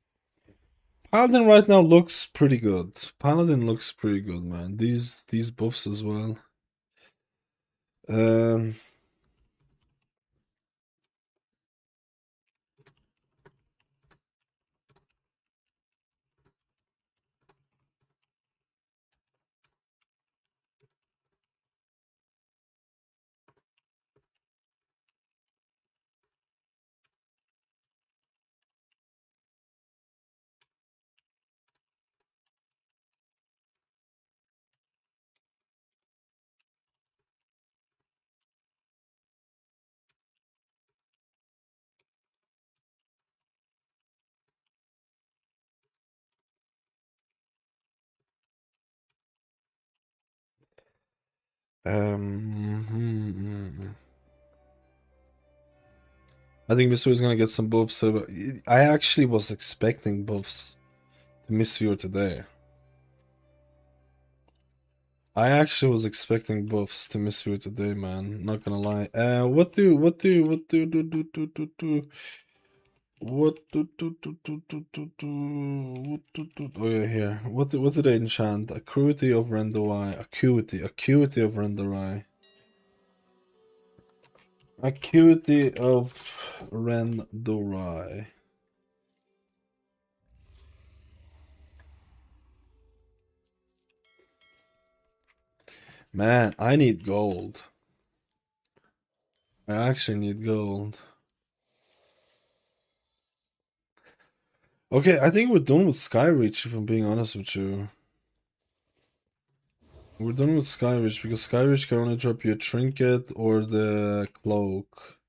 Paladin right now looks pretty good. Paladin looks pretty good, man. These buffs as well. Um, I think Mistweaver is gonna get some buffs. So I actually was expecting buffs to Mistweaver today. I actually was expecting buffs to Mistweaver today, man. Not gonna lie. What do what do what do do do do do do what do do do do do do do what do oh yeah, here. What did I enchant? Acuity of Render Eye. Acuity of Render Eye. Acuity of Render Eye. Man, I need gold. I actually need gold. Okay, I think we're done with Skyreach, if I'm being honest with you. We're done with Skyreach because Skyreach can only drop you a trinket or the cloak.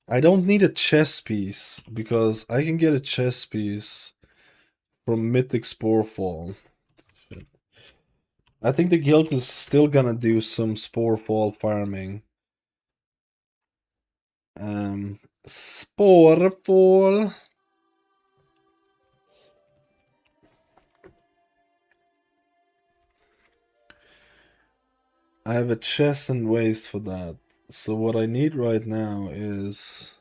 I don't need a chess piece because I can get a chess piece from Mythic Sporefall. Shit. I think the guild is still gonna do some Sporefall farming. Sporefall. I have a chest and waste for that. So what I need right now is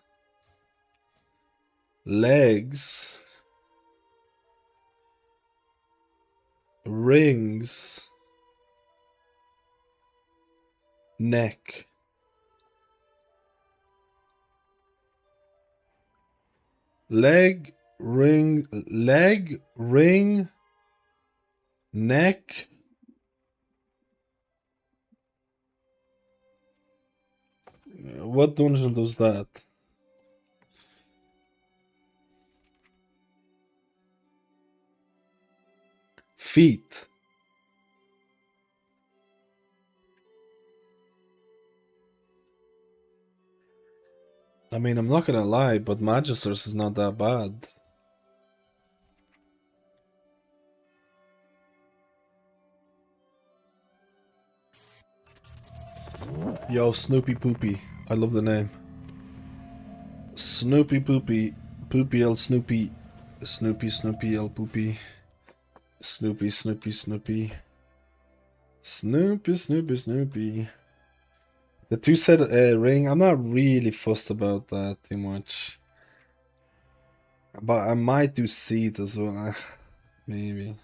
legs, rings, neck. Leg, ring, neck. What dungeon does that? Feet. I mean, I'm not gonna lie, but Magisters is not that bad. Yo, Snoopy Poopy. I love the name. Snoopy Poopy. Poopy L Snoopy. Snoopy Snoopy L Poopy. Snoopy Snoopy Snoopy. Snoopy Snoopy Snoopy. The two-set ring, I'm not really fussed about that too much. But I might do seat as well. Maybe.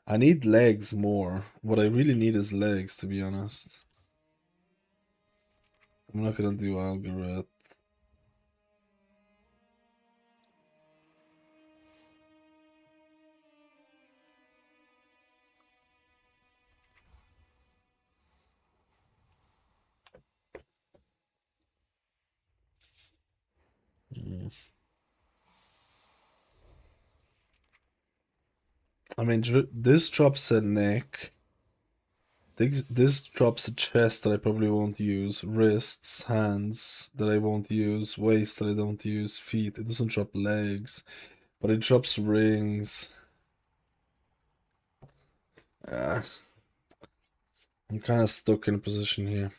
I need legs more. What I really need is legs, to be honest. I'm not gonna do algorithm. I mean, this drops a neck. This drops a chest that I probably won't use. Wrists, hands that I won't use. Waist that I don't use. Feet. It doesn't drop legs. But it drops rings. I'm kind of stuck in a position here.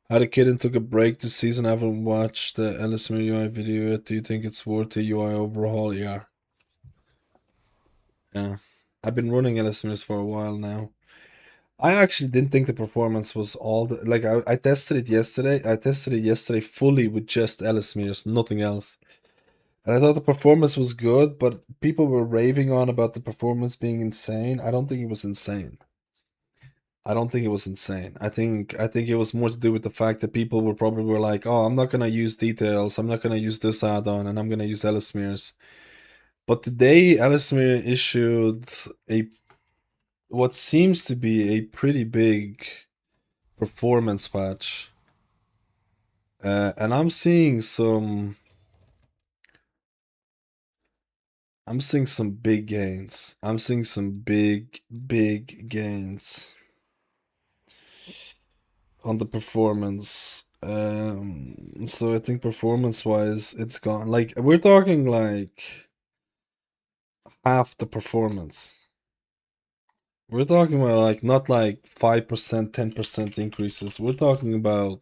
Had a kid and took a break this season. I haven't watched the Ellesmere UI video yet. Do you think it's worth a UI overhaul? Yeah. Yeah. I've been running Ellesmere's for a while now. I actually didn't think the performance was all the, like I tested it yesterday. I tested it yesterday fully with just Ellesmere's, nothing else. And I thought the performance was good, but people were raving on about the performance being insane. I don't think it was insane. I don't think it was insane. I think it was more to do with the fact that people were like, oh, I'm not gonna use details, I'm not gonna use this add-on, and I'm gonna use Ellesmere's. But today Ellesmere issued what seems to be a pretty big performance patch. And I'm seeing some big gains. I'm seeing some big gains on the performance. So I think performance wise it's gone. Like we're talking like half the performance. We're talking about like not like 5%, 10% increases. We're talking about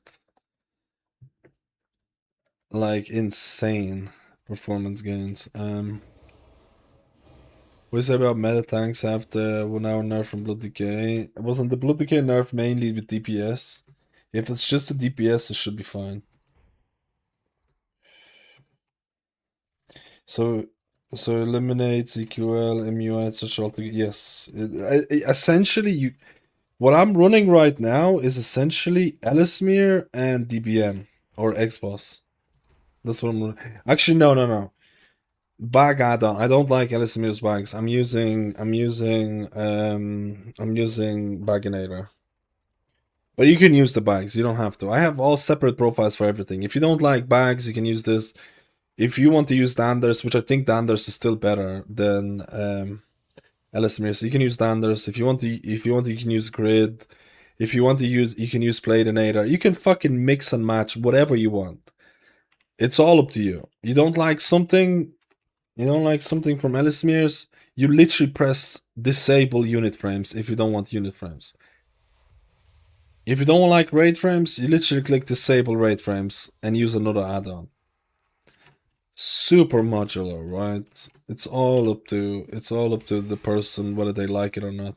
like insane performance gains. What do you say about meta tanks after 1 hour nerf from Blood Decay? Wasn't the Blood Decay nerf mainly with DPS? If it's just a DPS, it should be fine. So eliminates EQL, MUI, etc. altogether. Yes. Essentially, what I'm running right now is essentially Ellesmere and DBN or Xboss. That's what I'm running. Actually, no. Bag add-on. I don't like Ellesmere's bags. I'm using Baginator. But you can use the bags. You don't have to. I have all separate profiles for everything. If you don't like bags, you can use this. If you want to use Danders, which I think Danders is still better than Ellesmere, so you can use Danders. If you want to, you can use Grid. If you want to use, you can use Paladin. You can fucking mix and match whatever you want. It's all up to you. You don't like something from Ellesmere's, you literally press disable unit frames if you don't want unit frames. If you don't like raid frames, you literally click disable raid frames and use another add-on. Super modular, right? It's all up to the person whether they like it or not.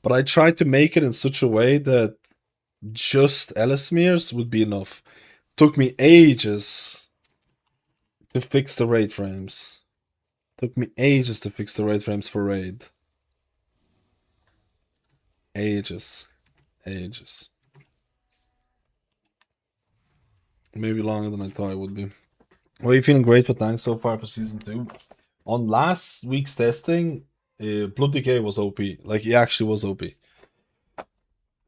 But I tried to make it in such a way that just Ellesmere's would be enough. Took me ages to fix the raid frames. Took me ages to fix the raid frames for raid. Ages. Maybe longer than I thought it would be. Well, you feeling great for tanks so far for season 2? On last week's testing, Blood Decay was OP. Like, he actually was OP.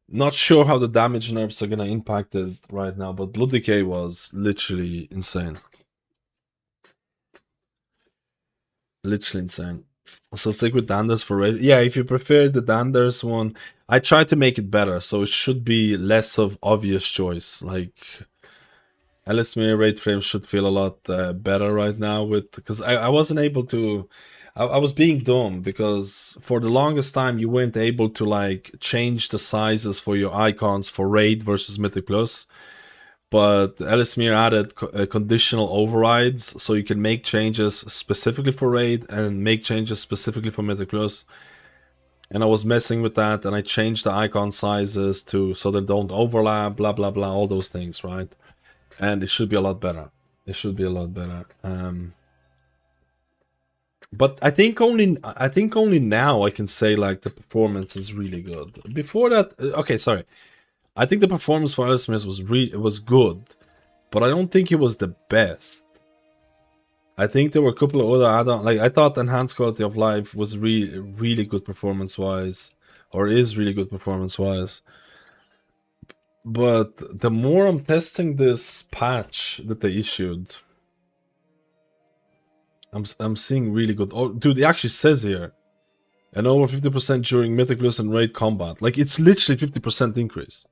Not sure how the damage nerfs are gonna impact it right now, but Blood Decay was literally insane. Literally insane. So stick with Danders for raid. Yeah, if you prefer the Danders one, I tried to make it better, so it should be less of obvious choice. Like Ellesmere raid frames should feel a lot better right now with because I wasn't able to. I was being dumb because for the longest time you weren't able to like change the sizes for your icons for Raid versus Mythic Plus. But Ellesmere added conditional overrides, so you can make changes specifically for Raid and make changes specifically for Mythic Plus. And I was messing with that, and I changed the icon sizes to so they don't overlap, blah blah blah, all those things, right? And it should be a lot better. It should be a lot better. But I think only now I can say like the performance is really good. Before that, okay, sorry. I think the performance for Ellesmere was good, but I don't think it was the best. I think there were a couple of other add-on. Like I thought enhanced quality of life was really good performance-wise, or is really good performance-wise. But the more I'm testing this patch that they issued, I'm seeing really good. Oh, dude, it actually says here, and over 50% during Mythic Plus and Raid combat. Like it's literally 50% increase.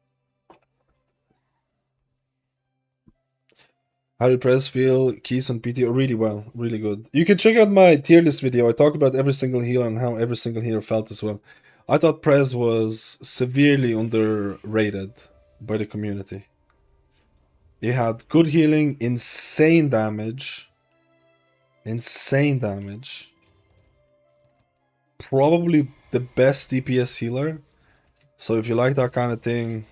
How did Prez feel? Keys on PTO really well, really good. You can check out my tier list video. I talk about every single healer and how every single healer felt as well. I thought Prez was severely underrated by the community. He had good healing, insane damage. Insane damage. Probably the best DPS healer. So if you like that kind of thing,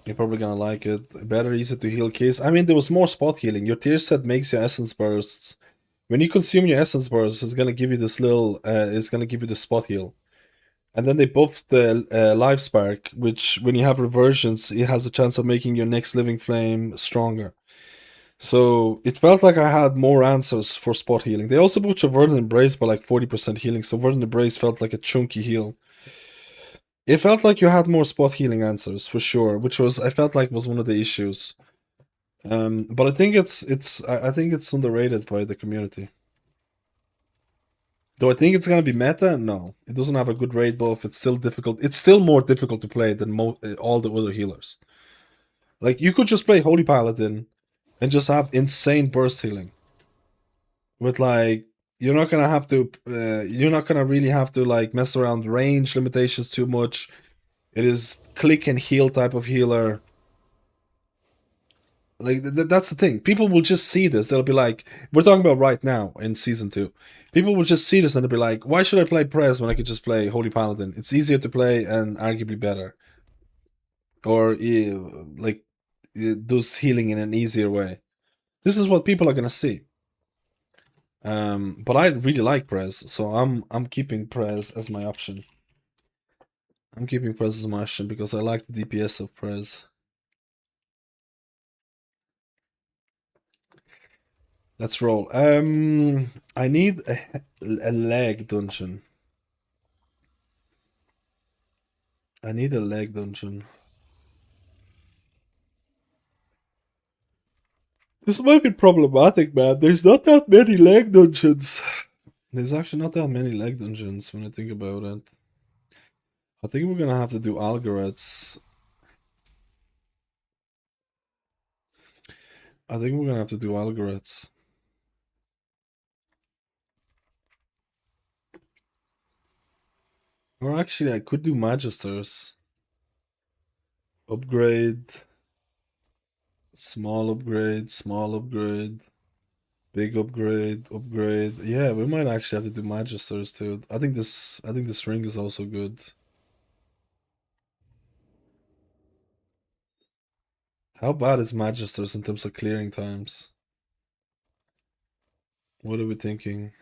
you're probably gonna like it. Better, easy to heal case. I mean, there was more spot healing. Your tier set makes your essence bursts. When you consume your essence bursts, it's gonna give you this little. It's gonna give you the spot heal. And then they buffed the life spark, which when you have reversions, it has a chance of making your next living flame stronger. So it felt like I had more answers for spot healing. They also buffed your Verdant Embrace by like 40% healing, so Verdant Embrace felt like a chunky heal. It felt like you had more spot healing answers for sure, which was I felt like was one of the issues. But I think I think it's underrated by the community. Do I think it's gonna be meta? No, it doesn't have a good raid buff. It's still difficult. It's still more difficult to play than all the other healers. Like you could just play Holy Paladin and just have insane burst healing. With like you're not gonna have to. You're not gonna really have to like mess around range limitations too much. It is click and heal type of healer. Like that's the thing. People will just see this. They'll be like, we're talking about right now in season 2. People will just see this and they'll be like, why should I play Prez when I could just play Holy Paladin? It's easier to play and arguably better. Or like does healing in an easier way. This is what people are gonna see. But I really like Prez, so I'm keeping Prez as my option. I'm keeping Prez as my option because I like the DPS of Prez. Let's roll. I need a leg dungeon. I need a leg dungeon. This might be problematic, man. There's not that many leg dungeons. There's actually not that many leg dungeons when I think about it. I think we're gonna have to do Algorets. I think we're gonna have to do Algorets. Or actually, I could do Magisters. Upgrade. Small upgrade, small upgrade. Big upgrade, upgrade. Yeah, we might actually have to do Magisters too. I think this ring is also good. How bad is Magisters in terms of clearing times? What are we thinking?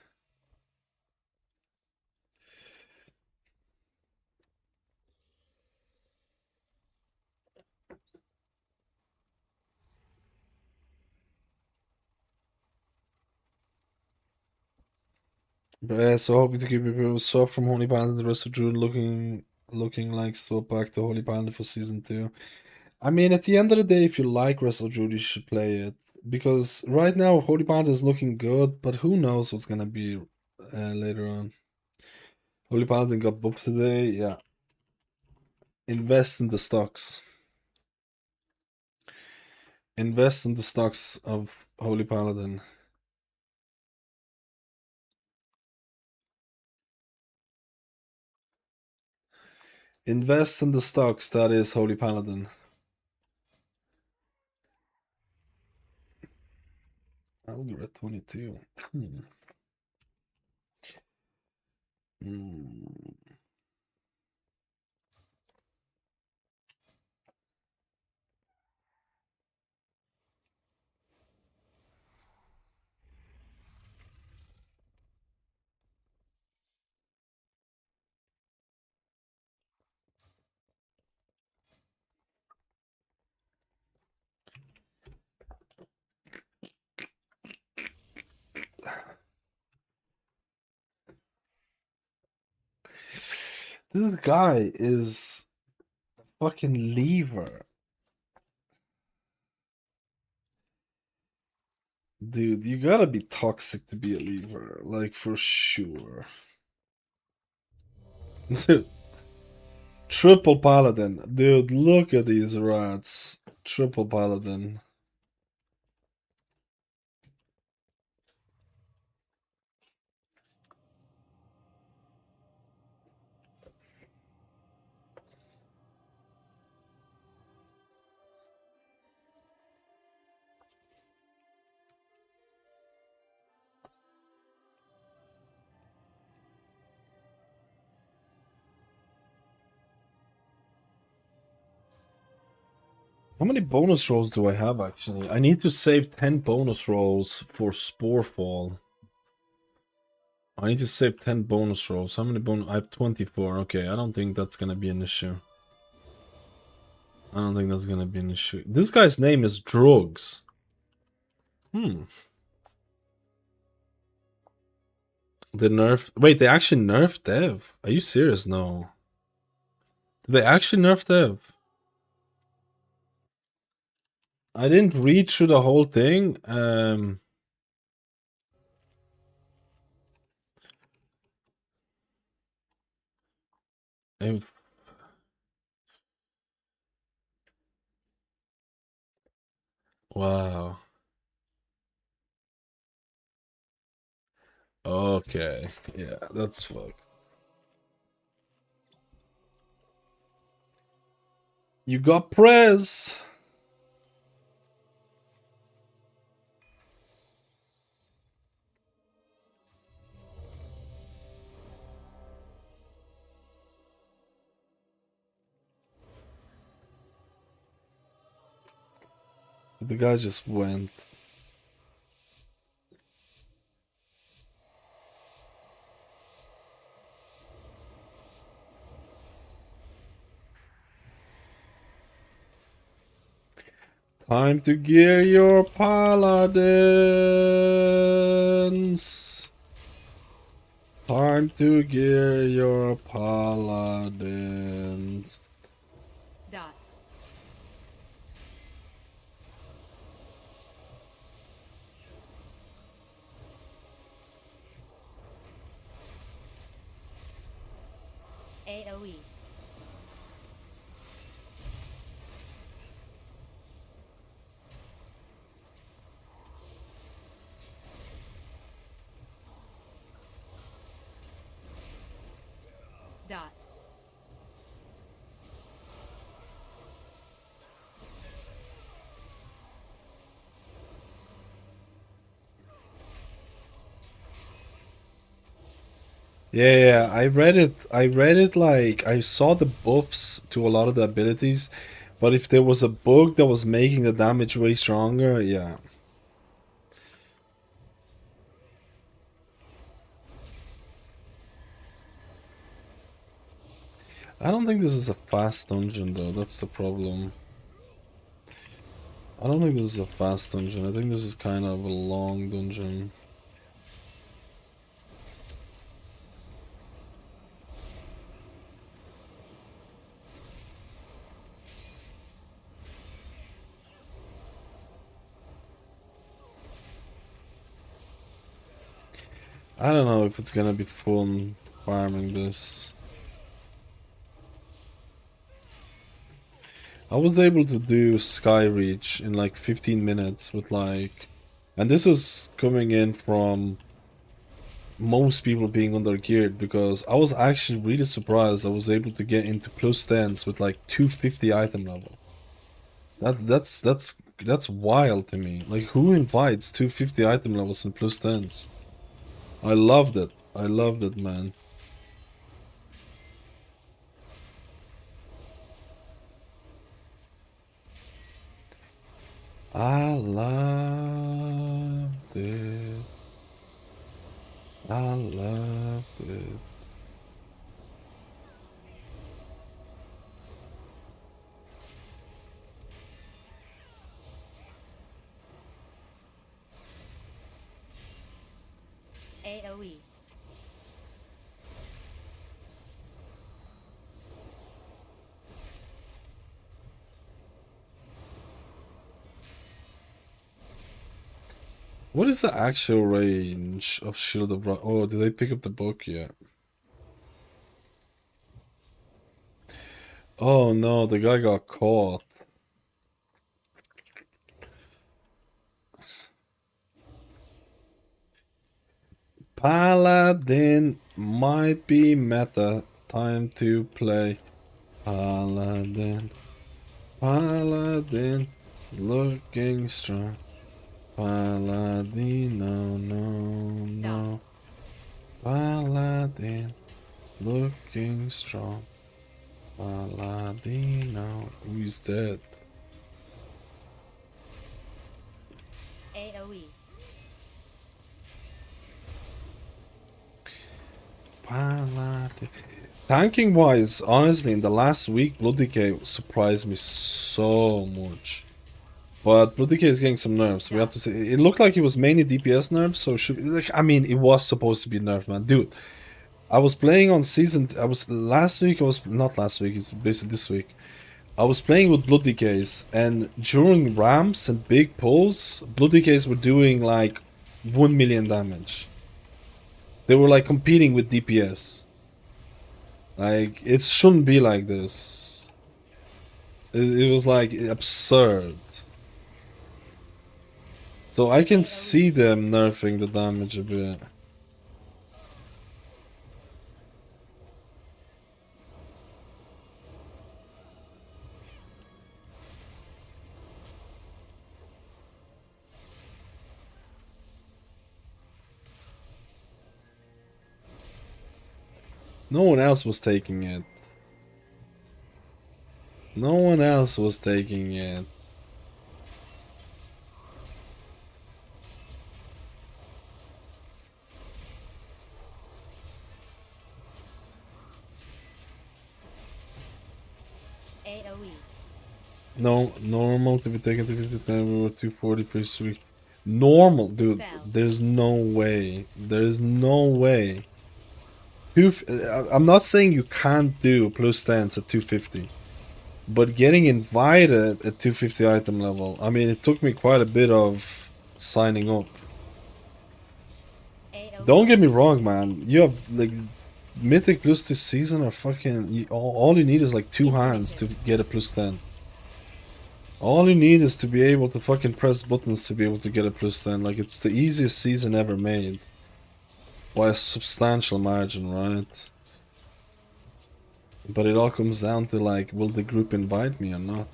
But yeah, so hoping to keep people swap from Holy Panda the rest of Druid looking like swap back to Holy Panda for season 2. I mean, at the end of the day, if you like Wrestle Druid, you should play it. Because right now, Holy Panda is looking good, but who knows what's gonna be later on. Holy Paladin got buffed today, yeah. Invest in the stocks. Invest in the stocks of Holy Paladin. Invest in the stocks that is Holy Paladin. Algorithm 22. This guy is a fucking lever. Dude, you gotta be toxic to be a lever, like for sure. Dude. Triple Paladin. Dude, look at these rats. Triple Paladin. How many bonus rolls do I have actually? I need to save 10 bonus rolls for Sporefall. I need to save 10 bonus rolls. How many bonus? I have 24. Okay, I don't think that's gonna be an issue. I don't think that's gonna be an issue. This guy's name is Drugs. The nerf. Wait, they actually nerfed Dev. Are you serious? No. Did they actually nerf Dev? I didn't read through the whole thing. Wow. Okay. Yeah, that's fucked. You got Prez. The guy just went. Time to gear your paladins. Time to gear your paladins. Dot. AOE. Dot. Yeah, I read it. I read it like I saw the buffs to a lot of the abilities, but if there was a bug that was making the damage way stronger, yeah. I don't think this is a fast dungeon though, that's the problem. I don't think this is a fast dungeon. I think this is kind of a long dungeon. I don't know if it's gonna be fun farming this. I was able to do Sky Reach in like 15 minutes with like, and this is coming in from most people being undergeared, because I was actually really surprised I was able to get into plus 10s with like 250 item level. That's wild to me. Like, who invites 250 item levels in plus 10s? I loved it. I loved it, man. I loved it. I loved it. AoE. What is the actual range of Shield of Rock? Oh, did they pick up the book yet? Oh no, the guy got caught. Paladin might be meta. Time to play Paladin. Paladin looking strong. Paladin, no. Paladin looking strong. Paladino. Who's dead? AoE. Paladin. Tanking wise, honestly, in the last week, Blood Decay surprised me so much. But Blood Decay is getting some nerfs. We have to say, it looked like it was mainly DPS nerfs, so like, I mean, it was supposed to be nerfed, man. Dude, I was playing on season. Not last week. It's basically this week. I was playing with Blood Decays, and during ramps and big pulls, Blood Decays were doing like 1 million damage. They were like competing with DPS. Like, it shouldn't be like this. It was like absurd. So I can see them nerfing the damage a bit. No one else was taking it. No one else was taking it. AoE. No, normal to be taken to 50 time or 240 per week. Normal, dude. There's no way. There's no way. I'm not saying you can't do plus 10s at 250. But getting invited at 250 item level, I mean, it took me quite a bit of signing up. Don't get me wrong, man. You have, like, Mythic plus this season are fucking... all you need is, like, 2 hands to get a plus 10. All you need is to be able to fucking press buttons to be able to get a plus 10. Like, it's the easiest season ever made. By a substantial margin, right? But it all comes down to, like, will the group invite me or not?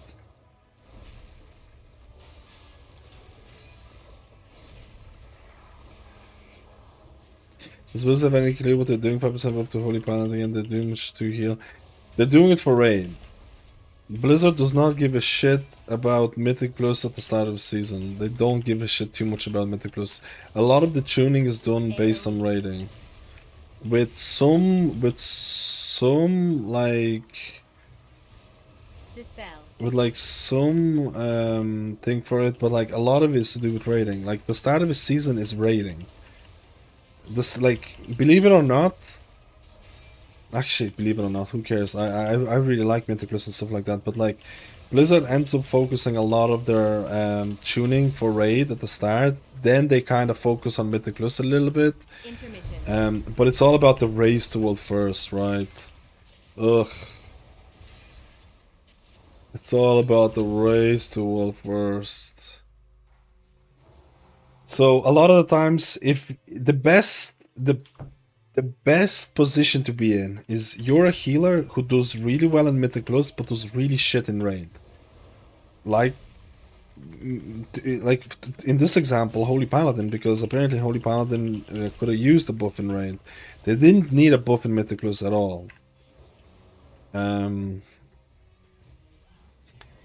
Does Blizzard have any clue what they're doing? 5% up to Holy Paladin and they're doing much to heal. They're doing it for raid. Blizzard does not give a shit about Mythic Plus at the start of the season. They don't give a shit too much about Mythic Plus. A lot of the tuning is done based on raiding. With some like... Dispel. With like some thing for it, but like a lot of it is to do with raiding. Like the start of a season is raiding. This, like, believe it or not, actually, believe it or not, who cares? I really like Mythic Plus and stuff like that, but like Blizzard ends up focusing a lot of their tuning for raid at the start. Then they kind of focus on Mythic Plus a little bit. But it's all about the race to world first, right? Ugh. It's all about the race to world first. So a lot of the times, if the best position to be in is you're a healer who does really well in Mythic Plus, but does really shit in raid. Like in this example, Holy Paladin, because apparently Holy Paladin could have used a buff in raid. They didn't need a buff in Mythic Plus at all.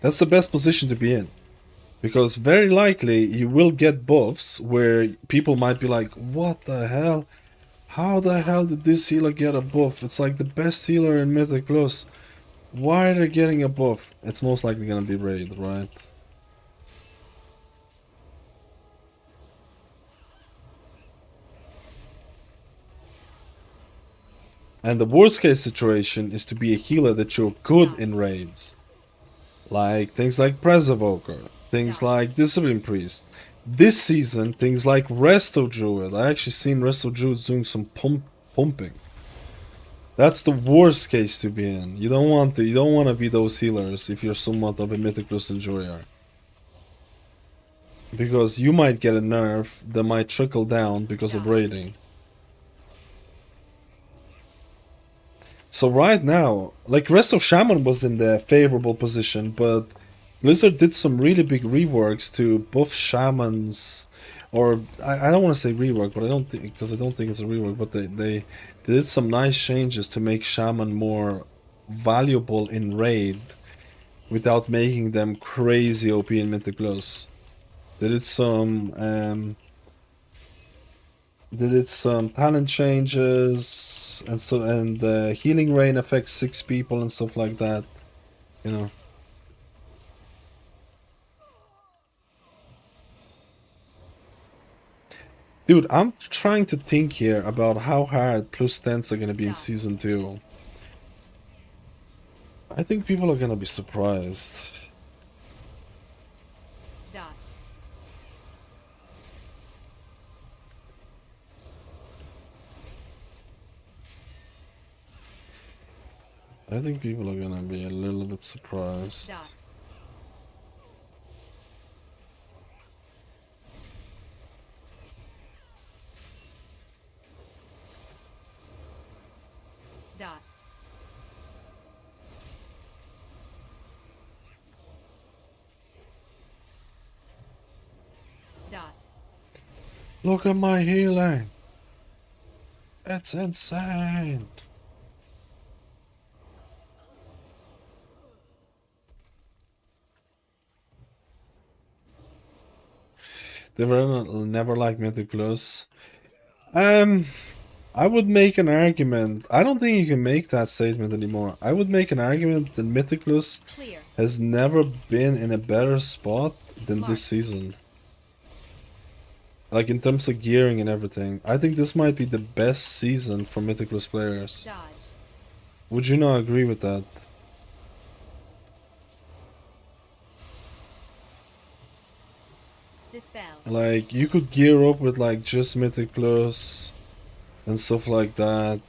That's the best position to be in. Because very likely you will get buffs where people might be like, what the hell? How the hell did this healer get a buff? It's like the best healer in Mythic Plus. Why are they getting a buff? It's most likely gonna be raid, right? And the worst case situation is to be a healer that you're good in raids. Like things like Evoker, things like Discipline Priest. This season, things like Resto Druid. I actually seen Resto Druid doing some pumping. That's the worst case to be in. You don't want to be those healers if you're somewhat of a Mythic Plus enjoyer. Because you might get a nerf that might trickle down because of raiding. So right now, like Resto Shaman was in the favorable position, but Blizzard did some really big reworks to buff Shamans, or I don't want to say rework, but I don't think it's a rework, but they did some nice changes to make Shaman more valuable in raid without making them crazy OP in Mythic Plus. They did some talent changes and healing rain affects 6 people and stuff like that, you know. Dude, I'm trying to think here about how hard plus 10s are gonna be in season 2. I think people are gonna be surprised. I think people are gonna be a little bit surprised. Look at my healing. It's insane. They were never like Mythic Plus. I would make an argument. I don't think you can make that statement anymore. I would make an argument that Mythic Plus has never been in a better spot than this season. Like in terms of gearing and everything. I think this might be the best season for Mythic Plus players. Would you not agree with that? Like, you could gear up with like just Mythic Plus and stuff like that.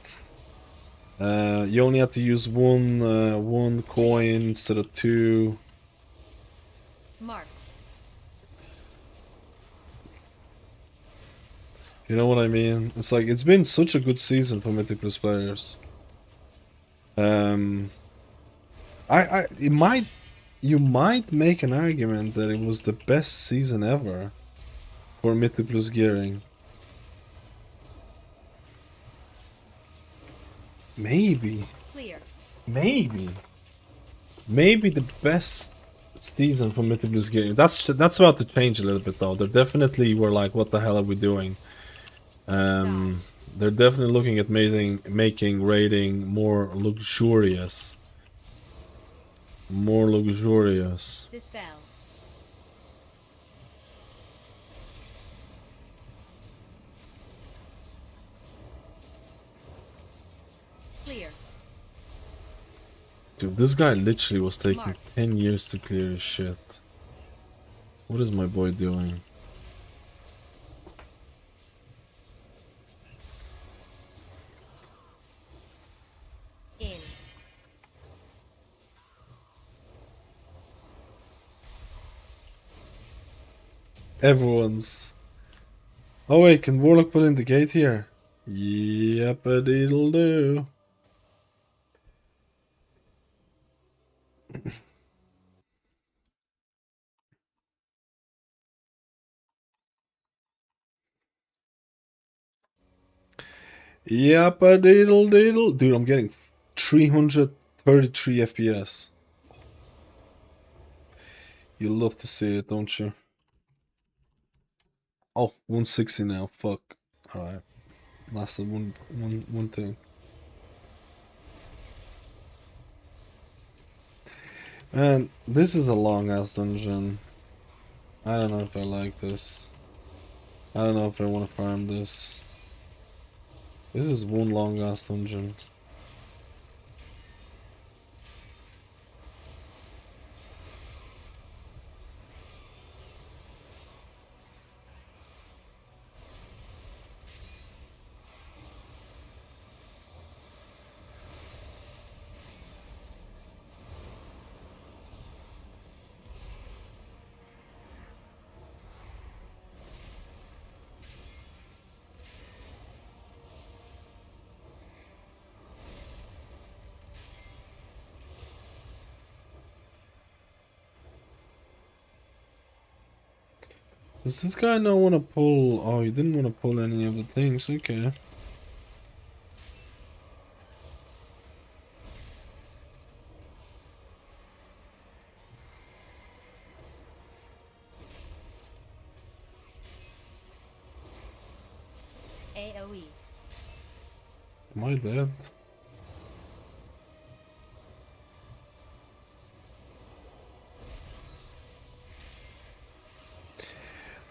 You only have to use one coin instead of 2. You know what I mean? It's like, it's been such a good season for Mythic Plus players. You might make an argument that it was the best season ever for Mythic Plus gearing. Maybe. Maybe the best season for Mythic Plus gearing. That's about to change a little bit though. They definitely were like, what the hell are we doing? They're definitely looking at making raiding more luxurious. Dude, this guy literally was taking 10 years to clear his shit. What is my boy doing? Everyone's. Oh wait, can Warlock put in the gate here? Yep, it'll do. Yep, a diddle diddle. Dude, I'm getting 333 FPS. You love to see it, don't you? Oh, 160 now. Fuck. Alright. That's the one thing. Man, this is a long ass dungeon. I don't know if I like this. I don't know if I want to farm this. This is one long ass dungeon. Does this guy not want to pull? Oh, he didn't want to pull any of the things. Okay. AoE. Am I dead?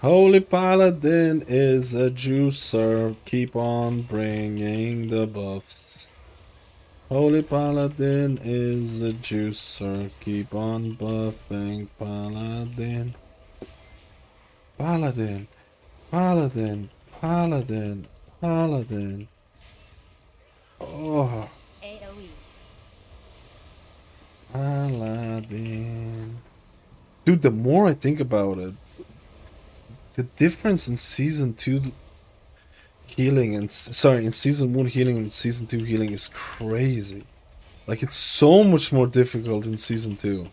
Holy Paladin is a juicer. Keep on bringing the buffs. Holy Paladin is a juicer. Keep on buffing Paladin. Paladin. Paladin. Paladin. Paladin. Oh. AoE. Paladin. Dude, the more I think about it, the difference in season 2 healing and sorry, in season 1 healing and season 2 healing is crazy. Like, it's so much more difficult in season 2.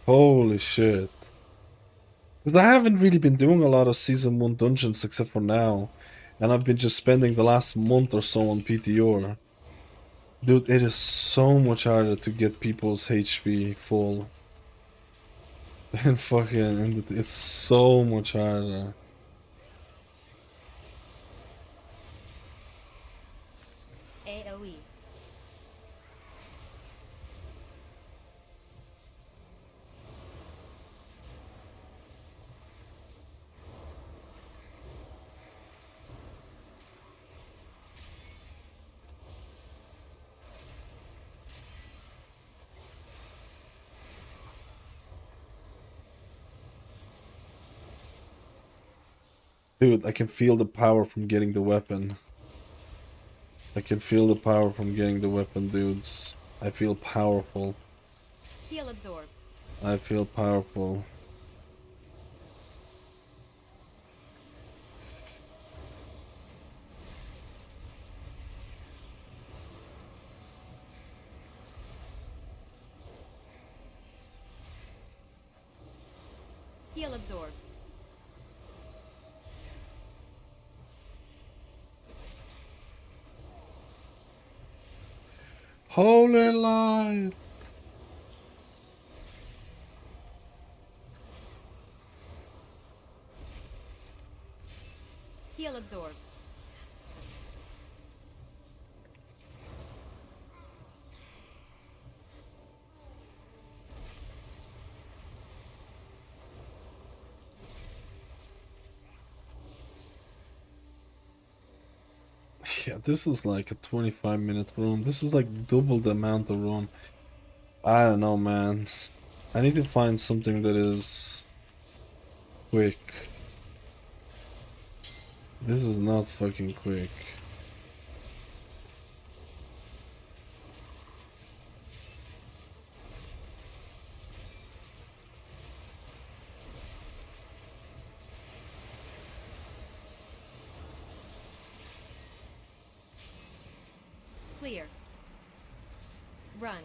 Holy shit. Because I haven't really been doing a lot of season 1 dungeons except for now. And I've been just spending the last month or so on PTR. Dude, it is so much harder to get people's HP full. And fucking, it's so much harder. AoE. Dude, I can feel the power from getting the weapon. I can feel the power from getting the weapon, dudes. I feel powerful. Heal absorb. I feel powerful. Heal absorb. Holy light! Heal absorb. Yeah, this is like a 25-minute run. This is like double the amount of run. I don't know, man. I need to find something that is quick. This is not fucking quick. Clear. Run.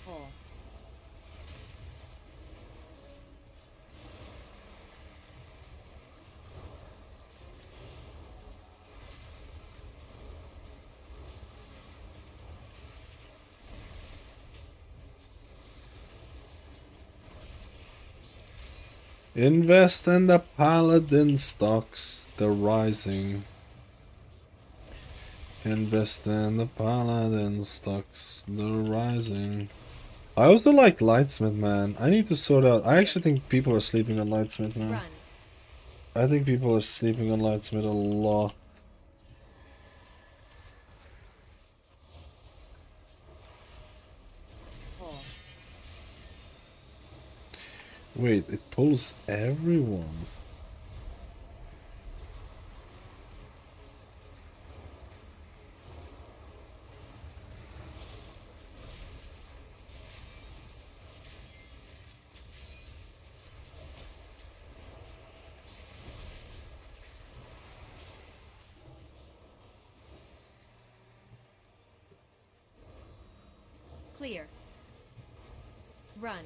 Pull. Invest in the Paladin stocks. They're rising. Invest in the Paladin stocks. They're rising. I also like Lightsmith, man. I need to sort out. I actually think people are sleeping on Lightsmith, man. Run. I think people are sleeping on Lightsmith a lot. Pull. Wait, it pulls everyone. Clear. Run.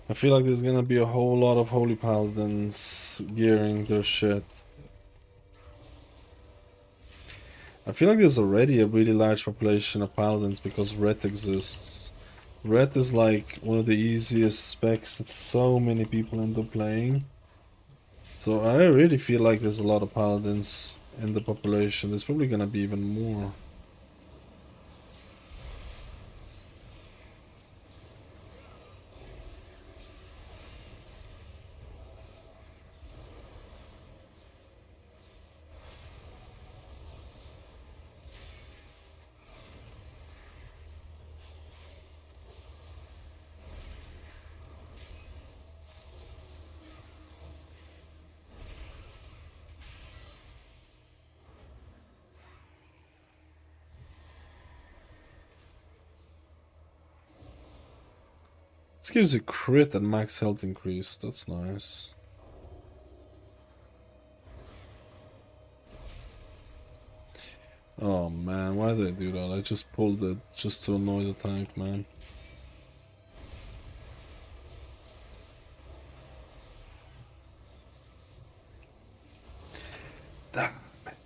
I feel like there's gonna be a whole lot of Holy Paladins gearing their shit. I feel like there's already a really large population of Paladins because Ret exists. Ret is like one of the easiest specs that so many people end up playing. So I really feel like there's a lot of Paladins in the population. There's probably gonna be even more. This gives you crit and max health increase. That's nice. Oh man, why did I do that? I just pulled it just to annoy the tank, man. Damn it.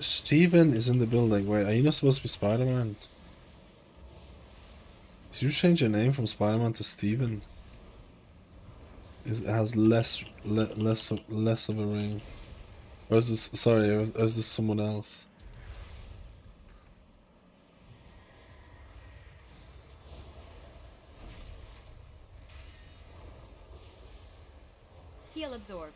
Steven is in the building. Wait, are you not supposed to be Spider-Man? Did you change your name from Spider-Man to Steven? It has less of a ring. Or is this, sorry, or is this someone else? Heal absorb.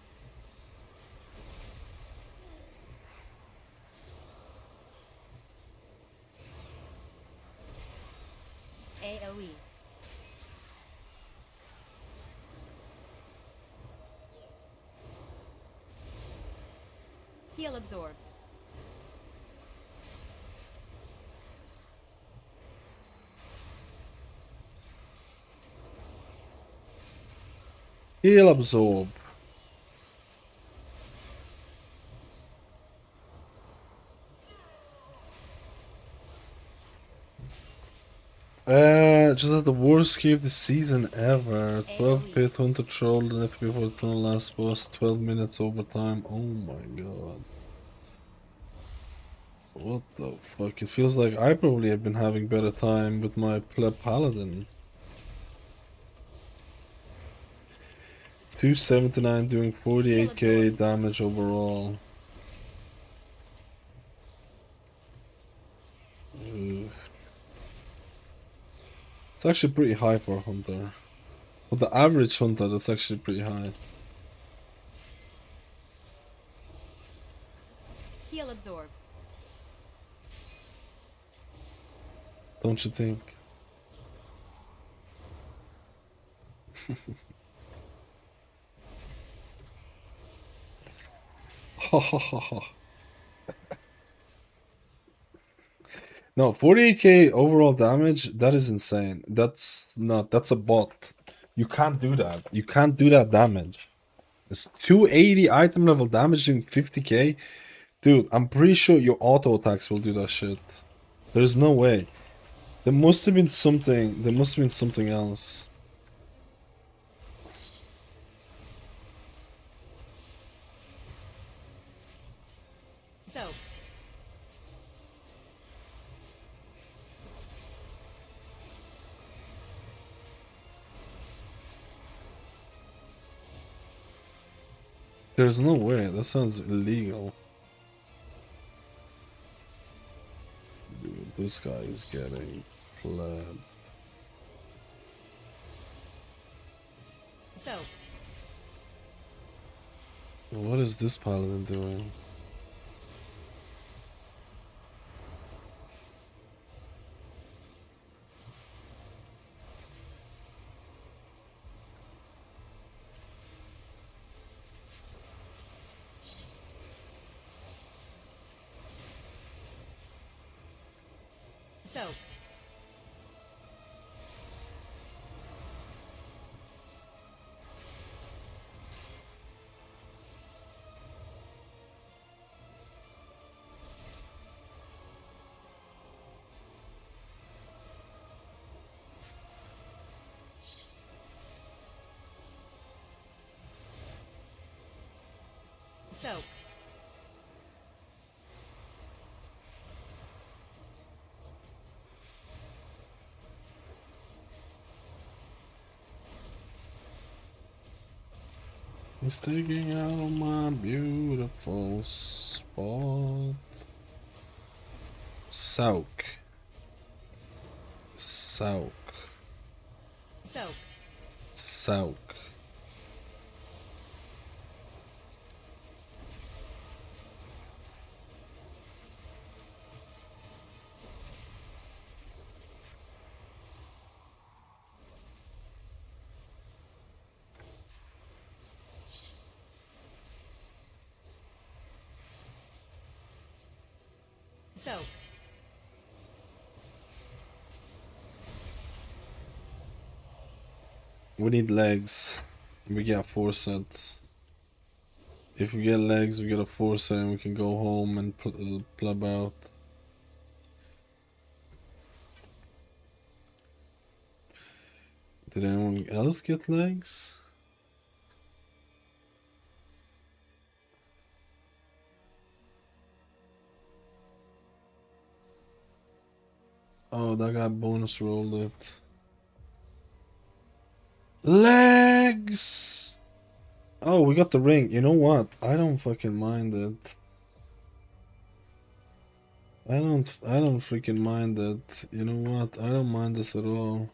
AoE. Heal absorb. Heal absorb. Just had the worst key of the season ever. 12 pit hunter troll the FP before the tunnel last boss, 12 minutes overtime. Oh my god. What the fuck? It feels like I probably have been having better time with my pleb paladin. 279 doing 48k damage overall. Ugh. It's actually pretty high for a hunter. For the average hunter, that's actually pretty high. Skill absorb. Don't you think? No, 48k overall damage, that is insane. That's a bot. You can't do that. You can't do that damage. It's 280 item level damage in 50k. Dude, I'm pretty sure your auto attacks will do that shit. There's no way. There must have been something else. Soak. There's no way. That sounds illegal. Dude, this guy is getting pleb. Soak. What is this paladin doing? Soak. Soak. He's taking out my beautiful spot. Soak. Soak. Soak. Soak. Soak. We need legs. We get 4 sets. If we get legs, we get a 4 set and we can go home and pleb out. Did anyone else get legs? Oh, that guy bonus rolled it. Legs! Oh, we got the ring. You know what? I don't fucking mind it. I don't freaking mind it. You know what? I don't mind this at all.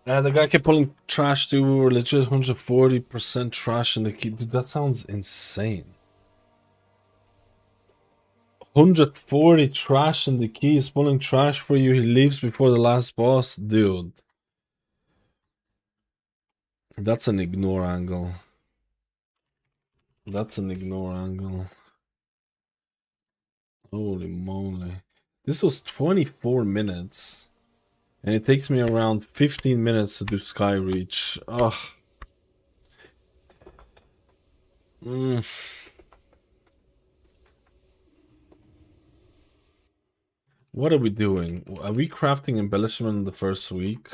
The guy kept pulling trash too. We were legit 140% trash in the key. Dude, that sounds insane. 140 trash in the key. He's pulling trash for you. He leaves before the last boss. Dude. That's an ignore angle. That's an ignore angle. Holy moly. This was 24 minutes. And it takes me around 15 minutes to do Sky Reach. Ugh. What are we doing? Are we crafting embellishment in the first week?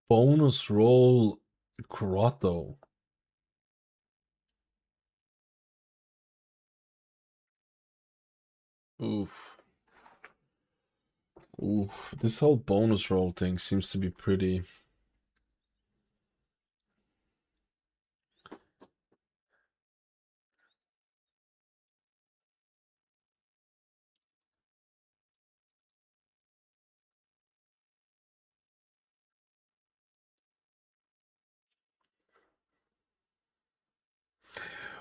Bonus roll grotto. Oof. Oof. This whole bonus roll thing seems to be pretty.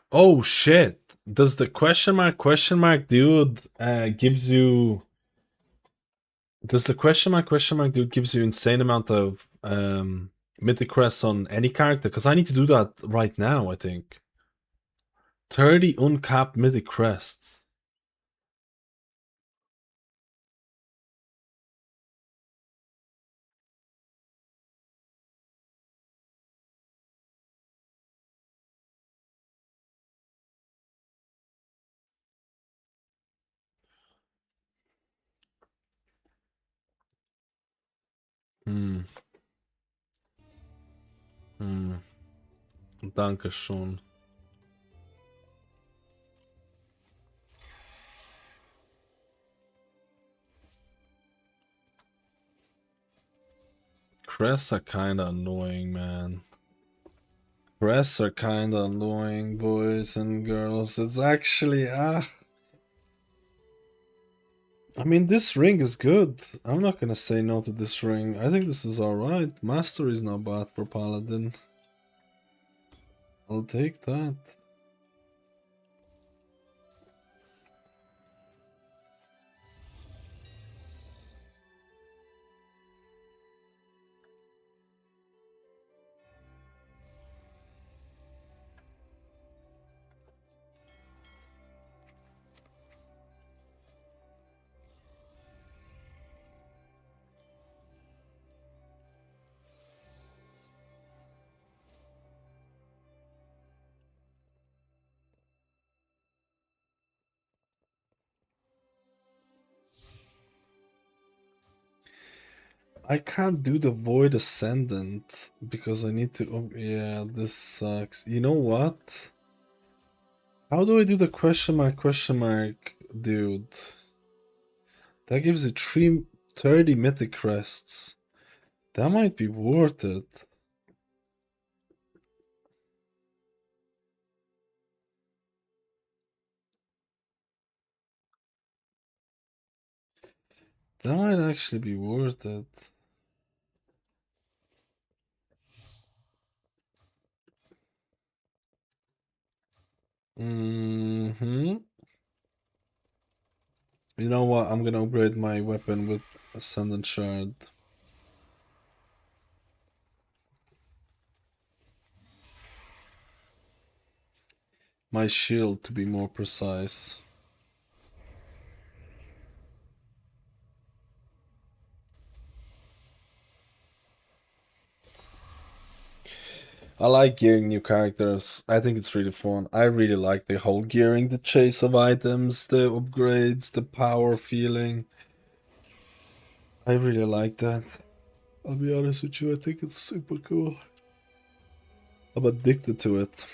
Oh shit. Does the question mark dude gives you does the question mark dude gives you insane amount of mythic crests on any character? Because I need to do that right now, I think. 30 uncapped mythic crests. Hmm. Hmm. Danke schon. Crests are kinda annoying, man. Crests are kinda annoying, boys and girls. It's actually I mean, this ring is good. I'm not gonna say no to this ring. I think this is alright. Mastery is not bad for Paladin. I'll take that. I can't do the Void Ascendant because I need to. Oh, yeah, this sucks. You know what? How do I do the question mark, dude? That gives you 30 mythic crests. That might be worth it. That might actually be worth it. Mm-hmm. You know what? I'm gonna upgrade my weapon with Ascendant Shard. My shield, to be more precise. I like gearing new characters. I think it's really fun. I really like the whole gearing, the chase of items, the upgrades, the power feeling. I really like that. I'll be honest with you, I think it's super cool. I'm addicted to it.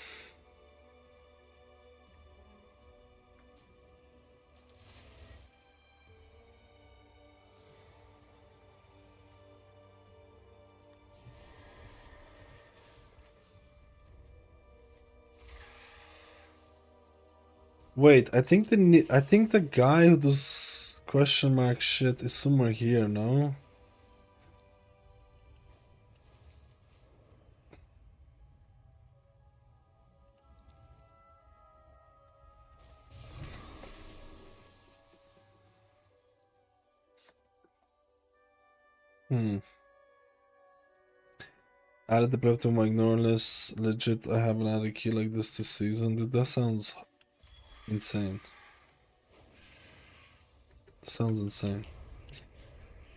Wait, I think the guy who does question mark shit is somewhere here, no? Hmm. Added the breath to my ignore list. Legit, I haven't had a key like this season. Dude, that sounds insane. Sounds insane.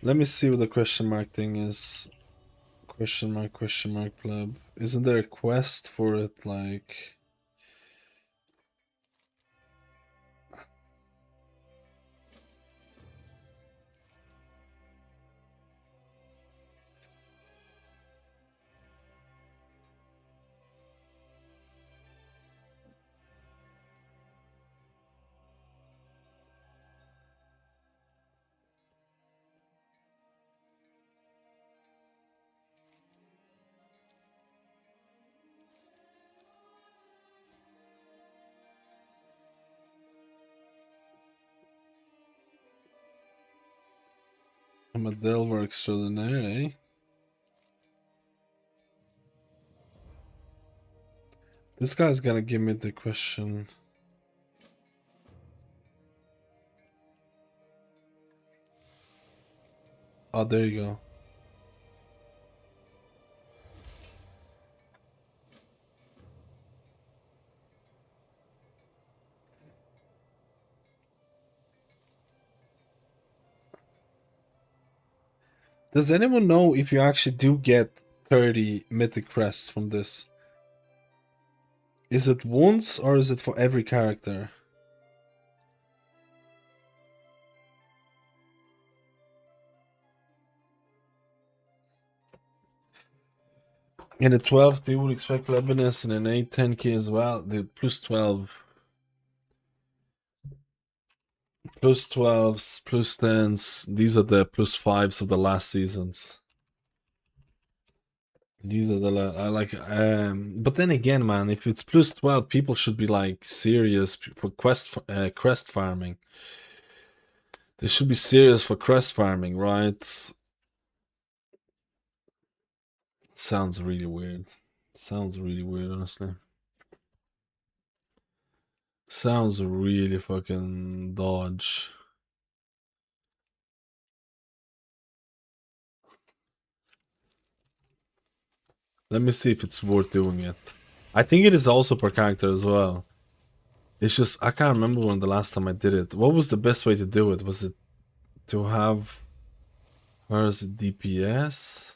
Let me see what the question mark thing is. Question mark, pleb. Isn't there a quest for it, like... I'm a delver extraordinaire, eh? This guy's gonna give me the question. Oh, there you go. Does anyone know if you actually do get 30 mythic crests from this? Is it once or is it for every character? In a 12, you would expect Lebanese and an 8, 10k as well. Dude, plus 12. Plus 12s, plus 10s. These are the plus 5s of the last seasons. These are the but then again, man, if it's plus 12, people should be like serious for crest farming. They should be serious for crest farming, right? Sounds really weird. Sounds really weird, honestly. Sounds really fucking dodge. Let me see if it's worth doing it. I think it is also per character as well. It's just, I can't remember when the last time I did it. What was the best way to do it? Was it to have her as a DPS?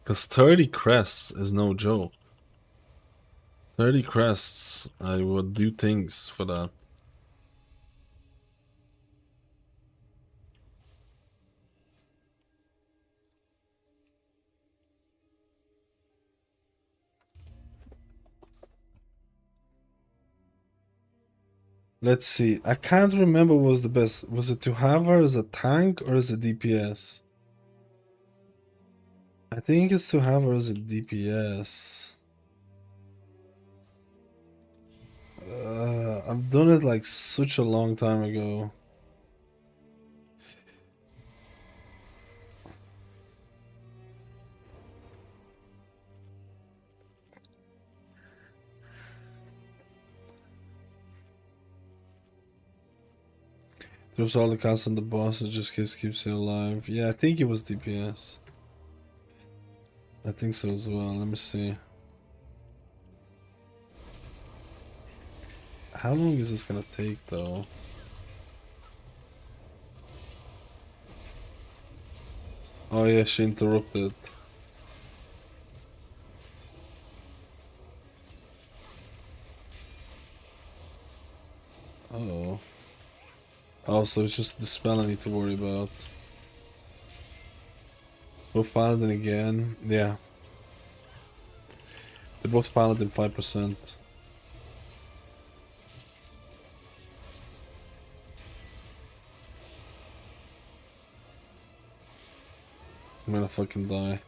Because 30 crests is no joke. 30 crests, I would do things for that. Let's see. I can't remember what was the best. Was it to have her as a tank or as a DPS? I think it's to have her as a DPS. I've done it like such a long time ago. Drops all the costs on the boss, it just keeps you alive. Yeah, I think it was DPS. I think so as well. Let me see. How long is this gonna take though? Oh yeah, she interrupted. Uh-oh. Oh, so it's just the spell I need to worry about. Both Paladin again. Yeah. They're both Paladin 5%. I'm gonna fucking die.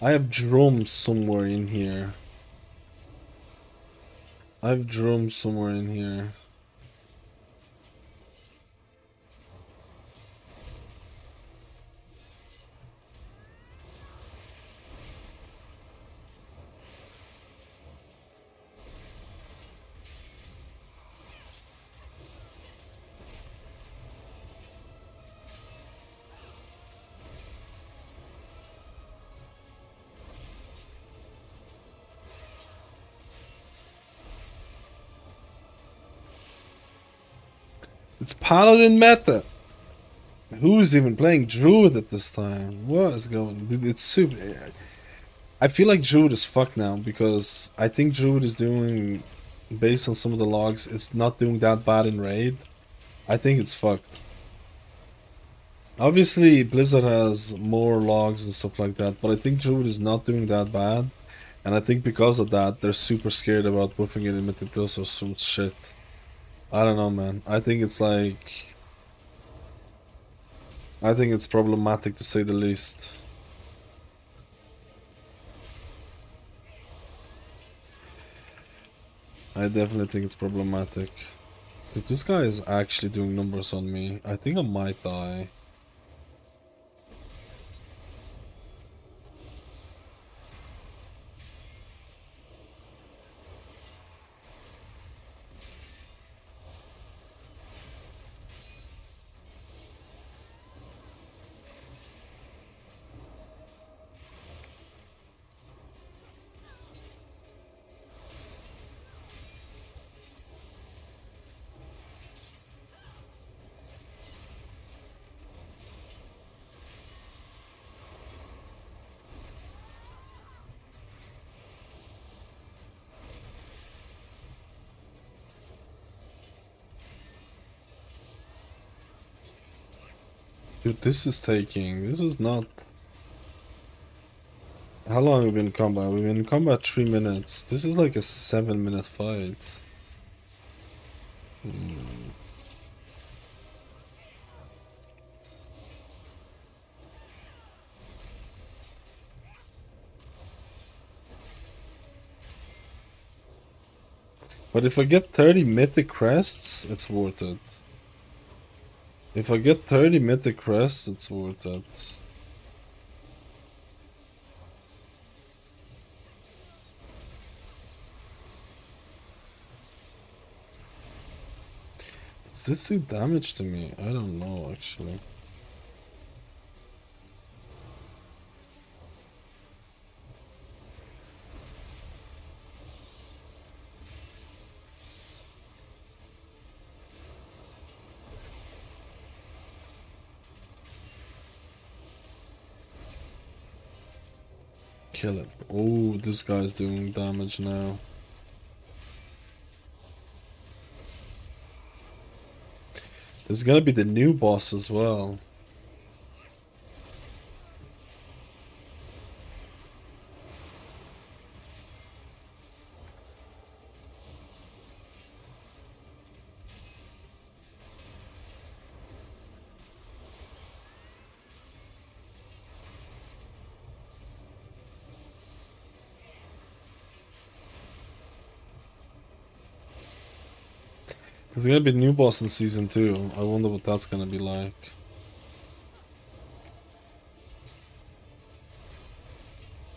I have drums somewhere in here. I have drums somewhere in here. It's Paladin meta. Who's even playing Druid at this time? What is going? Dude, it's super. I feel like Druid is fucked now because I think Druid is doing, based on some of the logs, it's not doing that bad in raid. I think it's fucked. Obviously, Blizzard has more logs and stuff like that, but I think Druid is not doing that bad. And I think because of that, they're super scared about buffing it in Mythic Plus or some shit. I don't know, man. I think it's like... I think it's problematic to say the least. I definitely think it's problematic. If this guy is actually doing numbers on me, I think I might die. Dude, this is not... How long have we been in combat? We've been in combat 3 minutes. This is like a 7-minute fight. But if I get 30 mythic crests, it's worth it. If I get 30 mythic crests, it's worth it. Does this do damage to me? I don't know, actually. Kill it. Oh, this guy's doing damage now. There's gonna be the new boss as well. There's gonna be a new boss in season 2. I wonder what that's gonna be like.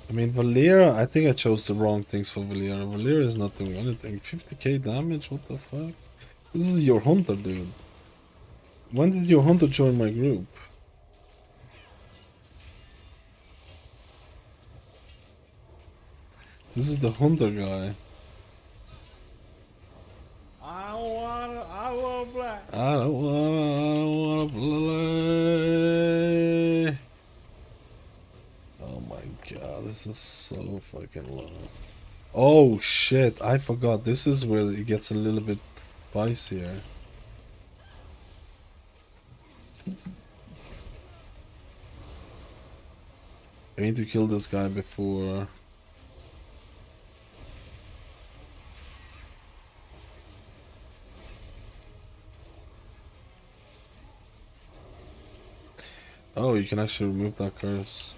I mean, Valera, I think I chose the wrong things for Valera. Valera is not doing anything. 50k damage? What the fuck? This is your hunter, dude. When did your hunter join my group? This is the hunter guy. I want black. I don't wanna play. Oh my god, this is so fucking low. Oh shit, I forgot. This is where it gets a little bit spicier. I need to kill this guy before... Oh, you can actually remove that curse.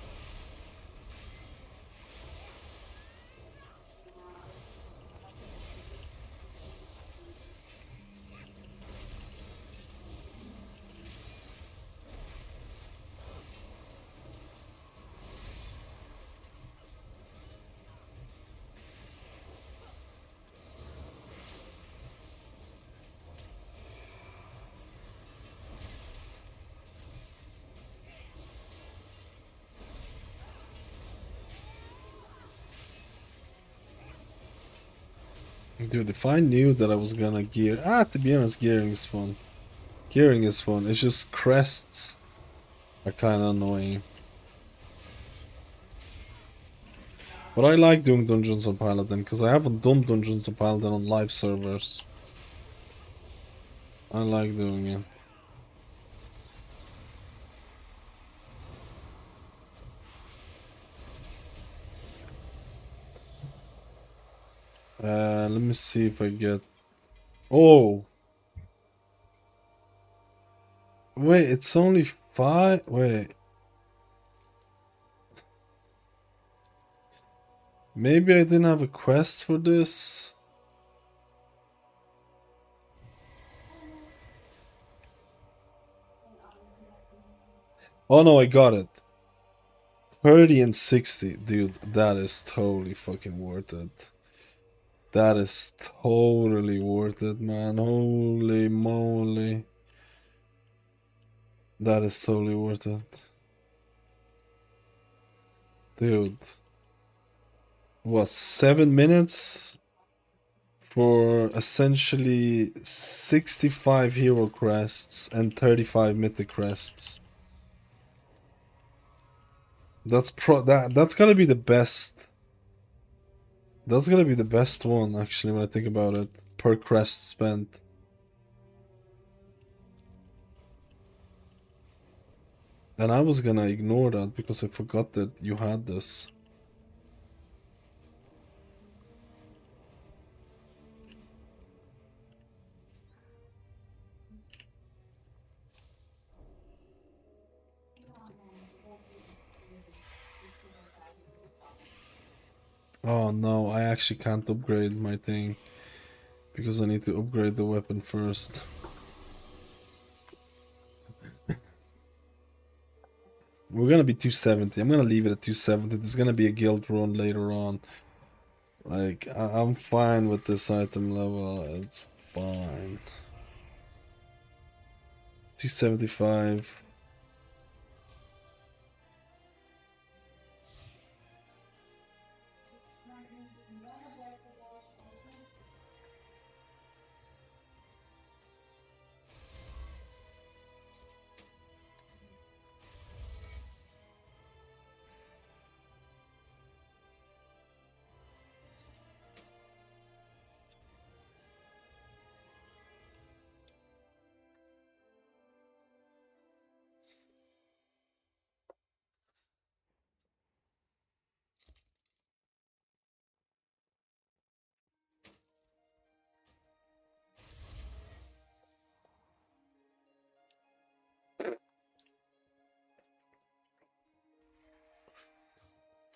Dude, if I knew that I was gonna gear... to be honest, gearing is fun. Gearing is fun. It's just crests are kinda annoying. But I like doing dungeons on Paladin, because I haven't done dungeons on Paladin on live servers. I like doing it. Let me see if I get... Oh! Wait, it's only 5? Wait. Maybe I didn't have a quest for this. Oh no, I got it. 30 and 60. Dude, that is totally fucking worth it. That is totally worth it, man. Holy moly. That is totally worth it. Dude. What, 7 minutes? For essentially 65 hero crests and 35 mythic crests. That's gotta be the best. That's gotta be the best one, actually, when I think about it. Per crest spent. And I was gonna ignore that because I forgot that you had this. Oh no, I actually can't upgrade my thing. Because I need to upgrade the weapon first. We're gonna be 270. I'm gonna leave it at 270. There's gonna be a guild run later on. Like, I'm fine with this item level. It's fine. 275.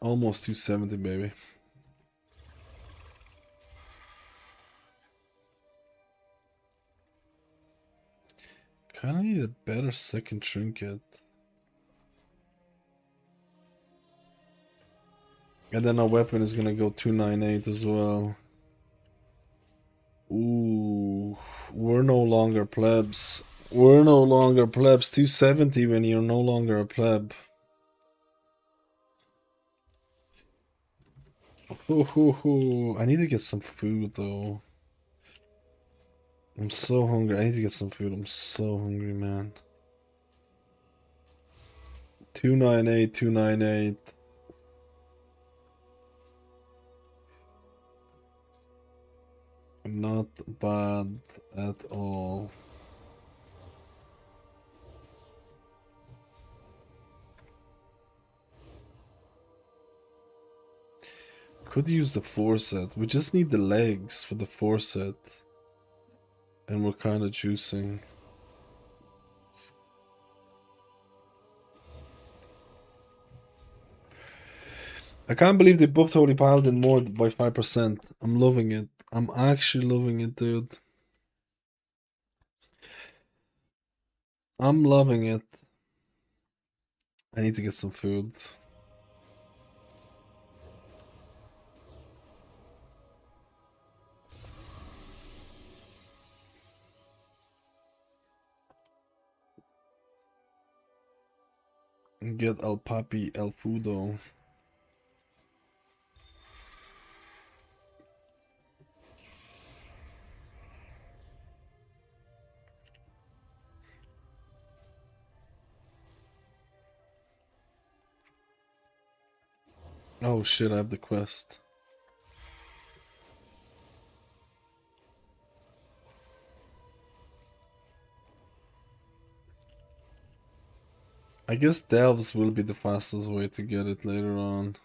Almost 270, baby. Kinda need a better second trinket. And then our weapon is gonna go 298 as well. Ooh, we're no longer plebs. We're no longer plebs. 270 when you're no longer a pleb. Ooh, I need to get some food though. I'm so hungry. I need to get some food. I'm so hungry, man. 298, 298. Not bad at all. Could use the 4-set. We just need the legs for the 4-set. And we're kind of juicing. I can't believe they booked Holy Paladin more by 5%. I'm loving it. I'm actually loving it, dude. I'm loving it. I need to get some food. Get El Papi El Fudo. Oh shit, I have the quest. I guess delves will be the fastest way to get it later on.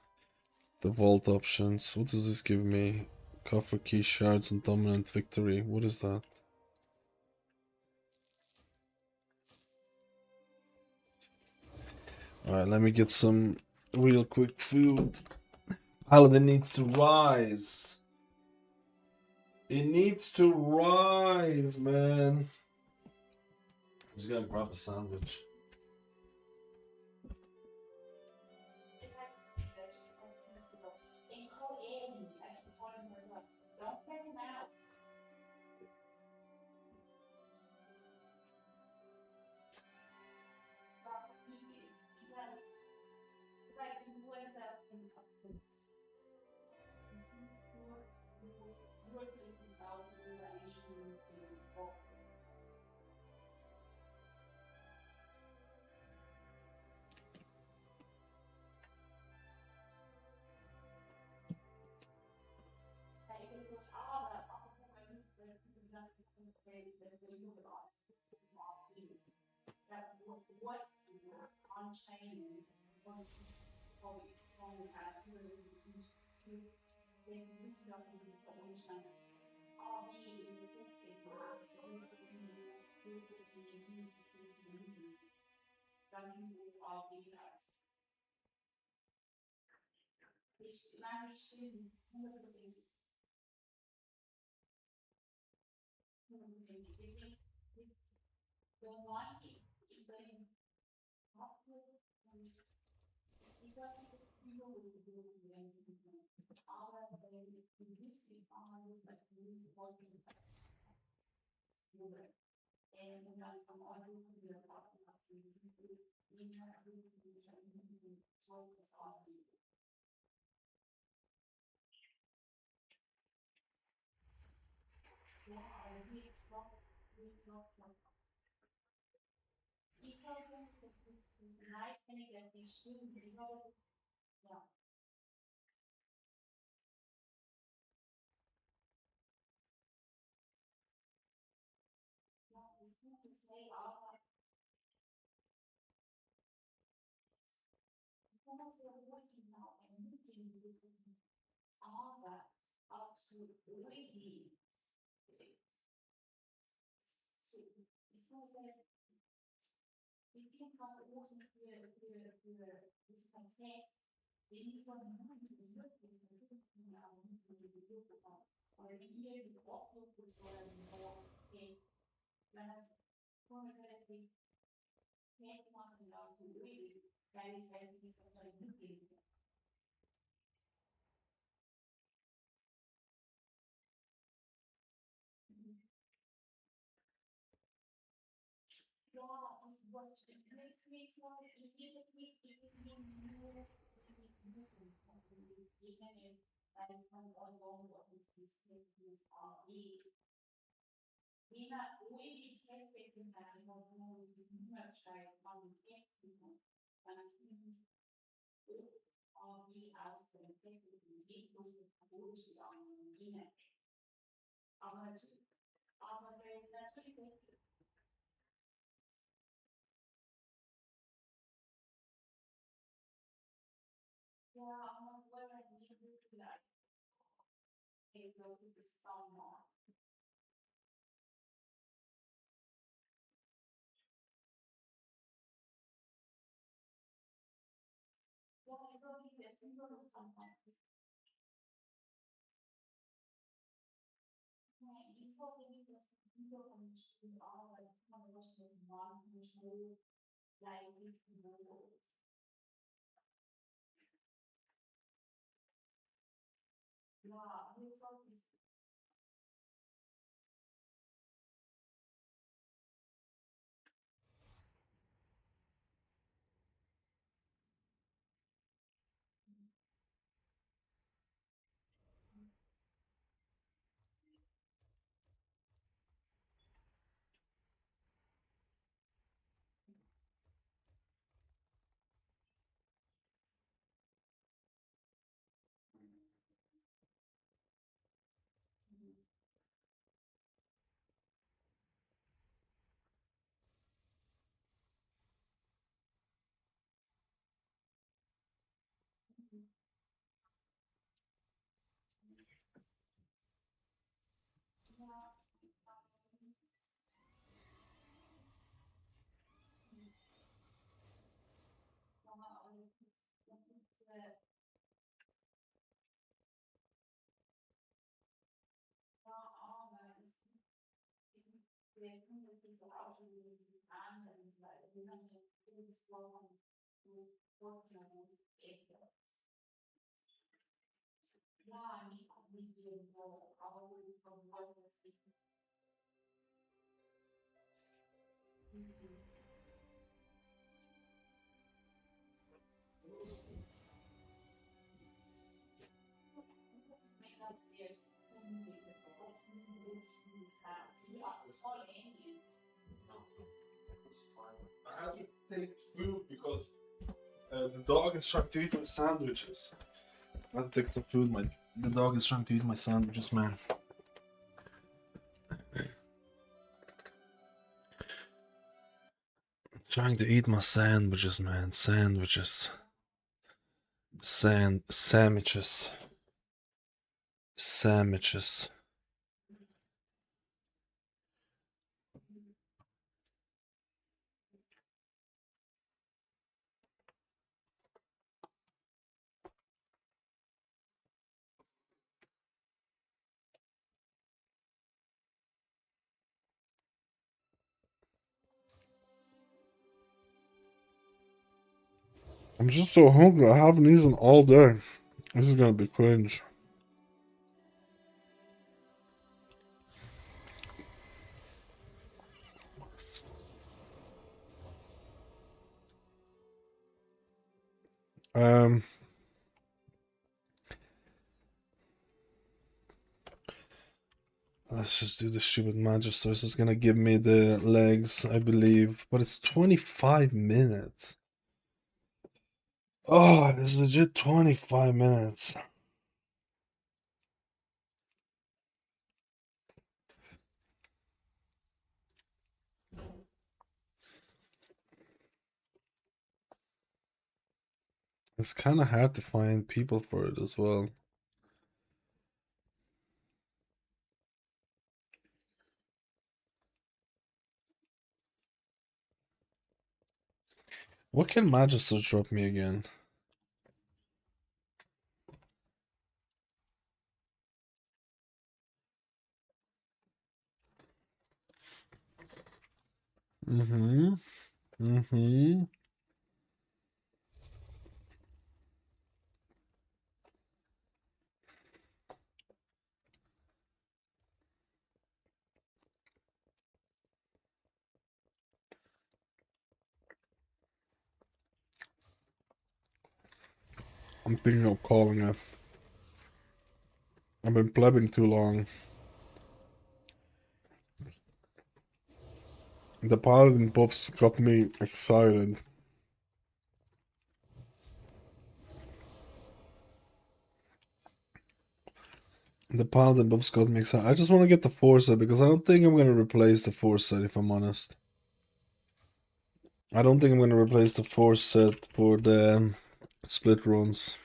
The vault options. What does this give me? Coffer key shards and dominant victory. What is that? Alright, let me get some real quick food. Paladin needs to rise. It needs to rise, man. I'm just gonna grab a sandwich. I had to take food because the dog is trying to eat my sandwiches. I had to take some food. The dog is trying to eat my sandwiches, man. Trying to eat my sandwiches, man. Sandwiches. Sandwiches. Sandwiches. I'm just so hungry. I haven't eaten all day. This is gonna be cringe. Let's just do the stupid magister. This is gonna give me the legs, I believe. But it's 25 minutes. Oh, it's legit 25 minutes. It's kind of hard to find people for it as well. What can Magister drop me again? Mm-hmm. Mm-hmm. I'm thinking of calling it. I've been plebbing too long. The Paladin buffs got me excited. The Paladin buffs got me excited. I just want to get the Force set because I don't think I'm going to replace the Force set, if I'm honest. I don't think I'm going to replace the Force set for the split runs.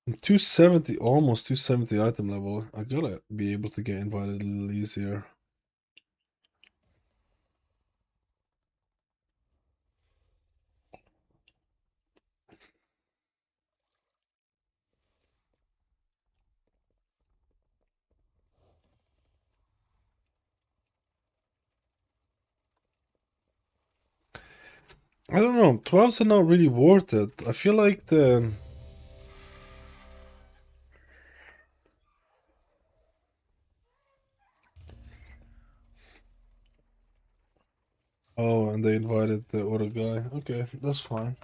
I'm 270, almost 270 item level. I gotta be able to get invited a little easier. I don't know. 12s are not really worth it. I feel like the... Oh, and they invited the other guy. Okay, that's fine.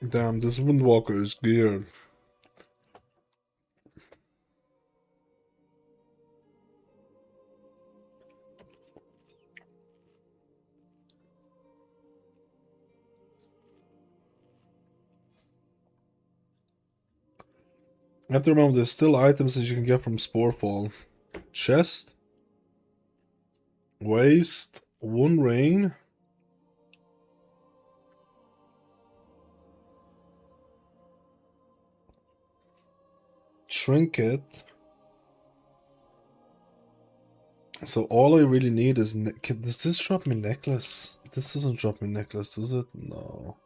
Damn, this Windwalker is geared. You have to remember there's still items that you can get from Sporefall. Chest. Waist. One ring. Trinket. So all I really need is... Does this drop me necklace? This doesn't drop me necklace, does it? No.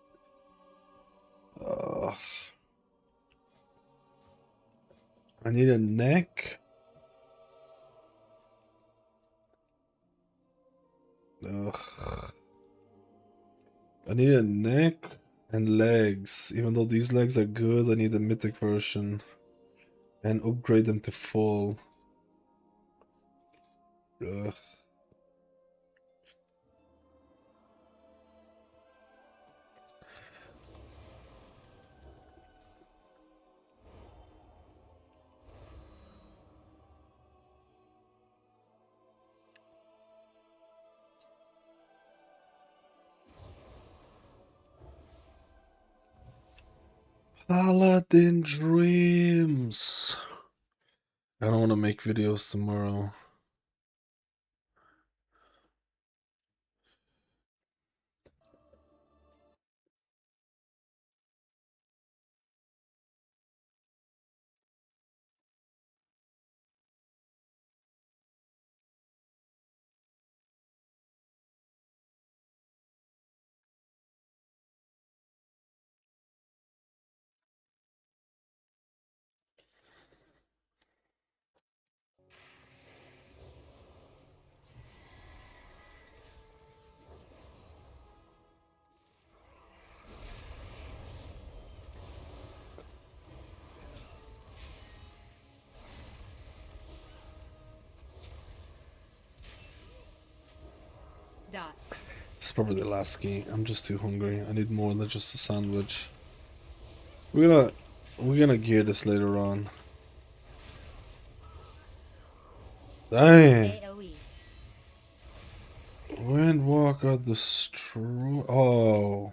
I need a neck. Ugh. I need a neck and legs. Even though these legs are good, I need a mythic version. And upgrade them to full. Ugh. Paladin dreams. I don't want to make videos tomorrow. Dot. It's probably the last key. I'm just too hungry. I need more than just a sandwich. We're gonna gear this later on. Dang. AOE. Windwalker destroy. Oh.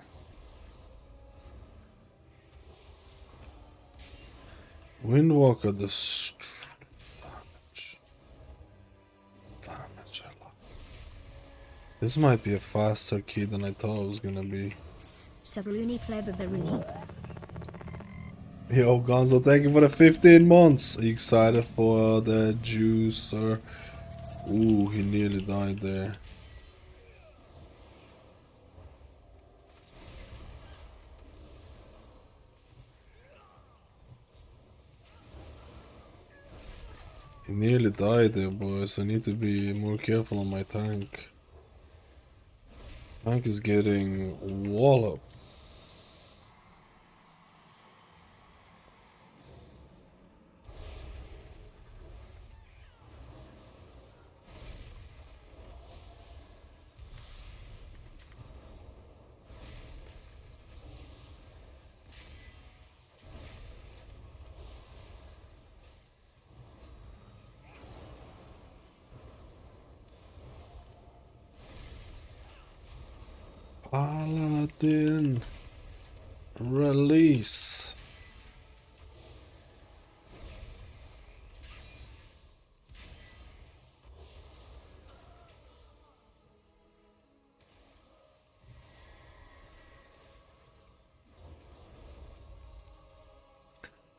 Windwalker destroy. Damage. This might be a faster key than I thought it was gonna be. Sabruni pleb Baruni. Yo, Gonzo, thank you for the 15 months. Are you excited for the juice? Or... Ooh, he nearly died there. He nearly died there, boys. I need to be more careful on my tank. Tank is getting walloped. Paladin release.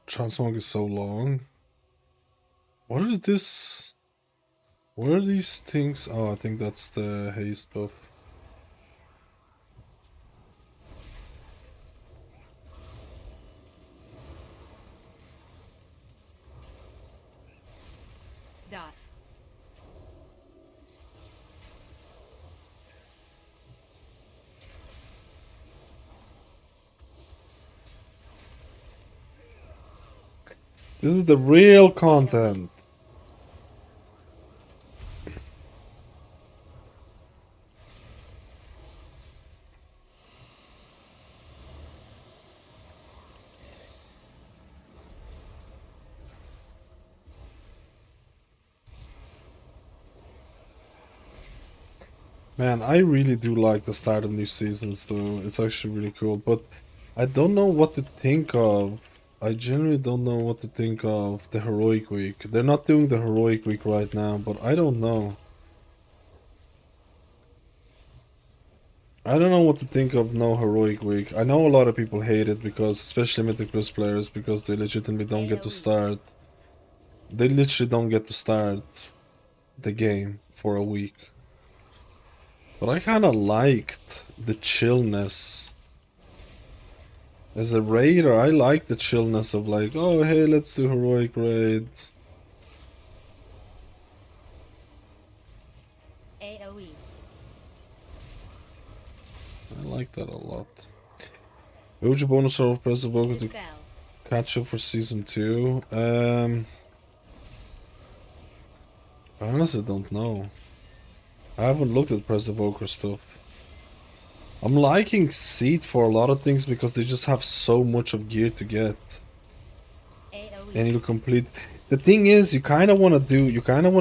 Transmog is so long. What is this? What are these things? Oh, I think that's the haste buff. Dot. This is the real content. Man, I really do like the start of new seasons though. It's actually really cool, but I don't know what to think of I generally don't know what to think of the heroic week. They're not doing the heroic week right now, but I don't know. I don't know what to think of no heroic week. I know a lot of people hate it because, especially Mythic Plus players, because they legitimately don't get to start. They literally don't get to start the game for a week. But I kind of liked the chillness. As a raider, I like the chillness of like, oh hey, let's do heroic raid. AoE. I like that a lot. Would you bonus roll press Evoker to Dispel. catch up for season 2? I honestly don't know. I haven't looked at Press Evoker stuff. I'm liking Seed for a lot of things because they just have so much of gear to get. AoE. And you complete. The thing is, you kind of want to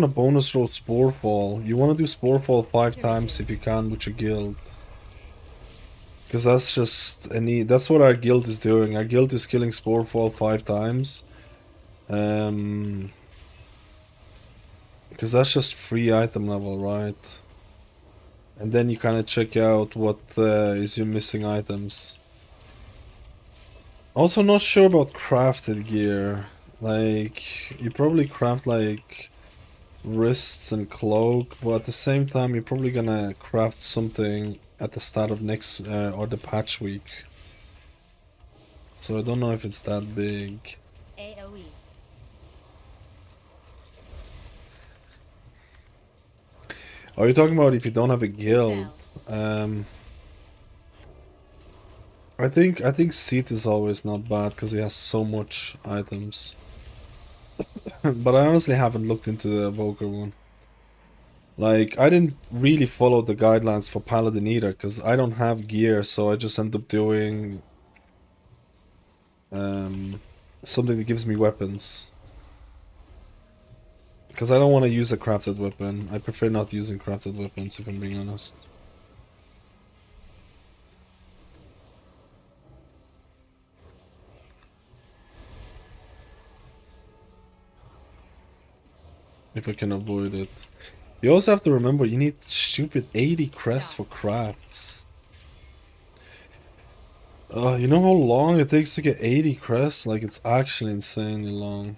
bonus roll Sporefall. You want to do Sporefall 5 times if you can with your guild. Because that's just that's what our guild is doing. Our guild is killing Sporefall 5 times. Because that's just free item level, right? And then you kind of check out what is your missing items. Also not sure about crafted gear. Like, you probably craft like wrists and cloak, but at the same time you're probably gonna craft something at the start of next or the patch week. So I don't know if it's that big. AoE. Are you talking about if you don't have a guild? I think Seat is always not bad because he has so much items. But I honestly haven't looked into the Evoker one. Like, I didn't really follow the guidelines for Paladin either, because I don't have gear, so I just end up doing something that gives me weapons. Because I don't want to use a crafted weapon. I prefer not using crafted weapons, if I'm being honest. If I can avoid it. You also have to remember, you need stupid 80 crests for crafts. You know how long it takes to get 80 crests? Like, it's actually insanely long.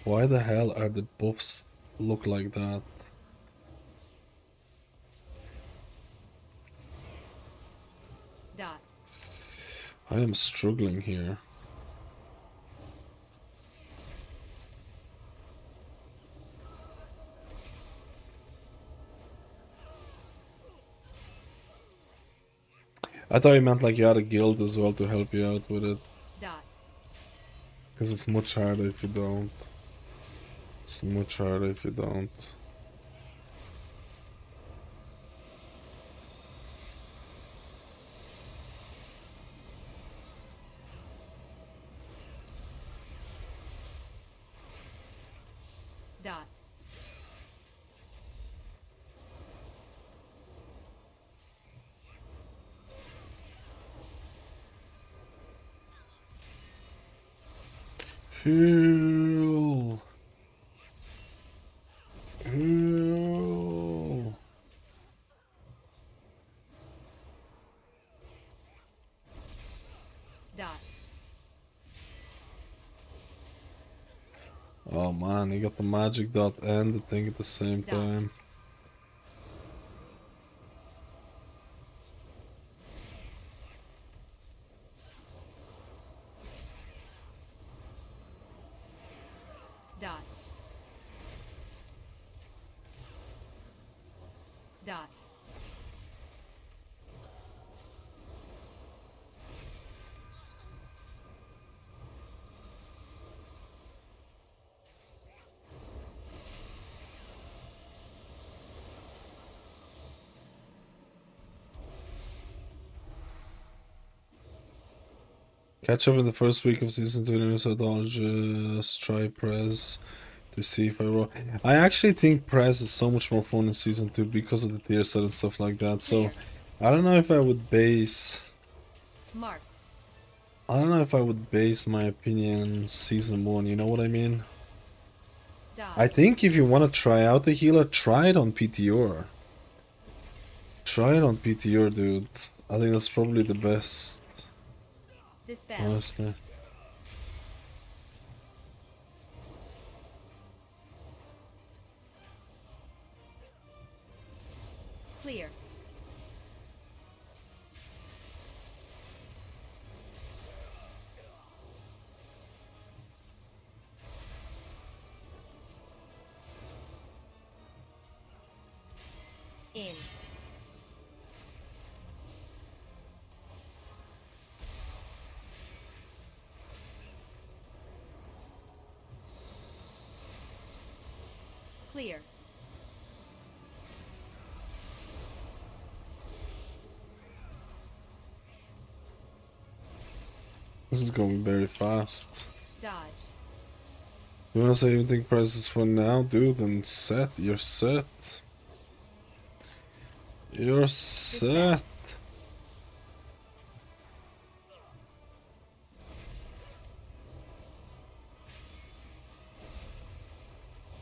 Why the hell are the buffs look like that? Dot. I am struggling here. I thought you meant like you had a guild as well to help you out with it. Dot. Because it's much harder if you don't. It's much harder if you don't. Dot. Heal. Heal. Dot. Oh man, you got the magic dot and the thing at the same Dot. time. Dot. Dot. Catch up in the first week of season 2, so I'll just try Prez to see if I roll. I actually think Prez is so much more fun in season 2 because of the tier set and stuff like that. So I don't know if I would base Marked. I don't know if I would base my opinion on season 1, you know what I mean? Dodge. I think if you want to try out the healer, try it on PTR. Try it on PTR, dude. I think that's probably the best, Dispel. honestly. Clear. In. Clear. This is going very fast. Dodge. You wanna say anything prices for now, dude? And set. You're set. You're set.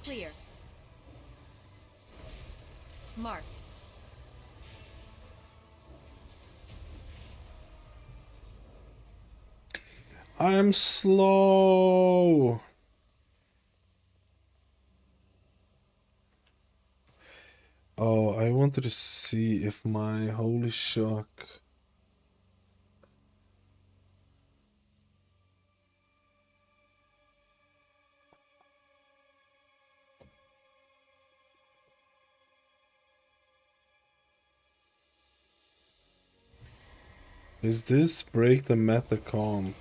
Clear. Marked. I'm slow. Oh, I wanted to see if my holy shock. Is this break the meta comp?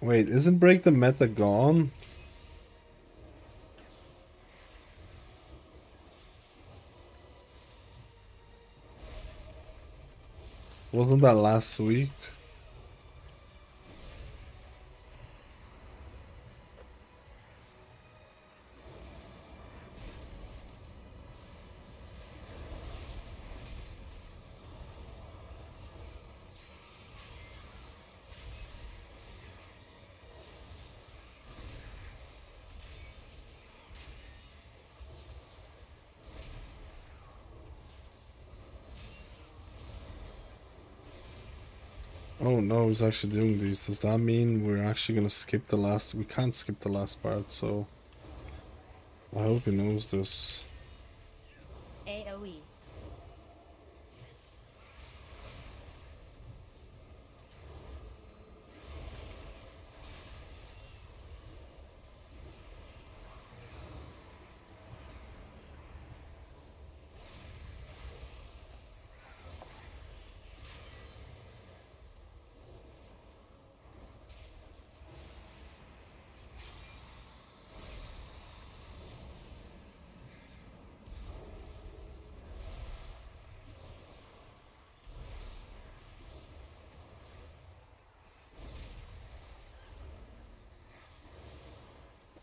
Wait, isn't break the meta gone? Wasn't that last week? Oh no, he's actually doing these. Does that mean we're actually gonna skip the last? We can't skip the last part, so I hope he knows this. AoE.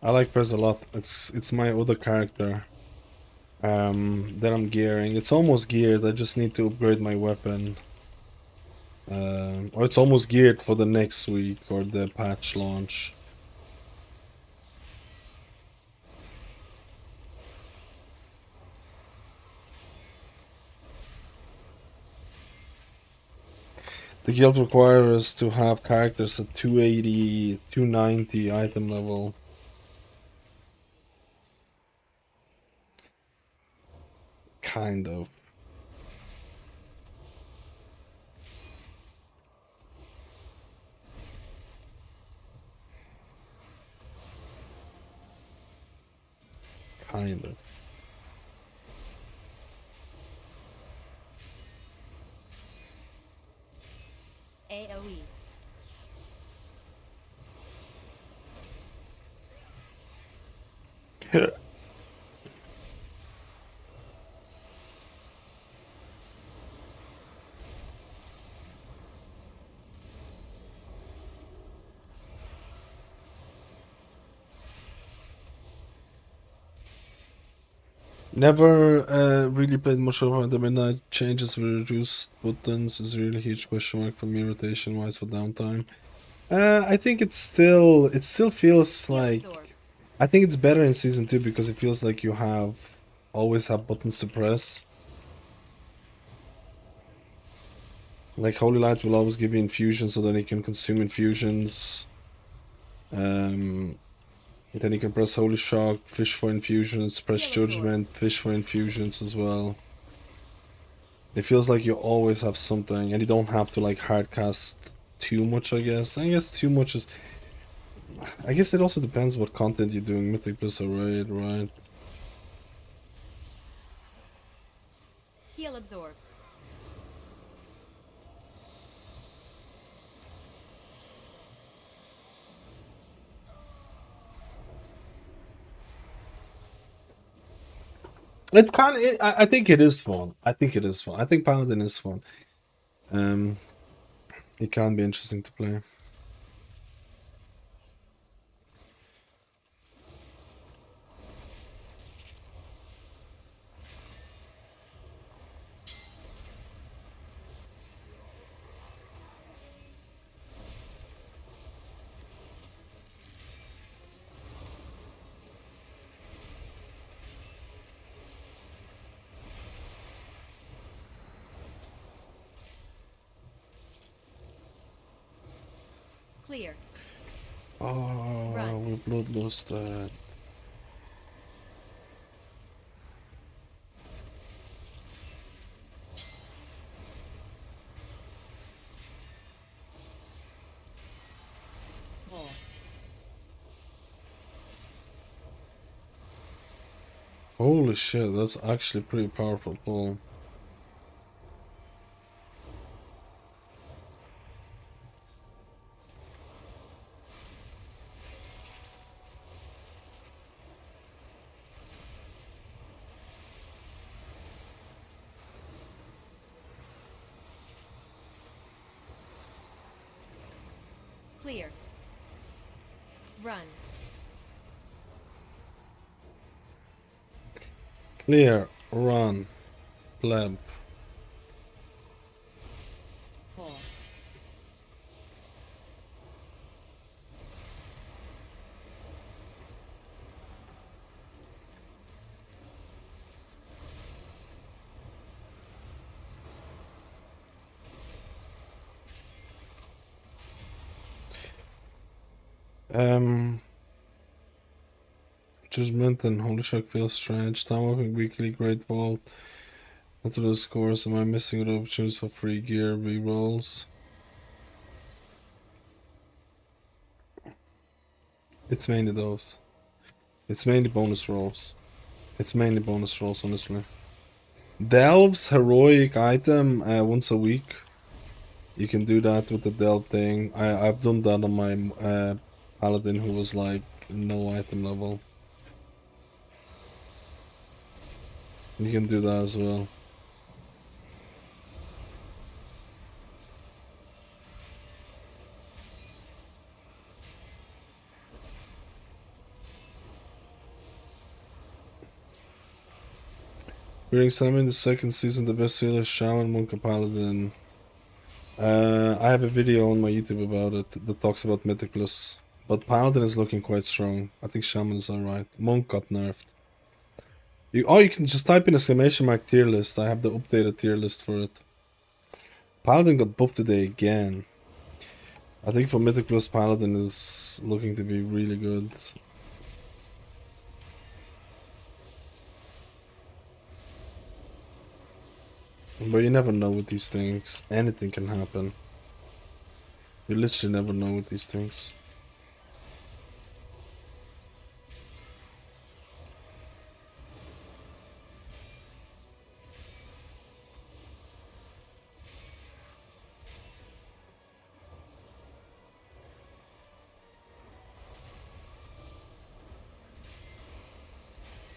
I like Prez a lot. It's my other character. That I'm gearing. It's almost geared. I just need to upgrade my weapon. Or it's almost geared for the next week or the patch launch. The guild requires to have characters at 280, 290 item level. Kind of. Kind of. AoE. Never really played much of the midnight changes with reduced buttons is a really huge question mark for me rotation wise for downtime. I think it still feels Heal like absorb. I think it's better in season 2 because it feels like you always have buttons to press. Like Holy Light will always give you infusions so that you can consume infusions. Then you can press Holy Shock, fish for infusions, press Heal absorb. Judgment, fish for infusions as well. It feels like you always have something and you don't have to like hardcast too much, I guess. I guess too much is... I guess it also depends what content you're doing, Mythic plus or Raid, right? Heal absorb. It's kind of... I think it is fun. I think it is fun. I think Paladin is fun. It can be interesting to play. Clear. Oh, Run. we bloodlust that. Pull. Holy shit, that's actually pretty powerful pull. Clear. Run. Clear, run, pleb. Pull. Judgment and Holy Shock feels strange. Time working weekly, Great Vault. Not to those scores. Am I missing the opportunities for free gear rerolls? It's mainly those. It's mainly bonus rolls. It's mainly bonus rolls, honestly. Delve's heroic item once a week. You can do that with the Delve thing. I've done that on my Paladin who was like no item level. You can do that as well. During Shaman the second season, the best healer is Shaman, Monk, and Paladin. I have a video on my YouTube about it that talks about Mythic Plus. But Paladin is looking quite strong. I think Shaman is alright. Monk got nerfed. You can just type in exclamation mark tier list. I have the updated tier list for it. Paladin got buffed today again. I think for Mythic Plus, Paladin is looking to be really good. But you never know with these things. Anything can happen. You literally never know with these things.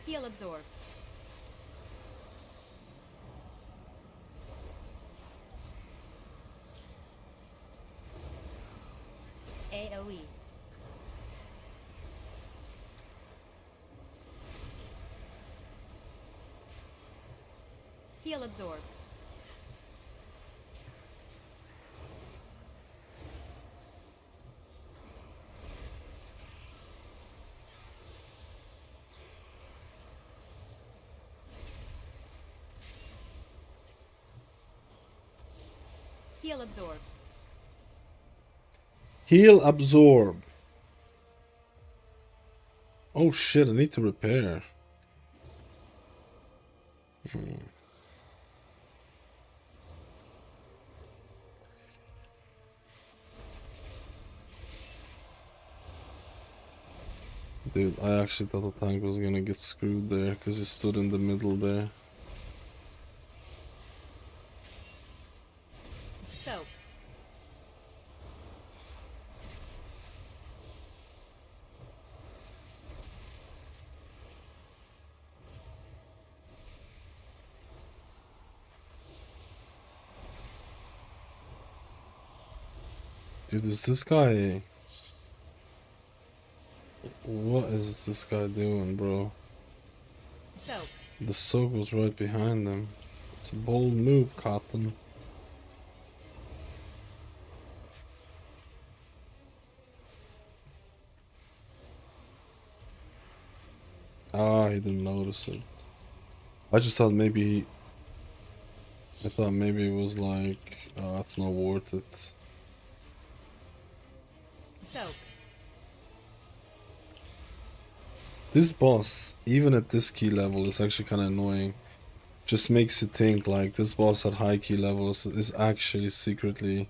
Heal absorb. AoE. Heal absorb. Heal absorb. Heal absorb. Oh shit, I need to repair. Dude, I actually thought the tank was gonna get screwed there because he stood in the middle there. Soak. Dude, is this guy... What is this guy doing, bro? Soak. The soak was right behind him. It's a bold move, Cotton. Ah, he didn't notice it. I just thought maybe... I thought maybe it was like... Oh, it's not worth it. Soak. This boss, even at this key level, is actually kind of annoying. Just makes you think like this boss at high key levels is actually secretly...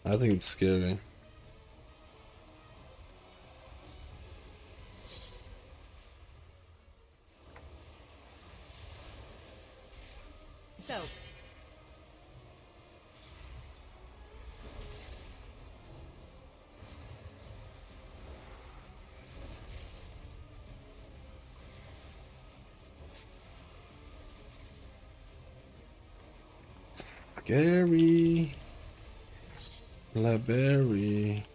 I think it's scary. Soak. Scary. Library.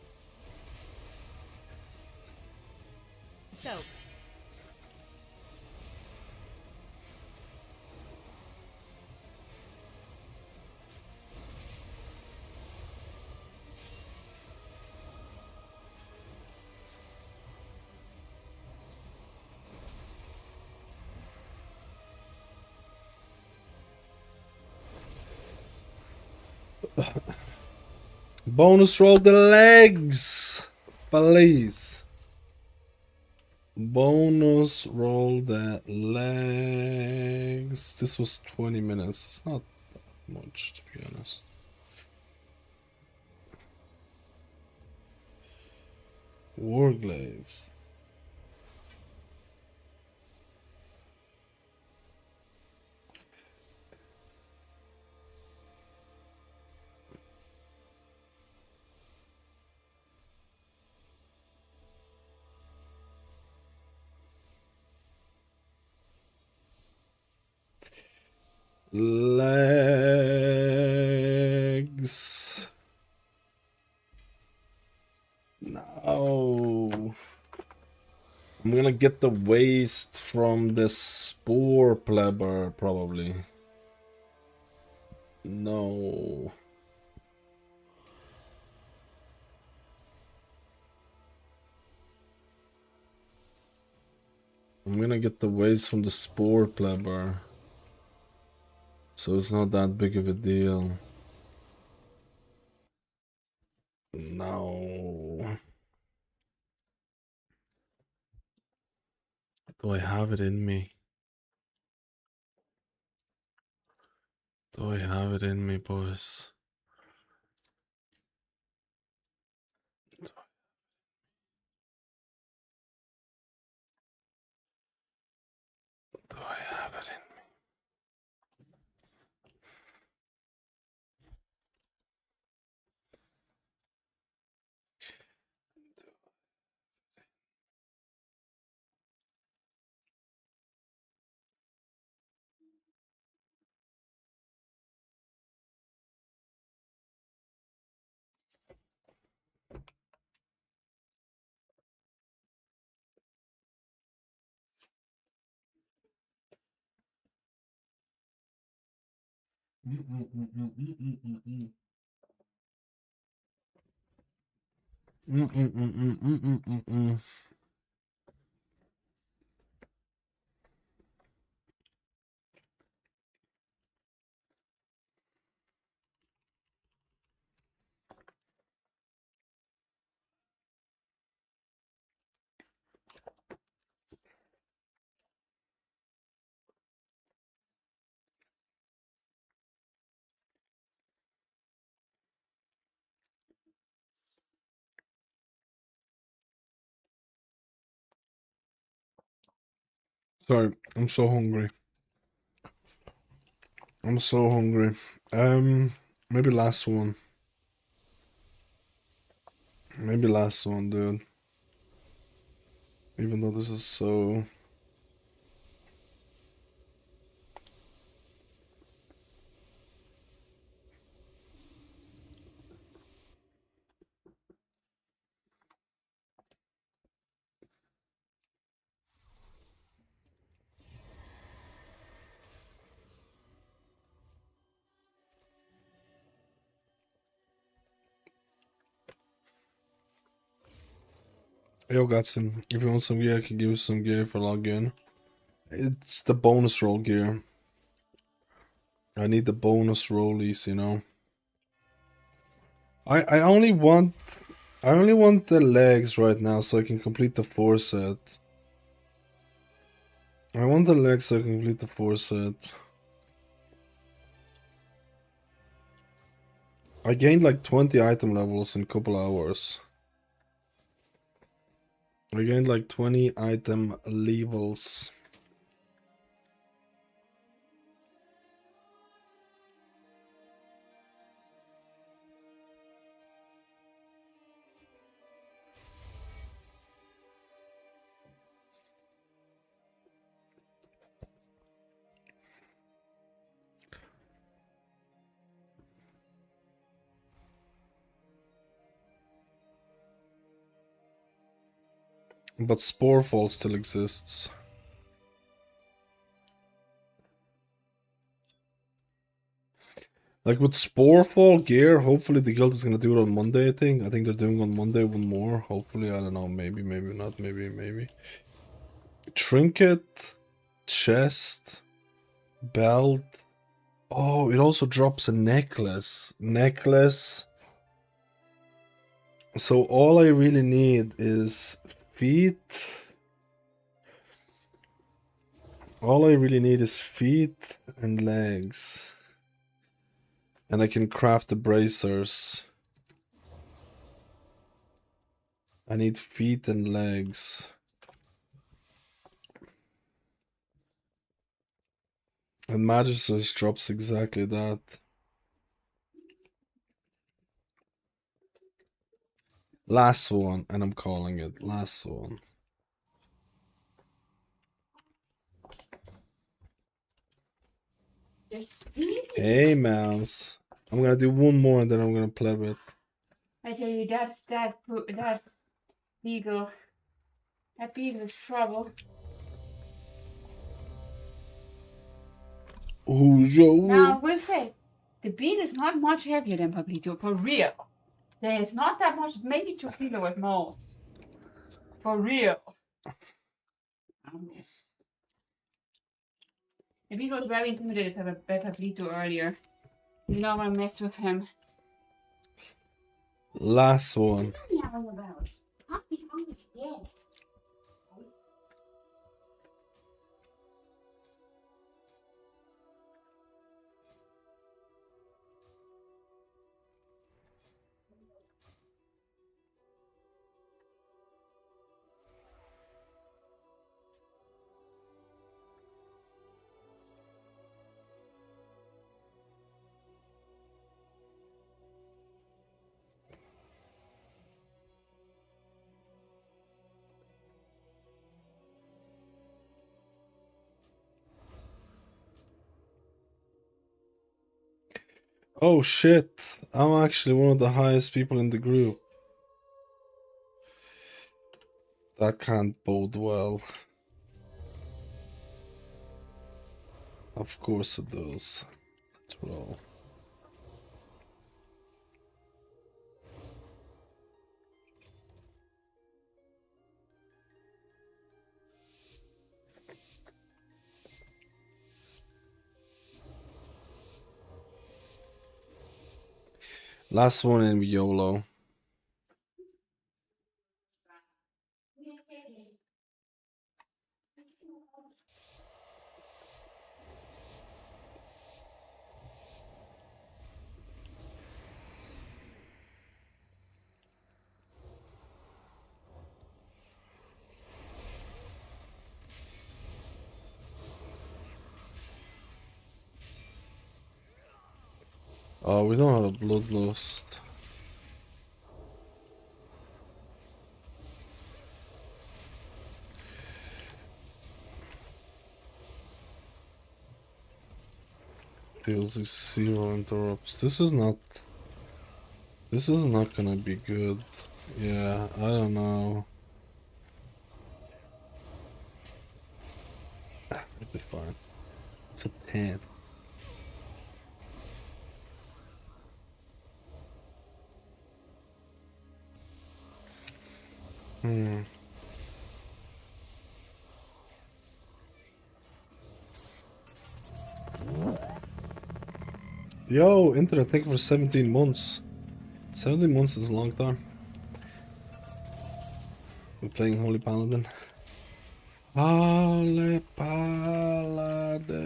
Soak. Bonus roll the legs, please. Bonus roll the legs. This was 20 minutes. It's not that much, to be honest. Warglaves. Legs. No. I'm gonna get the waste from the spore plebber, probably. No. I'm gonna get the waste from the spore plebber. So it's not that big of a deal. No. Do I have it in me? Do I have it in me, boys? Do I have it in me? Sorry, I'm so hungry. I'm so hungry. Maybe last one. Maybe last one, dude. Even though this is so... Yo, Gatson, if you want some gear, I can give you some gear for login. It's the bonus roll gear. I need the bonus rollies, you know. I only want the legs right now so I can complete the 4 set. I want the legs so I can complete the 4 set. I gained like 20 item levels in a couple hours. I gained like 20 item levels. But Sporefall still exists. Like with Sporefall gear, hopefully the guild is gonna do it on Monday, I think. I think they're doing on Monday one more. Hopefully, I don't know, maybe not, maybe. Trinket, chest, belt. Oh, it also drops a necklace. So all I really need is feet. All I really need is feet and legs. And I can craft the bracers. I need feet and legs. And Magisters drops exactly that. Last one, and I'm calling it. Last one. They're steamy. Hey, mouse. I'm gonna do one more and then I'm gonna play it. I tell you, that beagle is trouble. Oh, Joe. Now I will say, the beagle is not much heavier than Pablito, for real. There's not that much, maybe 2 kilo at most. For real. The beagle was very intimidated by Pablito earlier. You don't want to mess with him. Last one. What are you yelling about? Not behind the dead. Oh shit. I'm actually one of the highest people in the group. That can't bode well. Of course it does. roll. Last one in YOLO. Oh, we don't have a bloodlust. Deals is 0 interrupts. This is not gonna be good. Yeah, I don't know. It'll be fine. It's a 10. Yo, internet, thank you for 17 months. 17 months is a long time. We're playing Holy Paladin. Holy Paladin.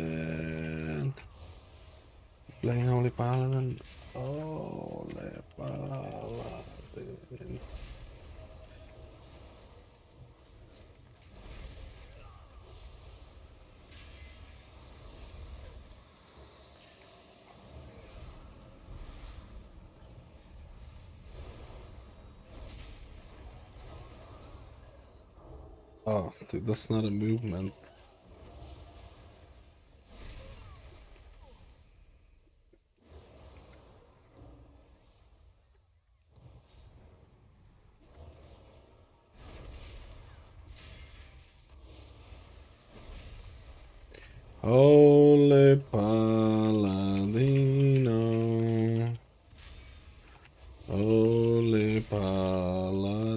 Playing Holy Paladin. Holy Paladin. Oh, dude, that's not a movement. Holy Paladino. Holy Paladino.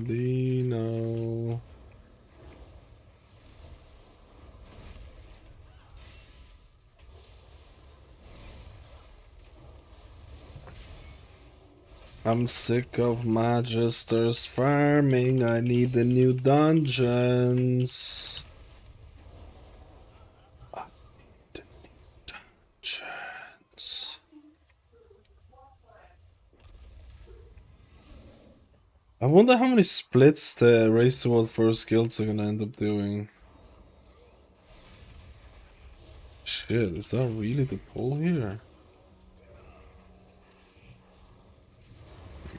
I'm sick of Magisters farming. I need the new dungeons. I need the new dungeons. I wonder how many splits the Race to World First guilds are gonna end up doing. Shit, is that really the pull here?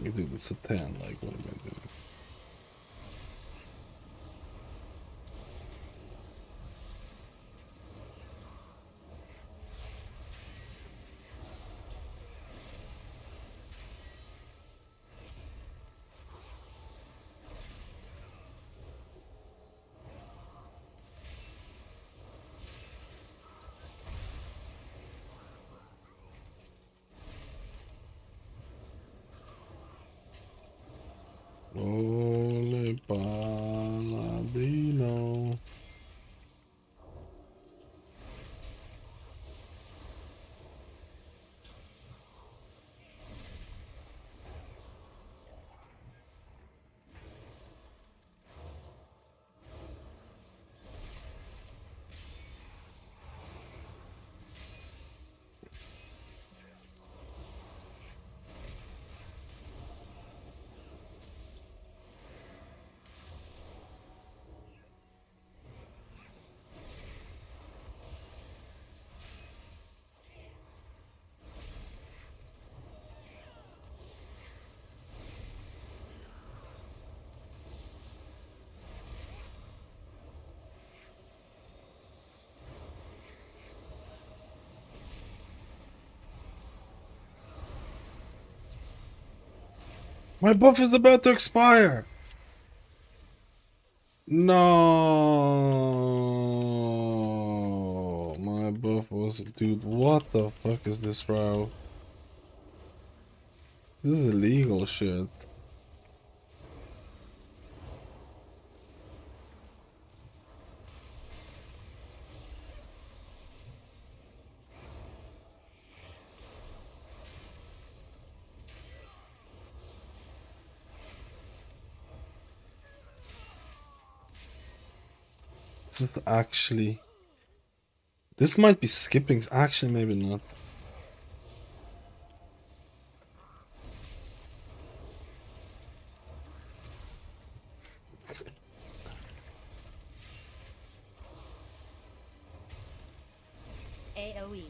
Dude, it's a 10, like, what am I doing? Holy Paladino. My buff is about to expire. No, my buff was Dude, what the fuck is this route? This is illegal shit. This is actually... This might be skipping. Actually, maybe not. AoE.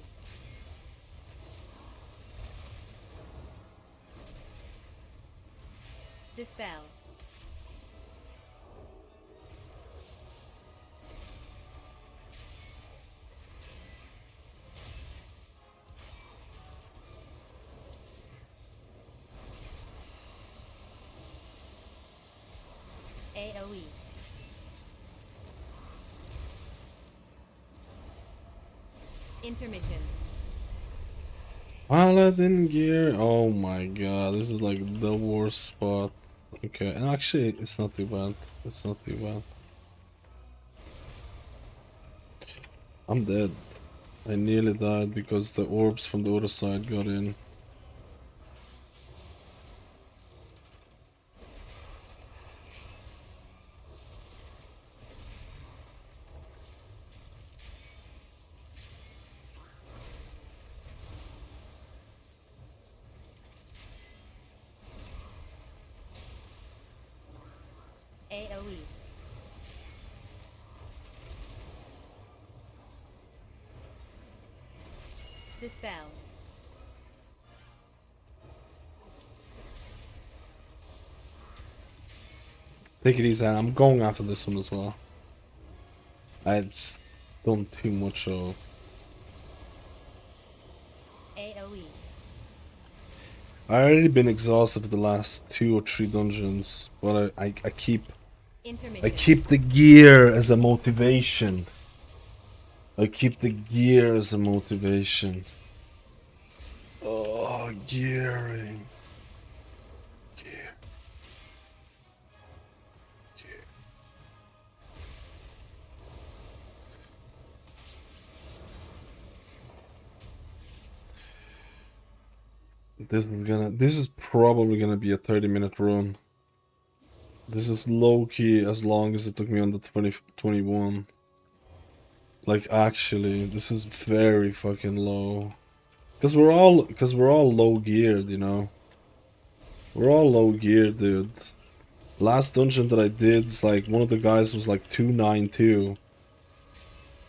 Dispel. AoE. Intermission. Paladin gear. Oh my god, this is like the worst spot. Okay, and actually, it's not too bad. It's not too bad. I'm dead. I nearly died because the orbs from the other side got in. AoE. Dispel. Take it easy, I'm going after this one as well. I just done too much of... AoE. I already been exhausted for the last 2 or 3 dungeons, but I keep Intermission. the gear as a motivation. I keep the gear as a motivation. Oh, gearing. Gear. Gear. This is probably gonna be a 30-minute run. This is low-key as long as it took me on the 2021. Like, actually, this is very fucking low. Cause we're all low geared, you know. We're all low geared, dude. Last dungeon that I did, it's like one of the guys was like 292.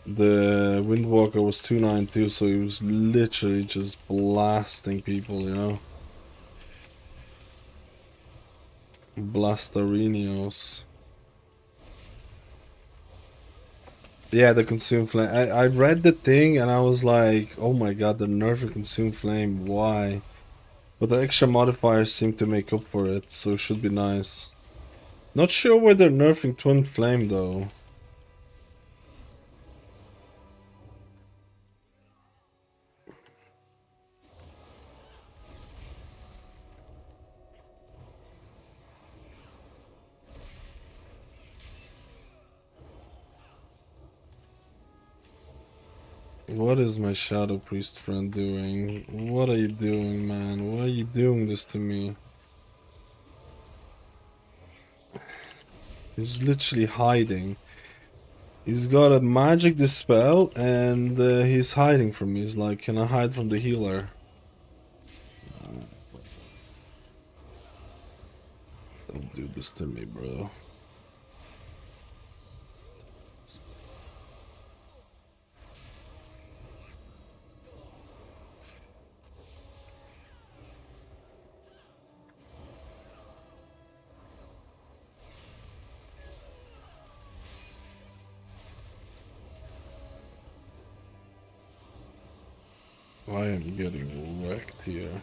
The Windwalker was 292, so he was literally just blasting people, you know. Blastarinios. Yeah, the Consume Flame. I read the thing and I was like, oh my god, the nerfed Consume Flame, why? But the extra modifiers seem to make up for it, so it should be nice. Not sure why they're nerfing Twin Flame though. What is my Shadow Priest friend doing? What are you doing, man? Why are you doing this to me? He's literally hiding. He's got a magic dispel and he's hiding from me. He's like, can I hide from the healer? Don't do this to me, bro. I am getting wrecked here.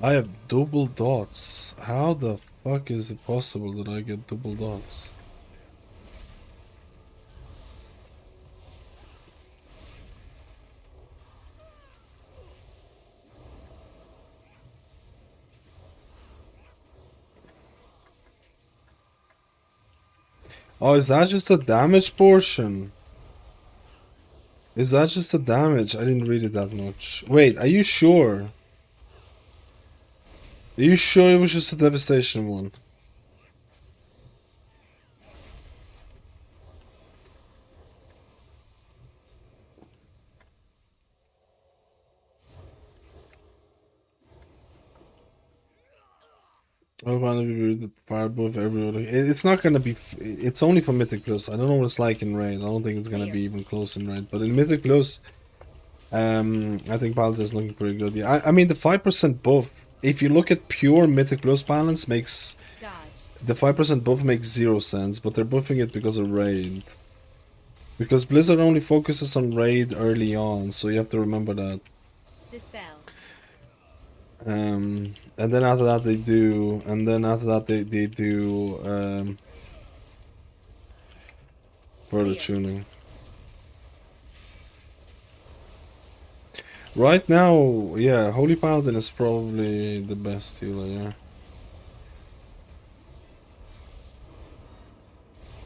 I have double dots. How the fuck is it possible that I get double dots? Oh, is that just a damage portion? Is that just the damage? I didn't read it that much. Wait, are you sure? Are you sure it was just a devastation one? Oh, gonna be the fire above every. It's not gonna be. It's only for Mythic Plus. I don't know what it's like in Raid. I don't think it's gonna be even close in Raid. But in Mythic Plus, I think Paladin is looking pretty good. Yeah, I mean the 5% buff. If you look at pure Mythic Plus balance, makes the 5% buff makes 0 sense. But they're buffing it because of Raid. Because Blizzard only focuses on Raid early on, so you have to remember that. Dispel. And then after that they do, they do further tuning. Right now, yeah, Holy Paladin is probably the best healer, yeah.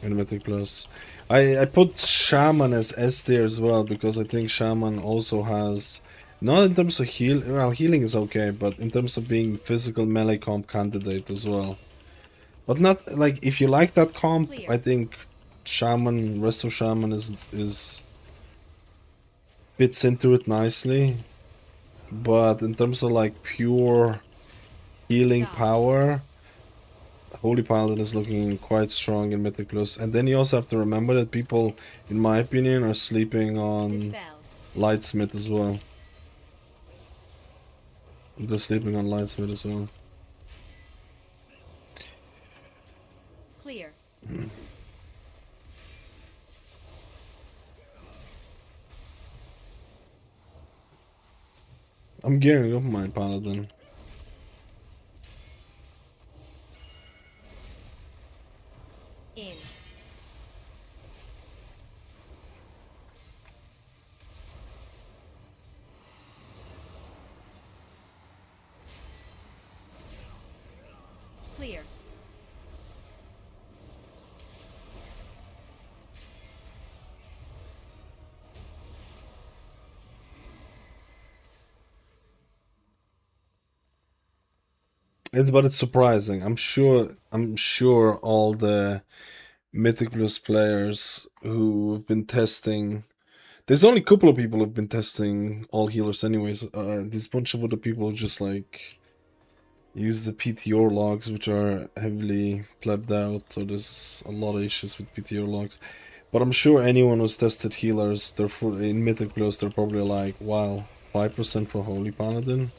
In Mythic Plus. I put Shaman as S tier as well, because I think Shaman also has, not in terms of healing is okay, but in terms of being physical melee comp candidate as well. But not, like, if you like that comp, I think Shaman, Resto Shaman is fits into it nicely. But in terms of, like, pure healing power, Holy Paladin is looking quite strong in Mythic Plus. And then you also have to remember that people, in my opinion, are sleeping on Lightsmith as well. They're sleeping on Lightsmith as well. Clear. I'm gearing up my Paladin. In. Clear. But it's surprising. I'm sure all the Mythic Plus players who've been testing. There's only a couple of people who've been testing all healers anyways. This bunch of other people just like use the PTO logs, which are heavily plebbed out, so there's a lot of issues with PTO logs. But I'm sure anyone who's tested healers, they're in Mythic Plus, they're probably like, wow, 5% for Holy Paladin?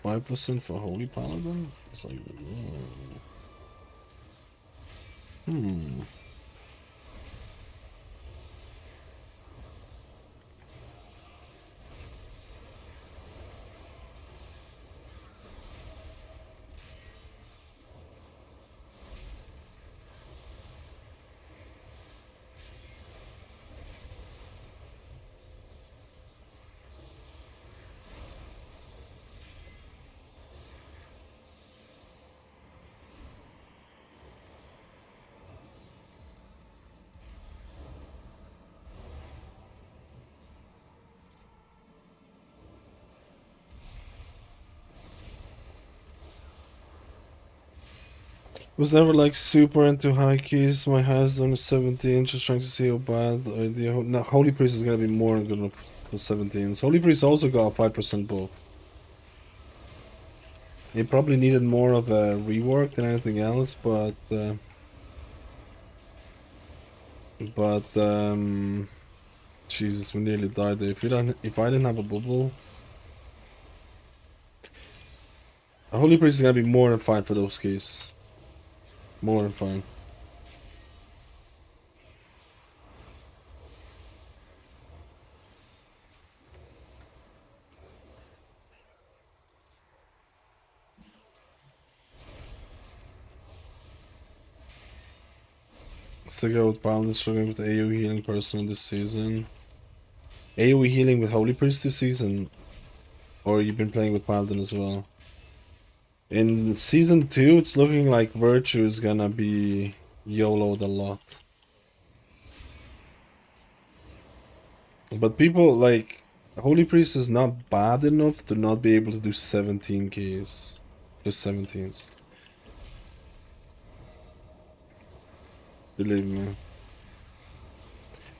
5% for Holy Paladin? It's like, hmm. Was never like super into high keys. My highest zone is 17, just trying to see how bad the Holy Priest is gonna be more than good enough for 17. So Holy Priest also got 5% buff. It probably needed more of a rework than anything else, but Jesus, we nearly died there. If I didn't have a bubble, a Holy Priest is gonna be more than fine for those keys. More than fine. Still go with Paladin struggling with AoE healing personal this season. AoE healing with Holy Priest this season? Or you've been playing with Paladin as well? In season 2, it's looking like Virtue is gonna be YOLO'd a lot. But people, like, Holy Priest is not bad enough to not be able to do 17 keys. Just 17s. Believe me.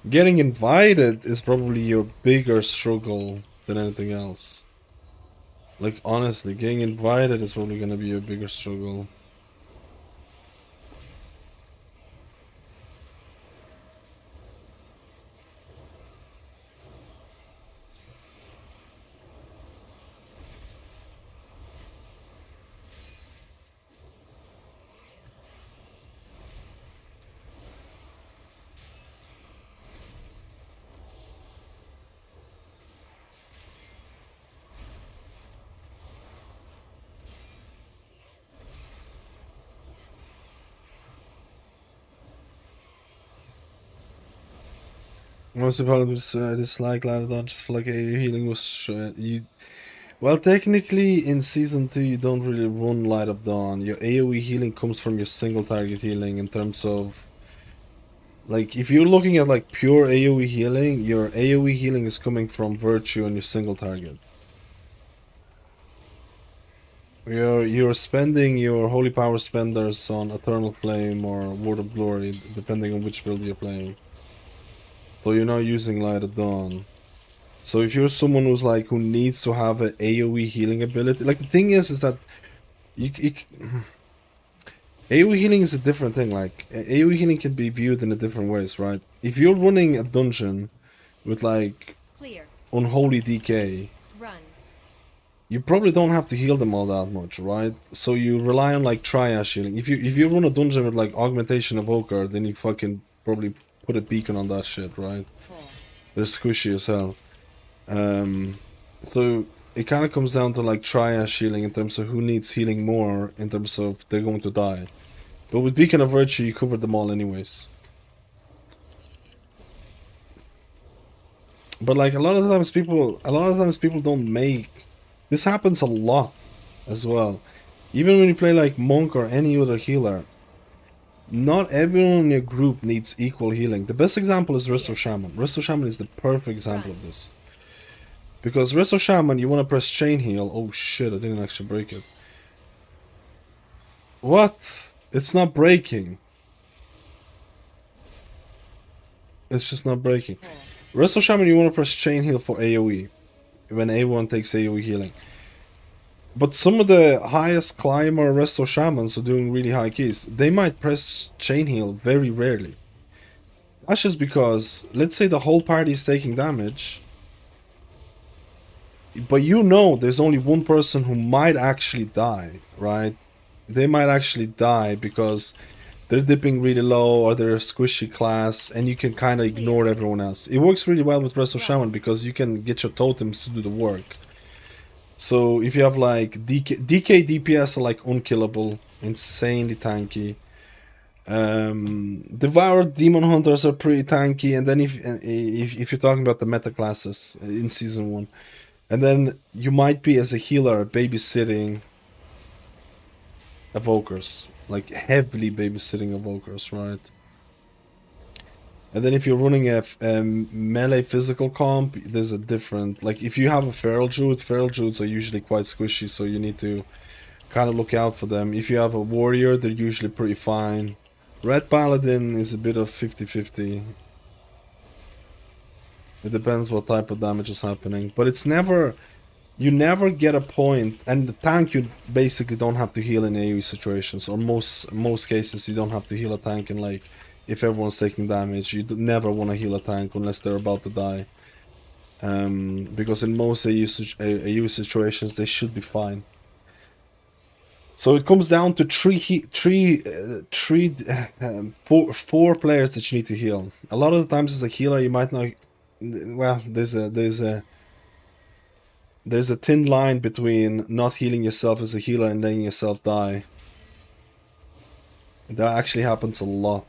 Getting invited is probably your bigger struggle than anything else. Like, honestly, getting invited is probably gonna be your bigger struggle. Most of all, I dislike ladder dodge. Just feel like AoE healing was you. Well, technically, in season 2, you don't really run Light of Dawn. Your AoE healing comes from your single target healing. In terms of, like, if you're looking at like pure AoE healing, your AoE healing is coming from Virtue and your single target. You're spending your Holy Power spenders on Eternal Flame or Word of Glory, depending on which build you're playing. So you're not using Light of Dawn. So if you're someone who needs to have an AoE healing ability, like the thing is that AoE healing is a different thing. Like AoE healing can be viewed in a different ways, right? If you're running a dungeon with like Clear. unholy DK, Run. you probably don't have to heal them all that much, right? So you rely on like triage healing. If you run a dungeon with like augmentation evoker, then you fucking probably put a beacon on that shit, right? They're squishy as hell. So it kind of comes down to like triage healing in terms of who needs healing more in terms of they're going to die. But with Beacon of Virtue, you covered them all anyways. But like a lot of times people don't make. This happens a lot as well. Even when you play like Monk or any other healer, not everyone in your group needs equal healing. The best example is Resto Shaman. Resto Shaman is the perfect example of this. Because Resto Shaman, you want to press chain heal. Oh shit, I didn't actually break it. What? It's not breaking. It's just not breaking. Resto Shaman, you want to press chain heal for AoE. When everyone takes AoE healing. But some of the highest climber Resto Shamans are doing really high keys. They might press chain heal very rarely. That's just because, let's say the whole party is taking damage. But you know there's only one person who might actually die, right? They might actually die because they're dipping really low or they're a squishy class and you can kind of ignore everyone else. It works really well with Resto Shaman because you can get your totems to do the work. So if you have like DK DPS are like unkillable, insanely tanky. Devoured Demon Hunters are pretty tanky, and then if you're talking about the meta classes in season 1, and then you might be as a healer babysitting evokers, like heavily babysitting evokers, right? And then if you're running a melee physical comp, there's a different, like if you have a feral druids are usually quite squishy, so you need to kind of look out for them. If you have a warrior, they're usually pretty fine. Red Paladin is a bit of 50-50. It depends what type of damage is happening, but it's never, you never get a point, and the tank you basically don't have to heal in AoE situations, or most cases you don't have to heal a tank in like, if everyone's taking damage, you never want to heal a tank unless they're about to die. Because in most AoE situations, they should be fine. So it comes down to four players that you need to heal. A lot of the times as a healer, you might not. Well, there's a thin line between not healing yourself as a healer and letting yourself die. That actually happens a lot.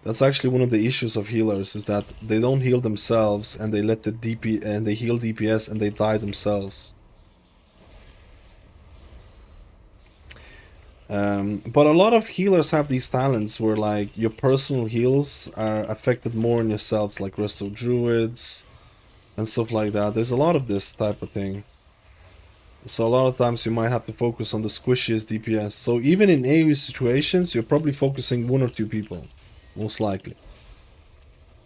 That's actually one of the issues of healers, is that they don't heal themselves and they let the DP and they heal DPS and they die themselves. But a lot of healers have these talents where like your personal heals are affected more on yourselves, like Resto Druids and stuff like that. There's a lot of this type of thing. So a lot of times you might have to focus on the squishiest DPS. So even in AoE situations, you're probably focusing 1 or 2 people, most likely.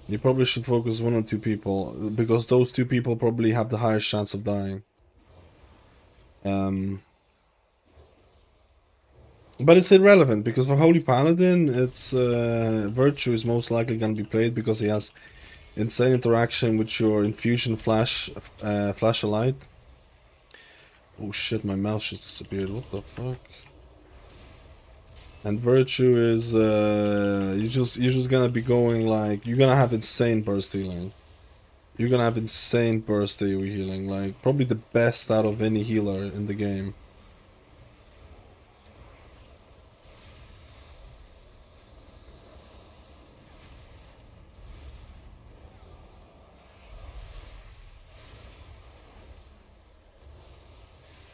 You probably should focus 1 or 2 people, because those 2 people probably have the highest chance of dying. But it's irrelevant, because for Holy Paladin, it's Virtue is most likely going to be played because he has insane interaction with your Infusion Flash, Flash of Light. Oh shit, my mouse just disappeared, what the fuck? And Virtue is, you're just gonna be going like, you're gonna have insane burst healing. You're gonna have insane burst AoE healing, like, probably the best out of any healer in the game.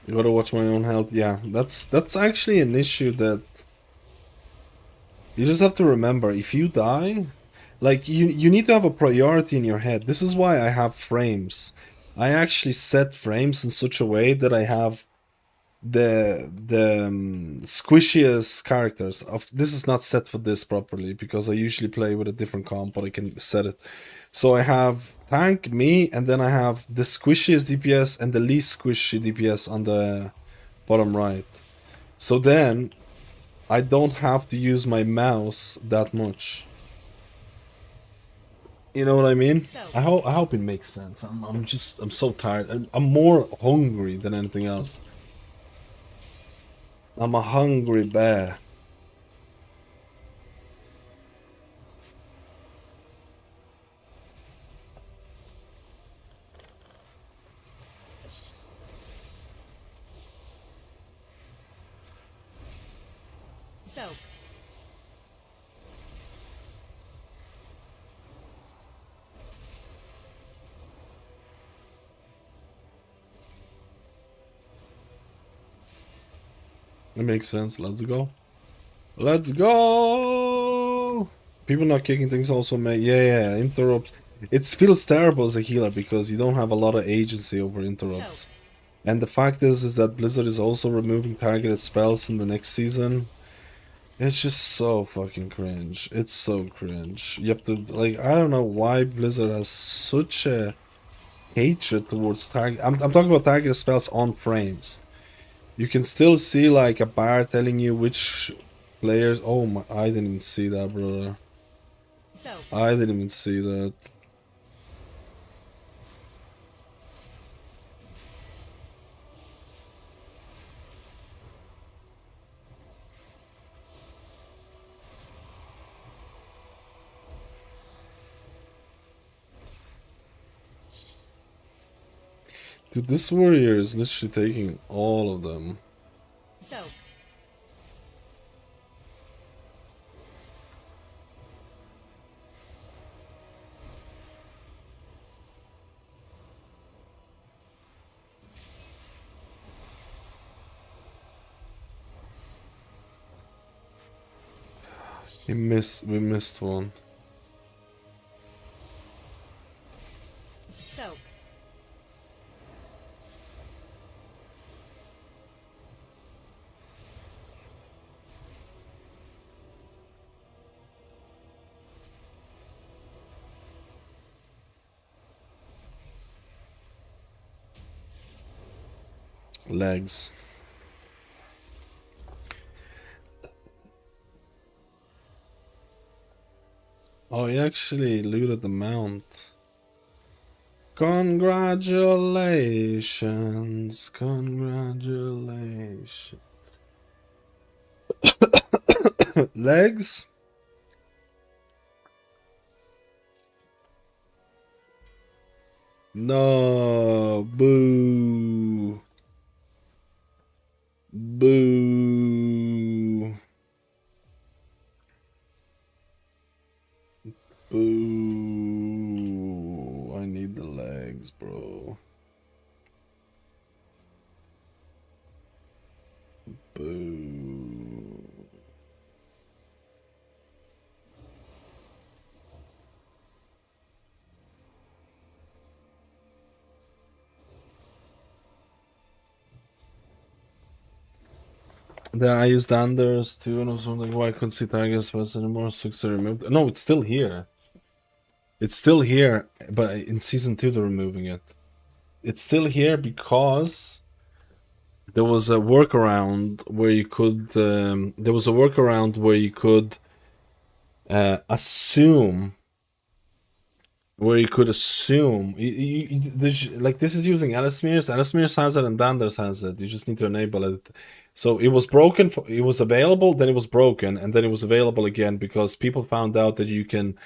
You gotta watch my own health. Yeah, that's actually an issue that you just have to remember. If you die, like you need to have a priority in your head. This is why I have frames. I actually set frames in such a way that I have the squishiest characters. This is not set for this properly because I usually play with a different comp, but I can set it. So I have tank, me, and then I have the squishiest DPS and the least squishy DPS on the bottom right. So then I don't have to use my mouse that much. You know what I mean? I hope it makes sense. I'm so tired. I'm more hungry than anything else. I'm a hungry bear. Soak. It makes sense. Let's go. Let's go! People not kicking things also make... Yeah, interrupts. It feels terrible as a healer because you don't have a lot of agency over interrupts. And the fact is that Blizzard is also removing targeted spells in the next season. It's just so fucking cringe. It's so cringe. You have to, like, I don't know why Blizzard has such a hatred towards target. I'm talking about targeted spells on frames. You can still see like a bar telling you which players. Oh my! I didn't even see that, brother. I didn't even see that. Dude, this warrior is literally taking all of them. Soak. We missed one. Soak. Legs. Oh, he actually looted the mount. Congratulations. Congratulations. Legs? No. Boo. Boo. Boo. I need the legs, bro. Boo. Then I used Anders too, and I was wondering why I couldn't see Tigers was anymore. Sucks removed. No, it's still here. It's still here, but in season 2 they're removing it. It's still here because there was a workaround where you could. Assume. Where you could assume, like this is using Alismir's. Alismir's has it and Danders has it. You just need to enable it. So it was broken. It was available, then it was broken, and then it was available again because people found out that you can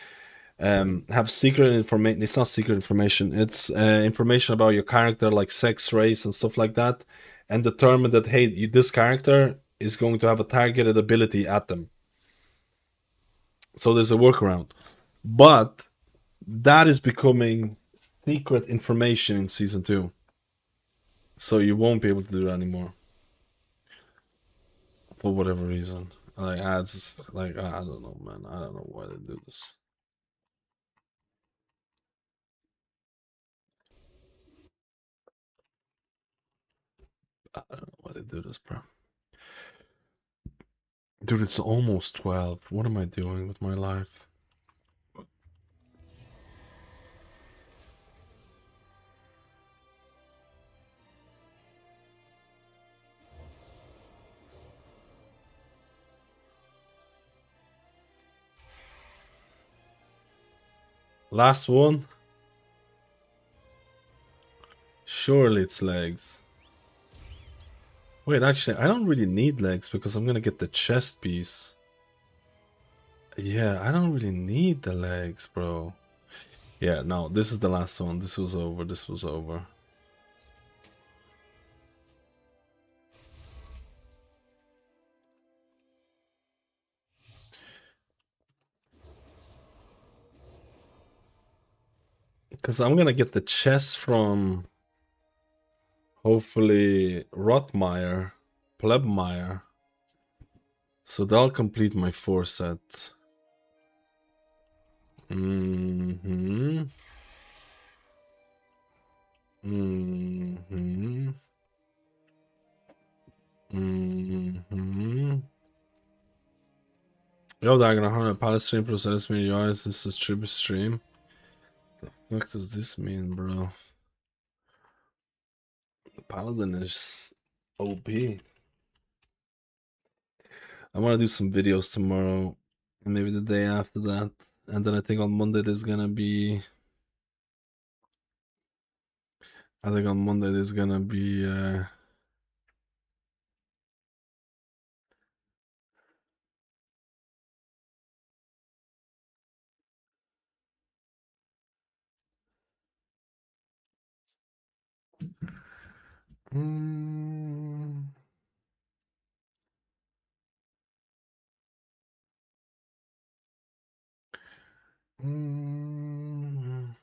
have secret information. It's not secret information. It's information about your character, like sex, race, and stuff like that, and determine that hey, this character is going to have a targeted ability at them. So there's a workaround, but that is becoming secret information in season 2. So you won't be able to do that anymore. For whatever reason. Like, I don't know, man. I don't know why they do this. I don't know why they do this, bro. Dude, it's almost 12. What am I doing with my life? Last one? Surely it's legs. Wait, actually, I don't really need legs because I'm gonna get the chest piece. Yeah, I don't really need the legs, bro. Yeah, no, this is the last one. This was over. This was over. Because I'm gonna get the chest from hopefully Rotmeyer, Plebmeyer. So that'll complete my 4 set. Mm-hmm. Mm-hmm. Mm-hmm. Yo, Diagonal, how Palestine process me guys. This is tribute stream. What does this mean, bro? The Paladin is OP. I want to do some videos tomorrow, and maybe the day after that, and then I think on Monday there's gonna be. I think on Monday there's gonna be. Mm, mm,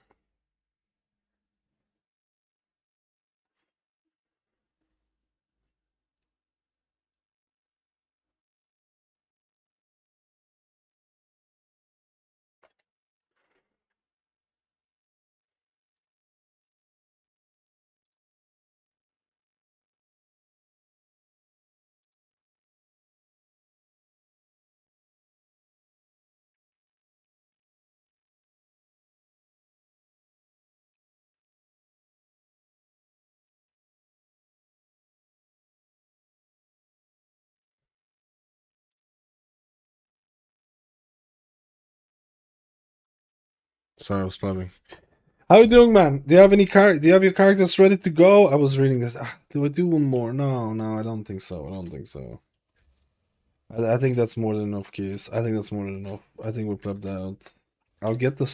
Sorry, I was blabbing. How you doing, man? Do you have any do you have your characters ready to go? I was reading this. Do I do one more? No, I don't think so. I don't think so. I think that's more than enough, Keys. I think that's more than enough. I think we plugged out. I'll get the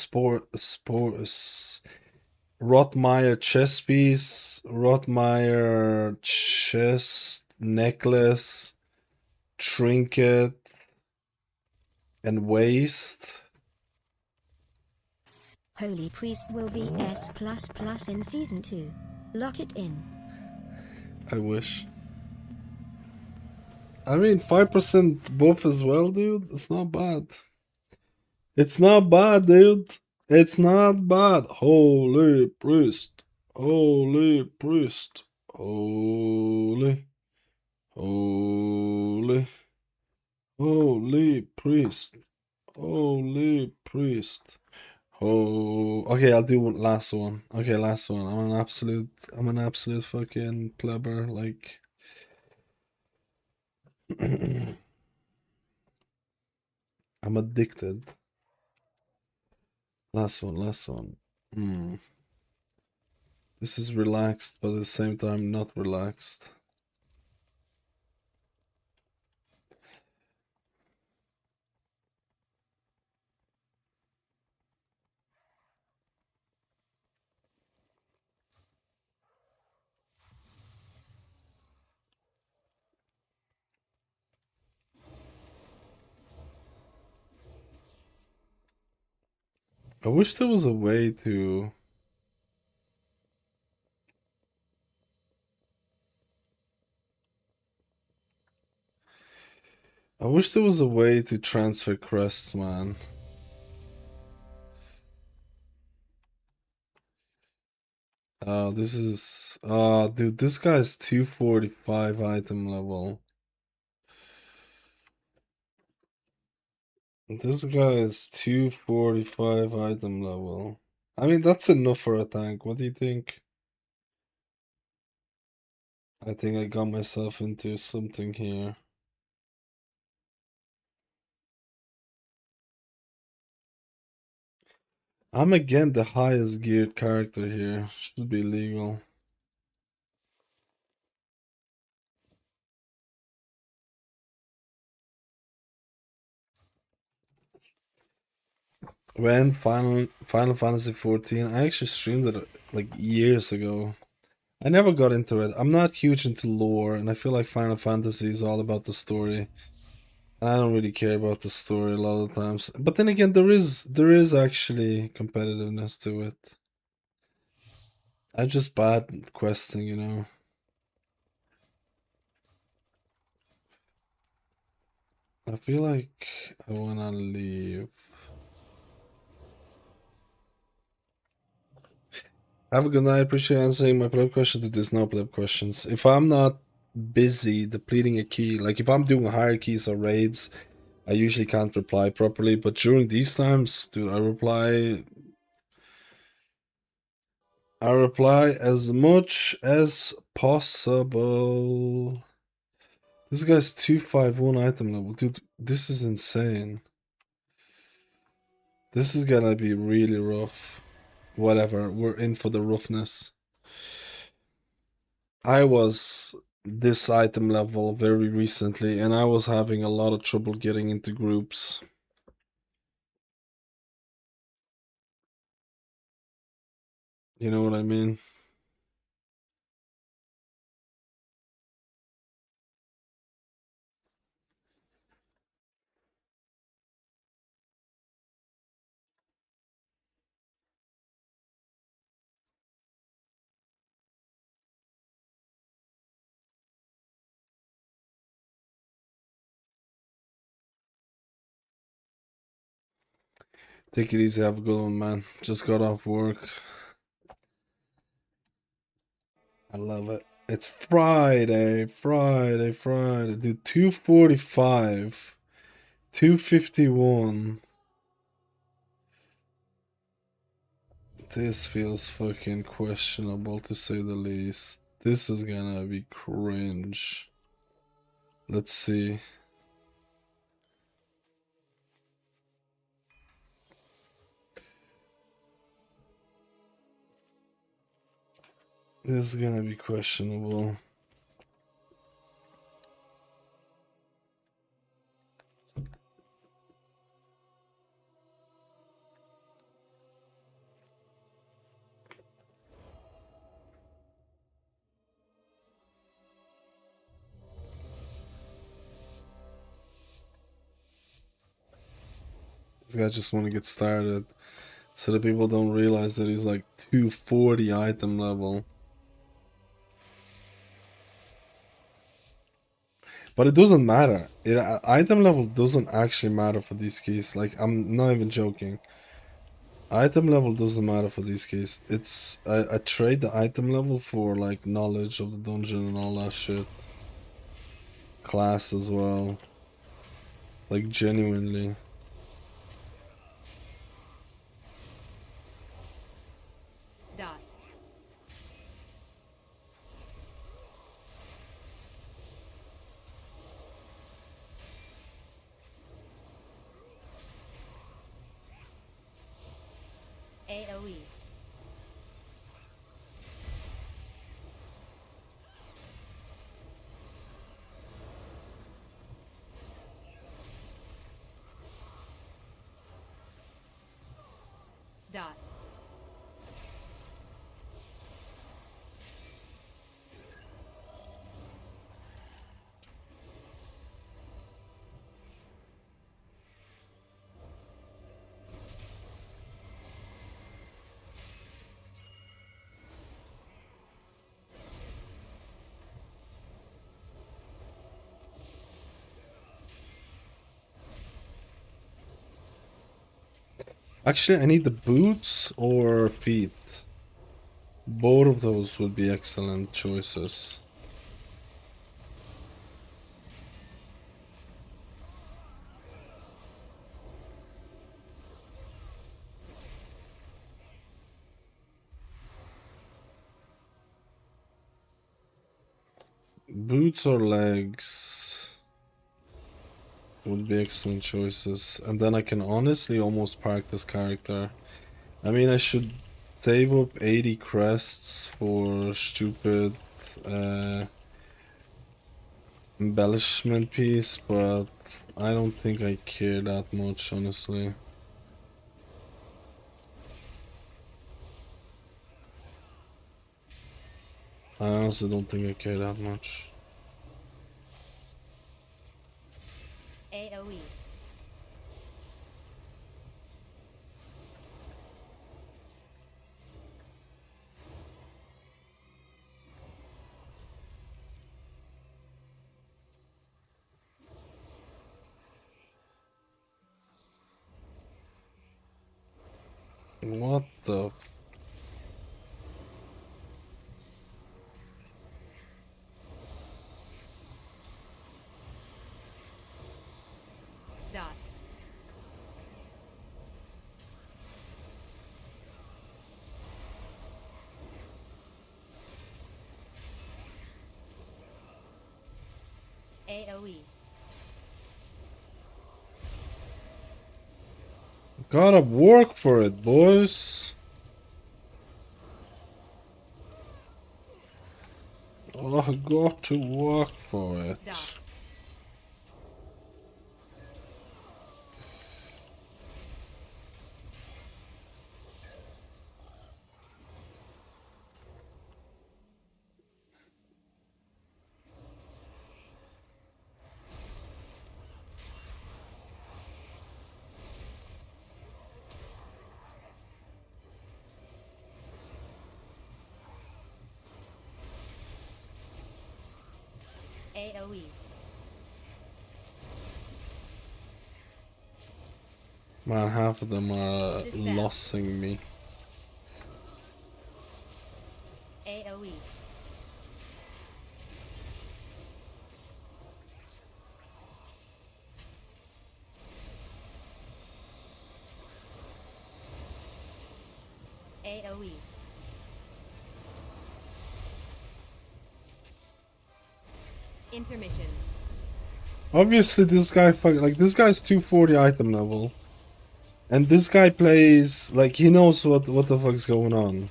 Rotmeyer chest piece, Rotmeyer chest necklace, trinket, and waist. Holy Priest will be S++ in Season 2. Lock it in. I wish. I mean, 5% buff as well, dude. It's not bad. It's not bad, dude. It's not bad. Holy Priest. Holy Priest. Holy. Holy. Holy Priest. Holy Priest. Oh, okay, I'll do one last one. Okay, last one. I'm an absolute fucking plebber. Like, I'm addicted. Last one, last one. This is relaxed, but at the same time not relaxed. I wish there was a way to... I wish there was a way to transfer crests, man. Oh, this is... Oh, dude, this guy's 245 item level. This guy is 245 item level. I mean, that's enough for a tank. What do you think? I think I got myself into something here. I'm again the highest geared character here. Should be legal. When Final Fantasy 14, I actually streamed it like years ago. I never got into it. I'm not huge into lore, and I feel like Final Fantasy is all about the story. And I don't really care about the story a lot of times. But then again, there is actually competitiveness to it. I'm just bad at questing, you know. I feel like I wanna leave. Have a good night. Appreciate answering my pleb question. There's no pleb questions. If I'm not busy depleting a key, like if I'm doing hierarchies or raids, I usually can't reply properly. But during these times, dude, I reply as much as possible. This guy's 251 item level. Dude, this is insane. This is gonna be really rough. Whatever, we're in for the roughness. I was this item level very recently, and I was having a lot of trouble getting into groups. You know what I mean? Take it easy, have a good one, man. Just got off work. I love it. It's Friday. Dude, 245. 251. This feels fucking questionable to say the least. This is gonna be cringe. Let's see. This is gonna be questionable. This guy just want to get started. So that people don't realize that he's like 240 item level. But it doesn't matter. Item level doesn't actually matter for these keys. Like, I'm not even joking. Item level doesn't matter for these keys. It's I trade the item level for like knowledge of the dungeon and all that shit. Class as well. Like genuinely. Dot. AOE. Dot. Actually, I need the boots or feet. Both of those would be excellent choices. Boots or legs would be excellent choices. And then I can honestly almost park this character. I mean, I should save up 80 crests for stupid embellishment piece, but I don't think I care that much, honestly. I honestly don't think I care that much. AOE. What the Dot. AOE. Gotta work for it, boys. I got to work for it. Dot. AOE. Man, half of them are Dispel. lossing me. AOE. AOE. Intermission. Obviously, this guy this guy's 240 item level, and this guy plays like he knows what the fuck's going on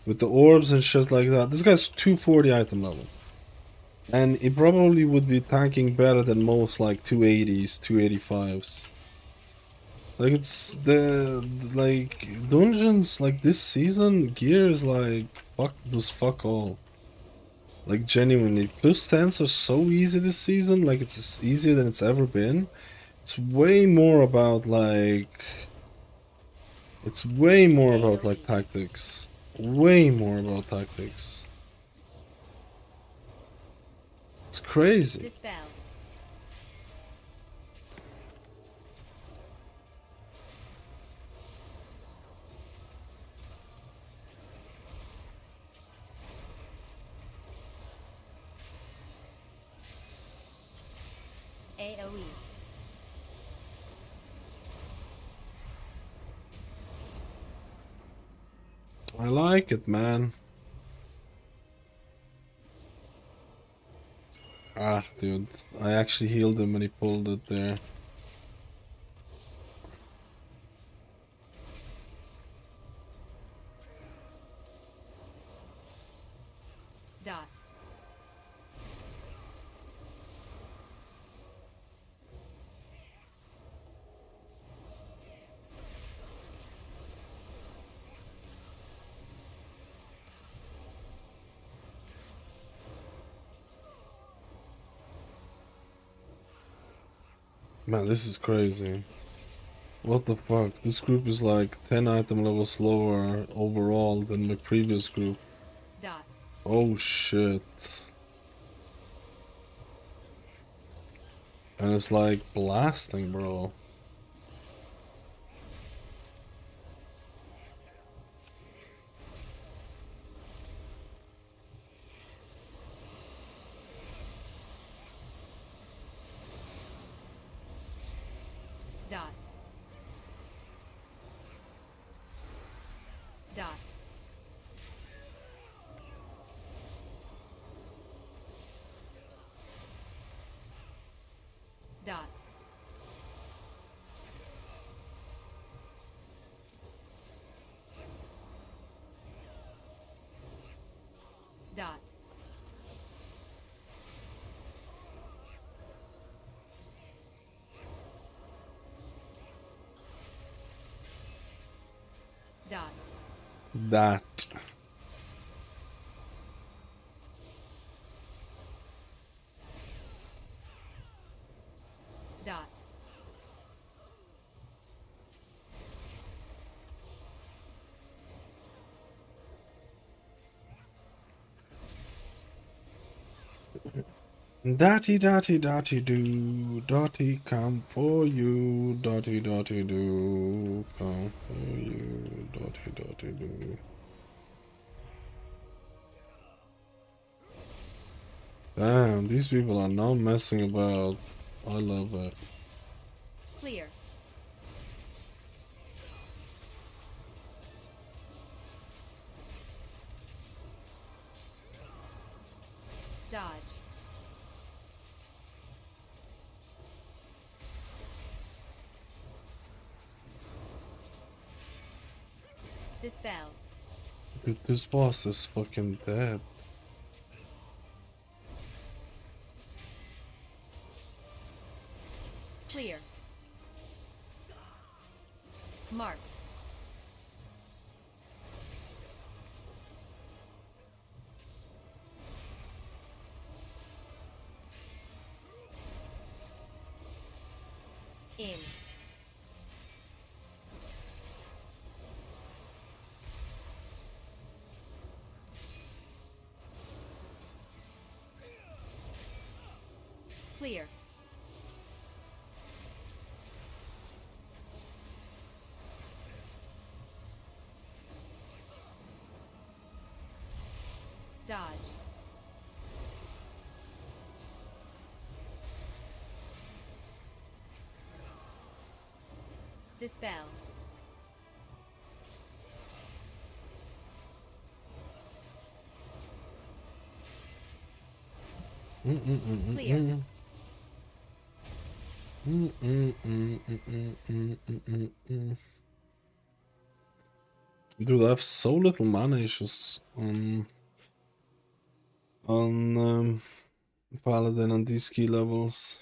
with the orbs and shit like that. This guy's 240 item level, and he probably would be tanking better than most like 280s, 285s. Like it's like dungeons like this season gear is like fuck all. Like genuinely, plus 10s are so easy this season, like it's easier than it's ever been. It's way more about like It's way more about like AoE. tactics. Way more about tactics. It's crazy. Dispel. AoE. I like it, man. Ah, dude. I actually healed him when he pulled it there. Dot. Man, this is crazy. What the fuck? This group is like 10 item levels lower overall than my previous group. Dot. Oh shit. And it's like blasting, bro. Dot. Dot. Dot. Dot. Dot. That. Dot. Dotty dotty dotty do. Dotty come for you. Dotty dotty do. Come for you. Dotty dotty do. Damn, these people are not messing about. I love it. Clear. Dodge. Dispel. Dude, this boss is fucking dead. Clear. Marked. In. Clear. Dodge. Dispel. Clear. Dude, I have so little mana issues on Paladin on these key levels.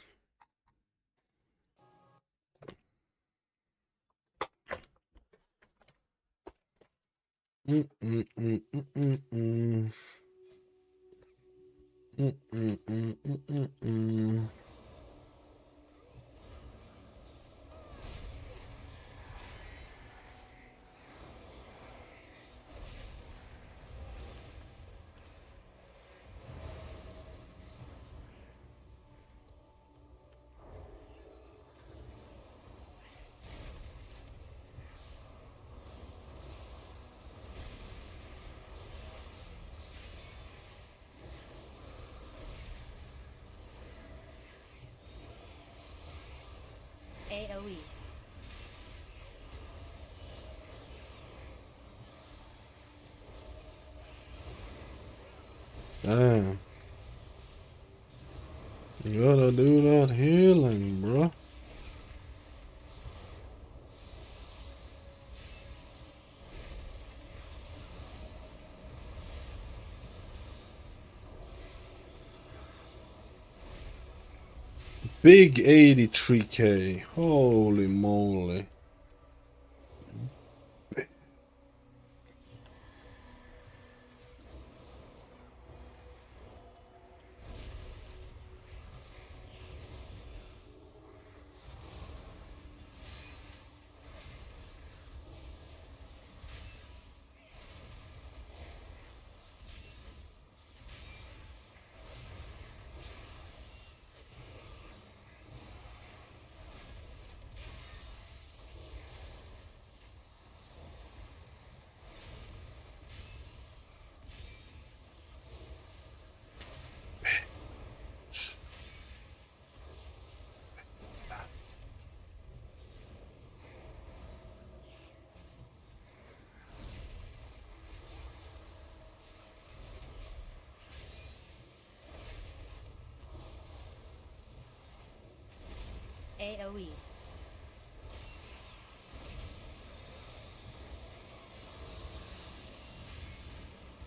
Damn. You gotta do that healing, bro. Big 83k. Holy moly. AoE.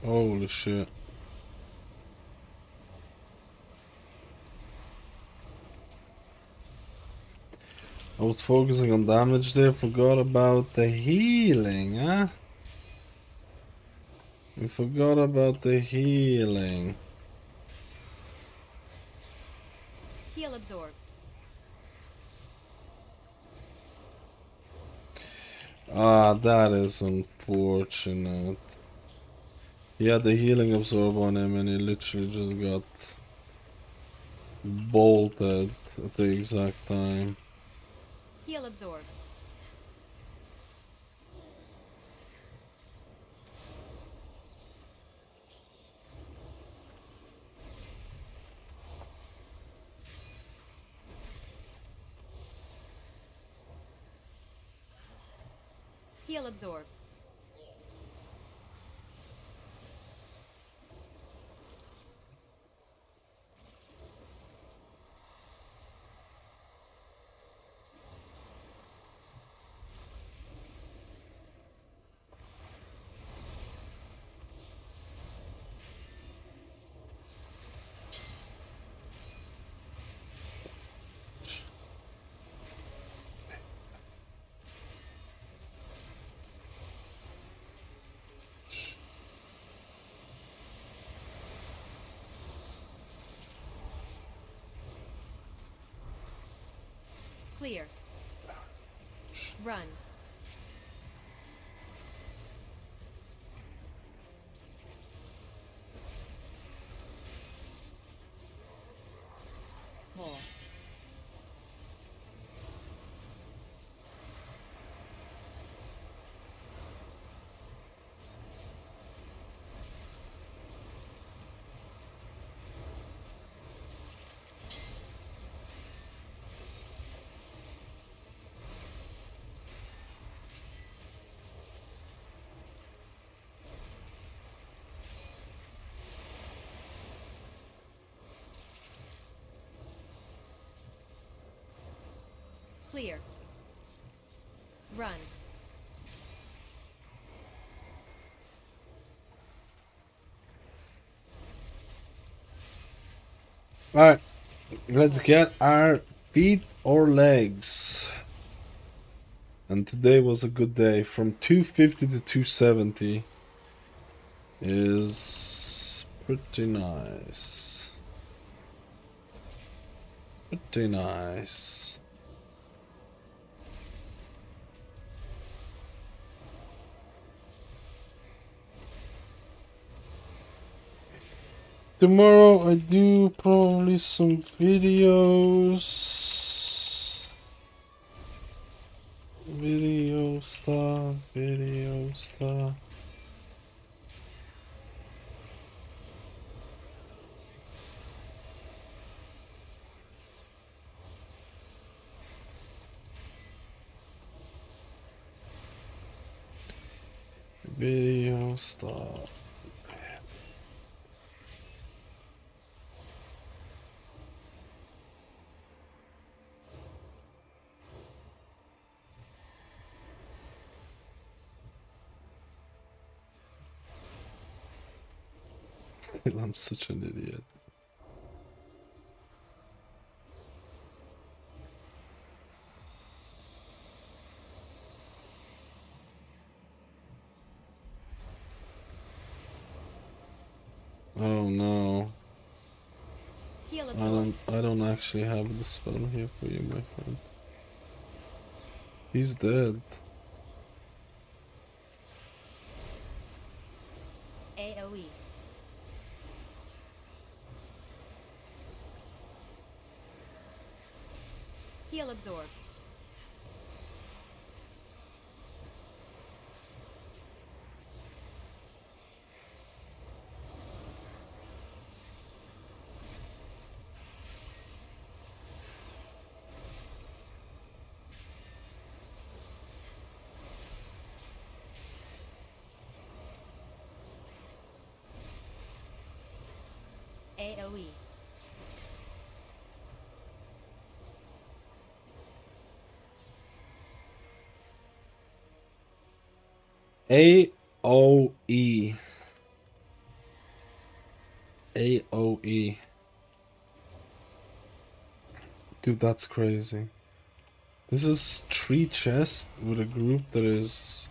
Holy shit. I was focusing on damage there, forgot about the healing, huh? We forgot about the healing. Heal absorbed. Ah, that is unfortunate. He had the healing absorb on him and he literally just got bolted at the exact time. Heal absorbed. Heal absorbed. Clear. Run. More. Clear. Run. Alright, let's get our feet or legs. And today was a good day. From 250 to 270 is pretty nice. Pretty nice. Tomorrow I do probably some videos. Video stuff. Video stuff. I'm such an idiot. Oh no. Heal absorb. I don't actually have the spell here for you, my friend. He's dead. AoE. Heal absorb. AoE. AOE. AOE. Dude, that's crazy. This is 3 chests with a group that is...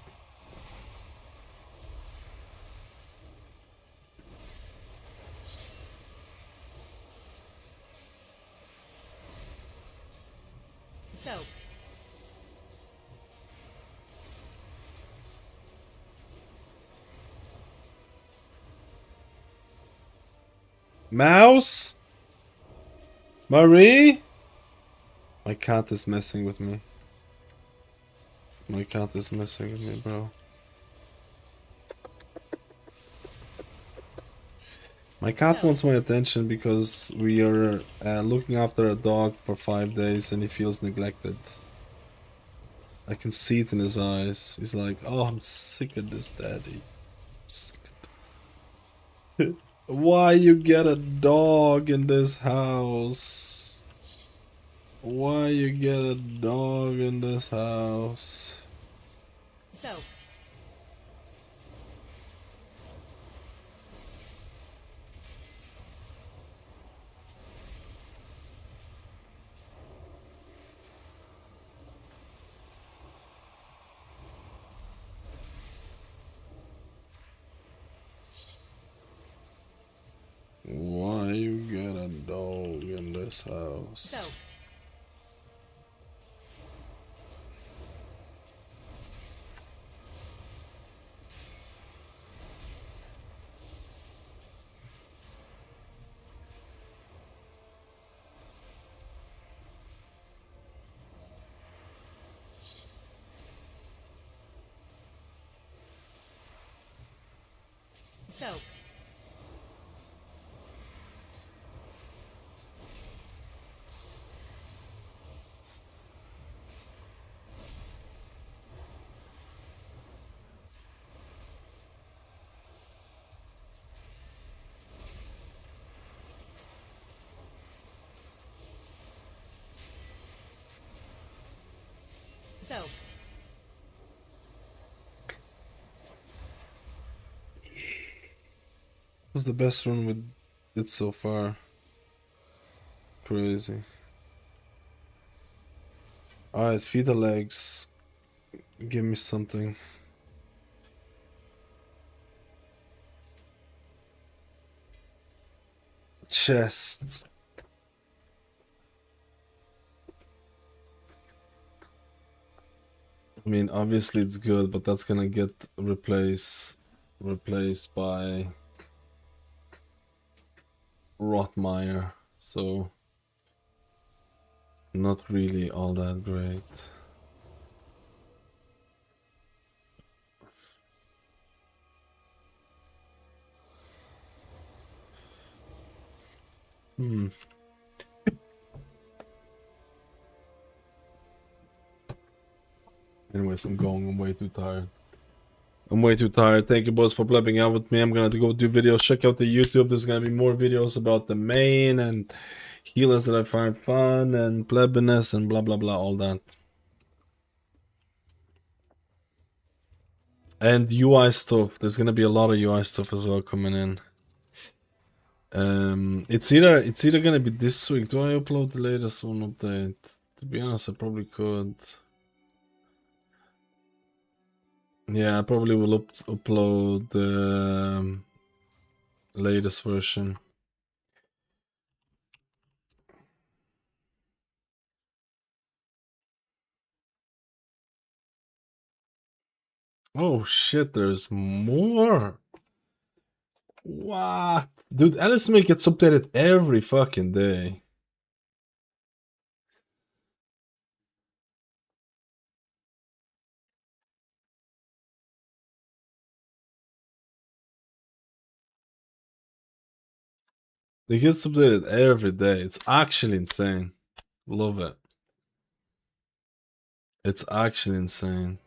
Soap. Mouse? Marie? My cat is messing with me. My cat is messing with me, bro. My cat wants my attention because we are looking after a dog for 5 days and he feels neglected. I can see it in his eyes. He's like, oh, I'm sick of this, daddy. I'm sick of this. Why you get a dog in this house? Why you get a dog in this house? Soap. Why you get a dog in this house? Soap. Soap. Soap. What's the best run with it so far? Crazy. Alright, feed the legs. Give me something. Chest. I mean, obviously it's good, but that's gonna get replaced by Rotmeyer, so not really all that great. Anyways, I'm going. I'm way too tired. I'm way too tired. Thank you, boys, for blebbing out with me. I'm gonna go do videos. Check out the YouTube. There's gonna be more videos about the main and healers that I find fun and plebbiness and blah blah blah, all that. And UI stuff. There's gonna be a lot of UI stuff as well coming in. It's either gonna be this week. Do I upload the latest one update? To be honest, I probably could. Yeah, I probably will upload the latest version. Oh shit, there's more. What? Dude, Alice Smith gets updated every fucking day. It gets updated every day. It's actually insane. Love it. It's actually insane.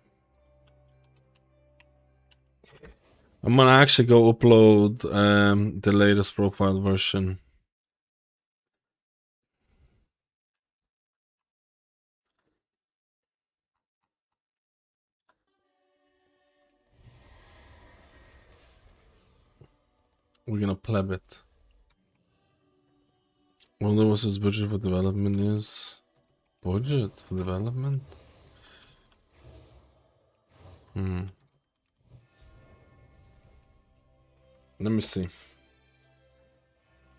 I'm gonna actually go upload the latest profile version. We're gonna pleb it. Wonder what his budget for development is. Budget for development? Let me see.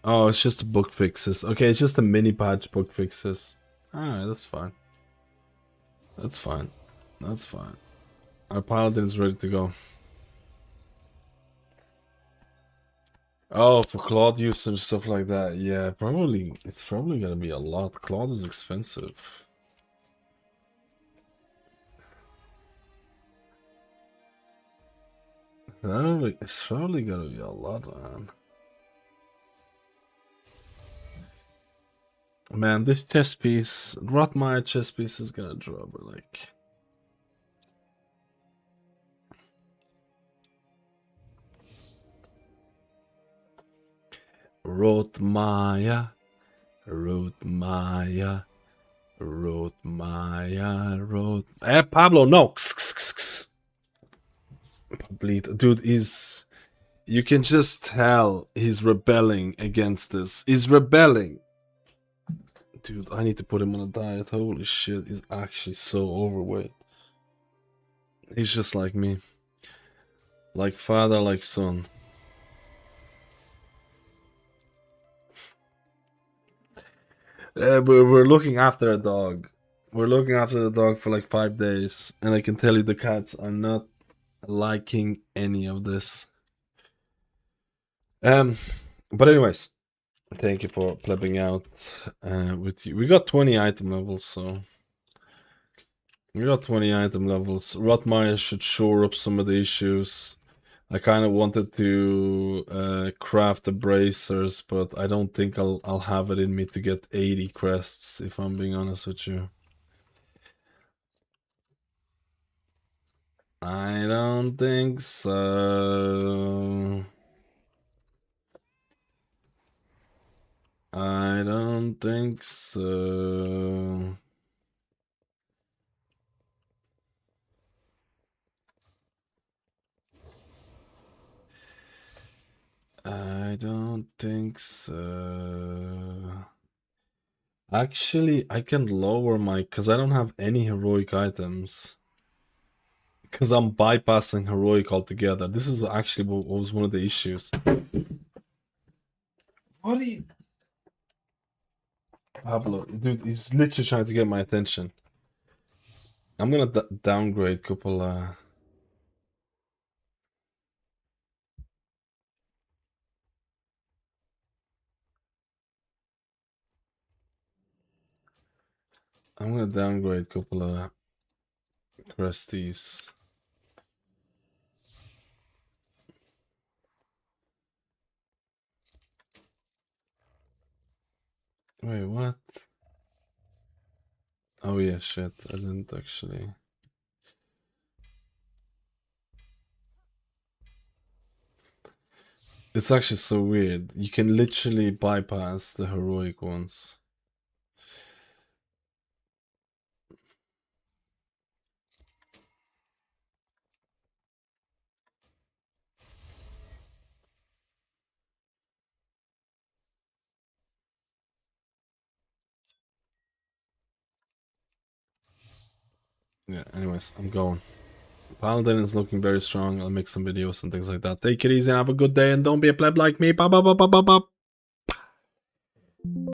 Oh, it's just the bug fixes. Okay, it's just a mini patch bug fixes. Alright, that's fine. That's fine. That's fine. Our Paladin's ready to go. Oh, for Claude use and stuff like that. Yeah, probably. It's probably gonna be a lot. Claude is expensive. It's probably gonna be a lot, man. Man, this chess piece, Rotmire chess piece is gonna drop like. Rotmire, Rotmire, Rotmire, Pablo, no. Complete. Dude, you can just tell he's rebelling against this. He's rebelling. Dude, I need to put him on a diet. Holy shit, he's actually so overweight. He's just like me. Like father, like son. We're looking after a dog. We're looking after the dog for like 5 days. And I can tell you the cats are not liking any of this. But anyways, thank you for plebbing out with you. We got 20 item levels, so we got 20 item levels. Rotmire should shore up some of the issues. I kind of wanted to craft the bracers, but I don't think I'll have it in me to get 80 crests, if I'm being honest with you. I don't think so. I don't think so. I don't think so. Actually, I can lower my... Because I don't have any heroic items. Because I'm bypassing heroic altogether. This is actually what was one of the issues. What are you... Pablo, dude, he's literally trying to get my attention. I'm gonna downgrade a couple... I'm gonna downgrade a couple of cresties. Wait, what? Oh yeah, shit. I didn't actually. It's actually so weird. You can literally bypass the heroic ones. Yeah, anyways, I'm going. Paladin is looking very strong. I'll make some videos and things like that. Take it easy and have a good day, and don't be a pleb like me. Bop, bop, bop, bop, bop, bop.